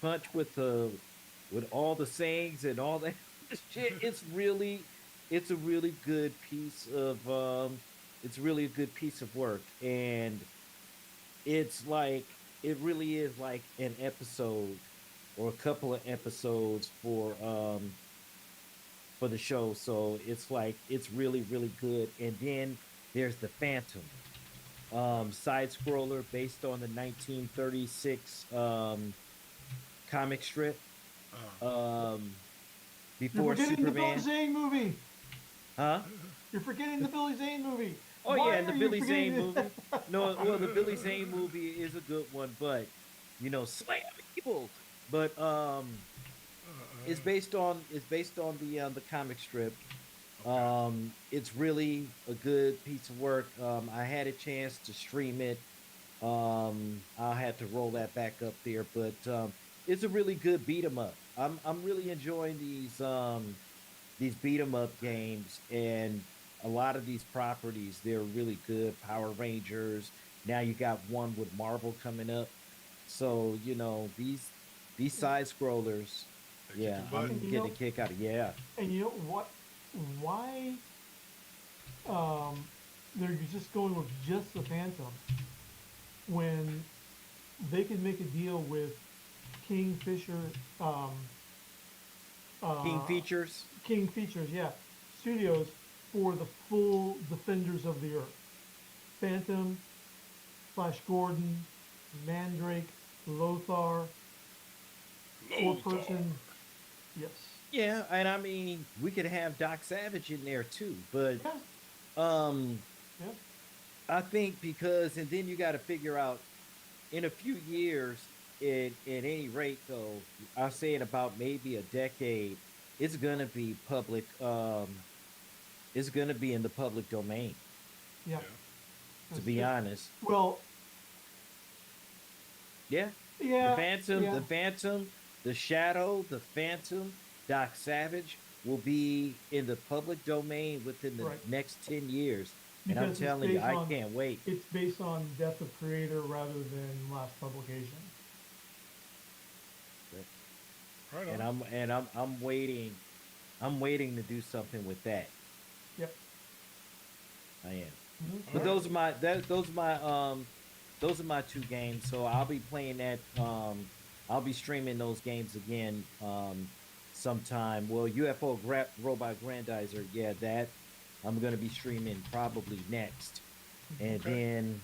punch with all the sayings and all that shit. It's a really good piece of work, and it really is like an episode or a couple of episodes for the show. So it's really, really good. And then there's the Phantom, side scroller based on the 1936 comic strip. Before
You're forgetting
Superman.
The Billy Zane movie.
Huh?
You're forgetting the Billy Zane movie.
Oh,
Why
yeah, and the
are
Billy
you
Zane
forgetting
movie. No, well, the Billy Zane movie is a good one, but slam people. But it's based on the comic strip. It's really a good piece of work. I had a chance to stream it I'll have to roll that back up there, but it's a really good beat 'em up. I'm really enjoying these beat 'em up games, and a lot of these properties they're really good. Power Rangers. Now you got one with Marvel coming up, so these side scrollers.
They
Yeah,
kicking butt.
I'm
And
getting a kick out of yeah.
and you know what? Why they're just going with just the Phantom when they could make a deal with Kingfisher, um,
King
uh,
features.
King Features, yeah, Studios for the full Defenders of the Earth. Phantom, Flash Gordon, Mandrake, Lothar, four
Lothar.
person. Yes.
Yeah, and I mean we could have Doc Savage in there too, but
Yeah.
um
Yeah.
I think because and then you got to figure out in a few years, at any rate though, I'll say in about maybe a decade, it's gonna be public. It's gonna be in the public domain.
Yeah.
Yeah.
To
That's
be
true.
honest,
Well,
yeah,
yeah.
The
Yeah.
Phantom, the Shadow, the Phantom, Doc Savage will be in the public domain within the
Right.
next 10 years, and I'm
Because
telling you, I can't wait.
it's based on death of creator rather than last publication.
Right
And
on.
I'm waiting. I'm waiting to do something with that.
Yep.
I am. But
Alright.
those are my two games. So I'll be playing that. I'll be streaming those games again sometime. Well, Robot Grandizer, yeah, that I'm gonna be streaming probably next, and
Okay.
then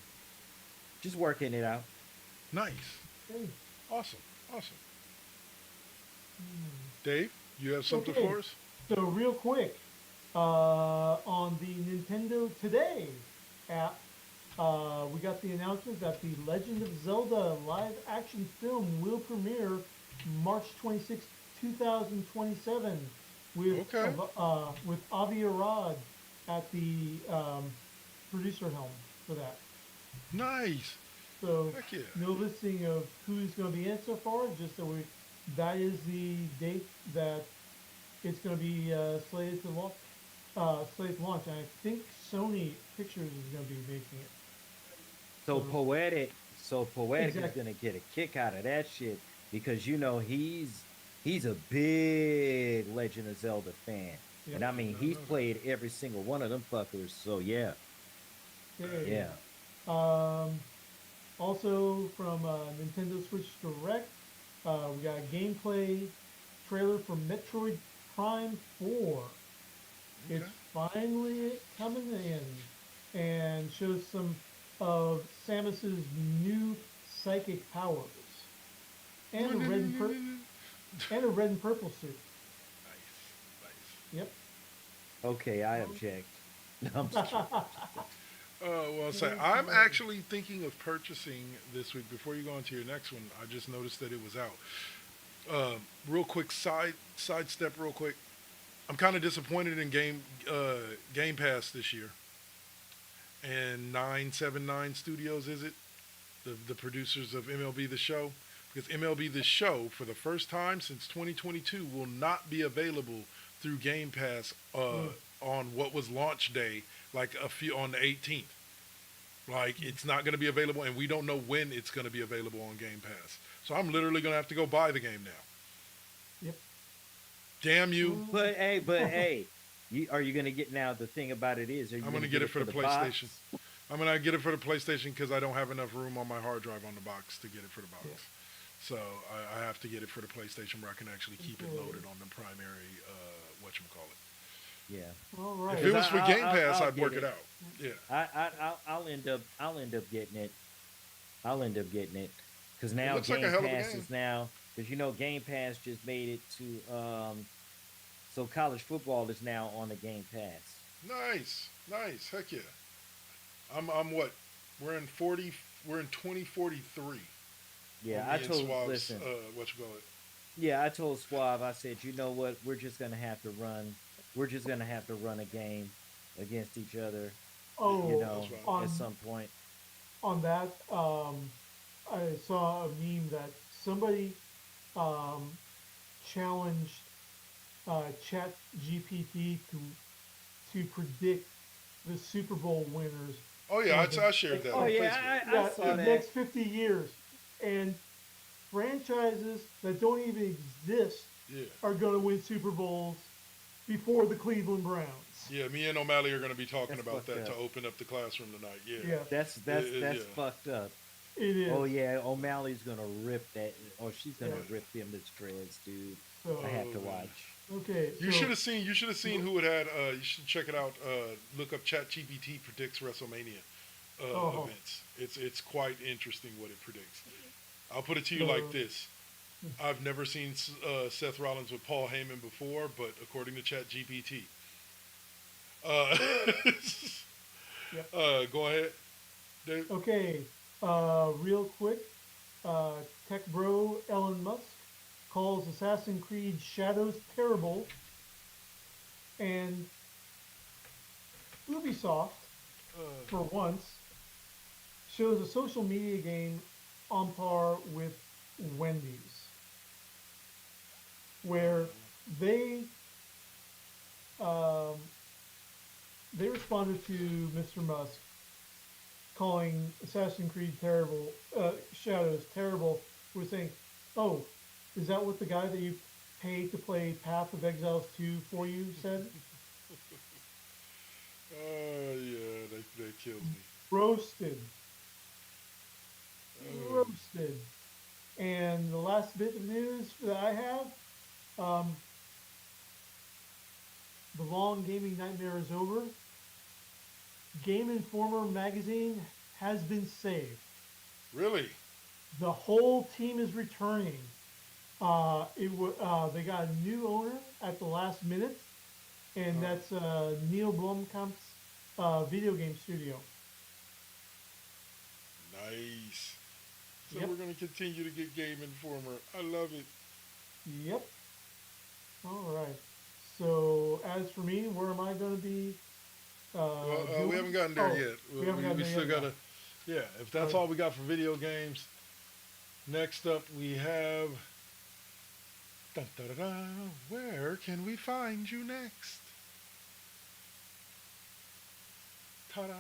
just working it out.
Nice.
Okay.
Awesome. Awesome. Dave, you have something
Okay.
for us?
So real quick, on the Nintendo Today app, we got the announcement that the Legend of Zelda live action film will premiere March 26, 2027
Okay.
with Avi Arad at the producer helm for that.
Nice.
So
Heck yeah.
no listing of who's going to be in so far, just that is the date that it's going to be slated to launch. And I think Sony Pictures is going to be making it.
So
So-
poetic
Exact-
is gonna get a kick out of that shit because he's a big Legend of Zelda fan,
Yep.
and I mean he's played every single one of them fuckers. So yeah,
Okay.
yeah.
Also from Nintendo Switch Direct, we got a gameplay trailer for Metroid Prime 4. It's
Okay.
finally coming in and shows some of Samus's new psychic powers and a red and purple suit.
Nice.
Yep.
Okay, I object. I'm just kidding.
Well, say I'm actually thinking of purchasing this week. Before you go on to your next one, I just noticed that it was out. Real quick sidestep, real quick. I'm kind of disappointed in Game Pass this year. And 979 Studios, is it? The producers of MLB The Show. Because MLB The Show, for the first time since 2022, will not be available through Game Pass on what was launch day, like on the 18th. Like, it's not going to be available, and we don't know when it's going to be available on Game Pass. So I'm literally going to have to go buy the game now.
Yep.
Damn you.
But hey, are you gonna get now? The thing about it is, are you
I'm going to
gonna
get it for the
box?
PlayStation. I'm going to get it for the PlayStation because I don't have enough room on my hard drive on the box to get it for the box.
Yeah.
So I have to get it for the PlayStation where I can actually keep it loaded on the primary, whatchamacallit.
Yeah.
All right.
If it was for Game
I'll
Pass, I'd
get
work
it.
it out. Yeah.
I'll end up getting it. I'll end up getting it because now
looks like
Game
a hell of a
Pass
game.
is now because Game Pass just made it to so college football is now on the Game Pass.
Nice. Heck yeah. I'm what? We're in 2043.
Yeah,
Me
I
and
told
Suave's,
listen.
whatchamacallit.
Yeah, I told Suave. I said, you know what? We're just gonna have to run. We're just gonna have to run a game against each other.
Oh,
You know,
that's right.
at some point.
on that, I saw a meme that somebody um, challenged Chat GPT to predict the Super Bowl winners
Oh yeah,
for the
I shared
next,
that
Oh
on
yeah,
Facebook.
I
yeah,
saw
the
that.
next 50 years. And franchises that don't even exist
Yeah.
are going to win Super Bowls before the Cleveland Browns.
Yeah, me and O'Malley are going to be talking
That's
about
fucked
that to
up.
open up the classroom tonight. Yeah.
Yeah,
That's
Yeah.
fucked up.
it
Oh
is.
yeah, O'Malley's gonna rip that, or she's gonna
Yeah.
rip them to shreds, dude. I
So,
have to
Oh, man.
watch.
okay.
You
So,
should have seen. You should have seen who it had. You should check it out. Look up ChatGPT predicts WrestleMania
oh,
events. It's quite interesting what it predicts. I'll put it to you
So-
like this: I've never seen Seth Rollins with Paul Heyman before, but according to ChatGPT, uh,
Yep.
go ahead. Dave.
okay. Real quick, tech bro Elon Musk calls Assassin's Creed Shadows terrible, and Ubisoft, for once, shows a social media game on par with Wendy's, where they um, they responded to Mr. Musk calling Assassin's Creed terrible, Shadows terrible, was saying, "Oh, is that what the guy that you paid to play Path of Exiles 2 for you said?"
Yeah, they killed me.
Roasted,
Oh.
roasted. And the last bit of news that I have, the long gaming nightmare is over. Game Informer magazine has been saved.
Really?
The whole team is returning. They got a new owner at the last minute, and that's Neil Blomkamp's video game studio.
Nice. So
Yep.
we're going to continue to get Game Informer. I love it.
Yep. All right. So as for me, where am I going to be?
Well, we
doing?
haven't gotten there
Oh,
yet.
we haven't gotten
We
there
still
yet.
got to, yeah, if that's
Right.
all we got for video games. Next up, we have, dun, dun, dun, dun, where can we find you next? Ta-da.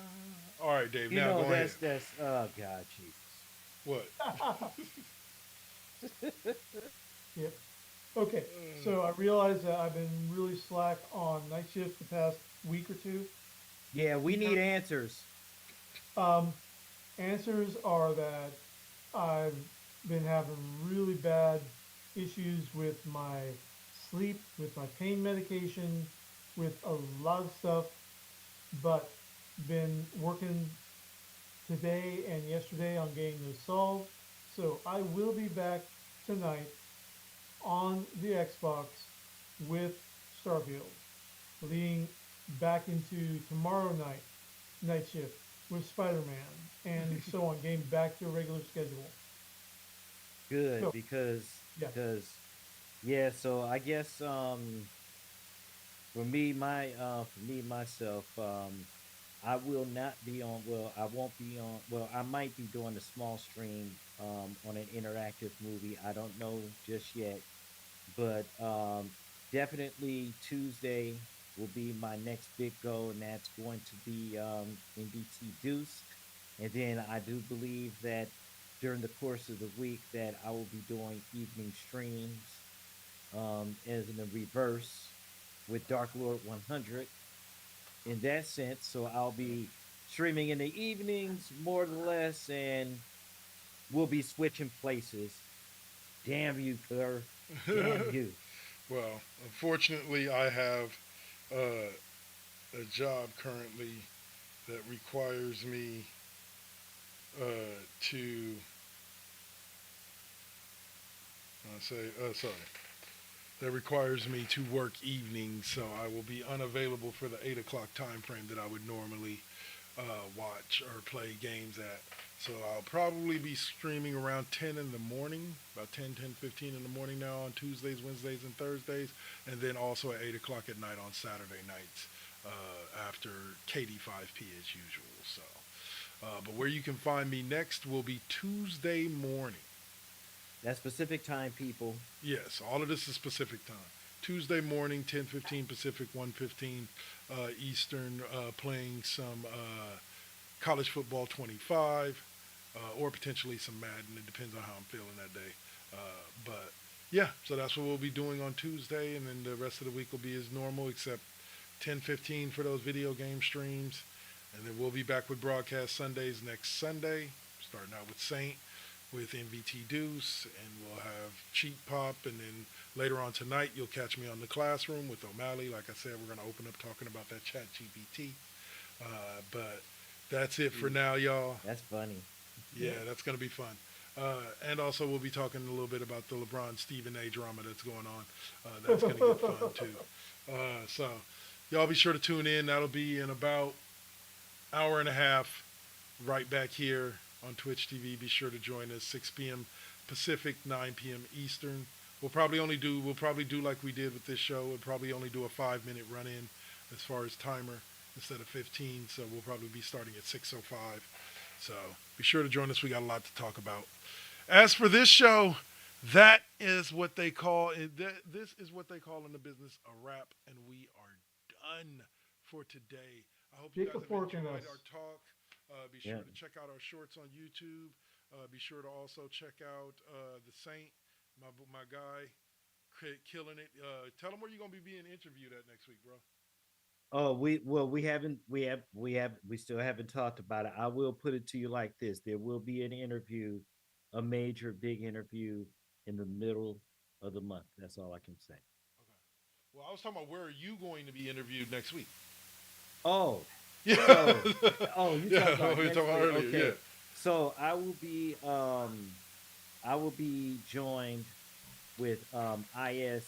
All right, Dave,
You
now
know
go ahead.
that's oh god, Jesus.
What?
Yep. Okay. So I realize that I've been really slack on night shift the past week or two.
Yeah, we need answers.
Answers are that I've been having really bad issues with my sleep, with my pain medication, with a lot of stuff, but been working today and yesterday on getting this solved. So I will be back tonight on the Xbox with Starfield, leading back into tomorrow night shift with Spider-Man, and so on, getting back to a regular schedule.
Good,
So,
because
yeah.
yeah, so I guess for me myself, I will not be on, I won't be on, I might be doing a small stream on an interactive movie. I don't know just yet, but definitely Tuesday will be my next big go, and that's going to be NBT Deuce. And then I do believe that during the course of the week that I will be doing evening streams as in the reverse with Dark Lord 100 in that sense. So I'll be streaming in the evenings more or less, and we'll be switching places. Damn you, Kerr. Damn you.
Well, unfortunately, I have a job currently that requires me to that requires me to work evenings, so I will be unavailable for the 8 o'clock time frame that I would normally watch or play games at. So I'll probably be streaming around 10 in the morning, about 10:15 in the morning now on Tuesdays, Wednesdays, and Thursdays, and then also at 8 o'clock at night on Saturday nights after KD 5P as usual. So But where you can find me next will be Tuesday morning.
That specific time, people.
Yes, all of this is Pacific time. Tuesday morning, 10:15 Pacific, 1:15 Eastern, playing some college football 25, or potentially some Madden. It depends on how I'm feeling that day. But yeah, so that's what we'll be doing on Tuesday, and then the rest of the week will be as normal, except 10:15 for those video game streams. And then we'll be back with broadcast Sundays next Sunday, starting out with Saint, with MVT Deuce, and we'll have Cheap Pop, and then later on tonight you'll catch me on the Classroom with O'Malley. Like I said, we're going to open up talking about that Chat GPT. But that's it for now, y'all.
That's funny.
Yeah, that's going to be fun. And also we'll be talking a little bit about the LeBron Stephen A drama that's going on. That's going to get fun too. So y'all be sure to tune in. That'll be in about hour and a half right back here on Twitch TV. Be sure to join us 6 p.m. Pacific, 9 p.m. Eastern. We'll probably do like we did with this show. We'll probably only do a 5-minute run-in as far as timer instead of 15. So we'll probably be starting at 6:05. So be sure to join us. We got a lot to talk about. As for this show, that is what they call it. This is what they call in the business a wrap, and we are done for today. I hope you guys have enjoyed our talk. Be sure to check out our shorts on YouTube. Be sure to also check out the Saint, my guy, killing it. Tell them where you're gonna be being interviewed at next week, bro.
Oh, we still haven't talked about it. I will put it to you like this: there will be an interview, a major big interview in the middle of the month. That's all I can say.
Okay. Well, I was talking about where are you going to be interviewed next week?
Oh,
yeah.
You talking about earlier. Okay. Yeah. So I will be joined with IAS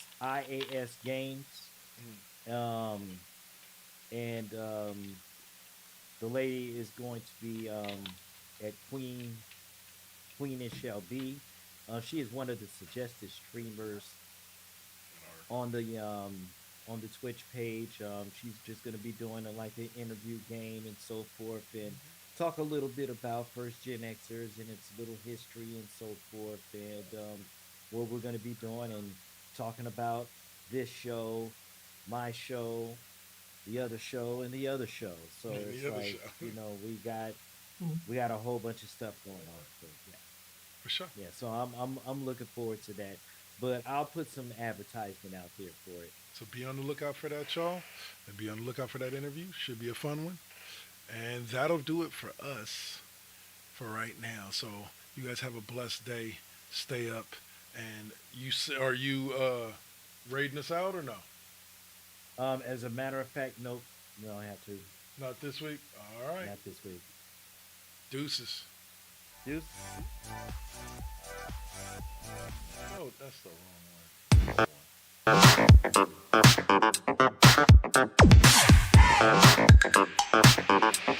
Games. And the lady is going to be at Queenish Shall Be. She is one of the suggested streamers on the Twitch page. She's just going to be doing like an interview game and so forth, and talk a little bit about first GenXers and its little history and so forth, and what we're going to be doing, and talking about this show, my show, the other show, and the other show. So it's like, we got a whole bunch of stuff going on. So yeah,
for sure.
Yeah, so I'm looking forward to that. But I'll put some advertisement out there for it.
So be on the lookout for that, y'all, and be on the lookout for that interview. Should be a fun one. And that'll do it for us for right now. So you guys have a blessed day. Stay up. And are you raiding us out or no?
As a matter of fact, nope. We don't have to.
Not this week? All right.
Not this week.
Deuces.
Deuce.
Oh, that's the wrong one.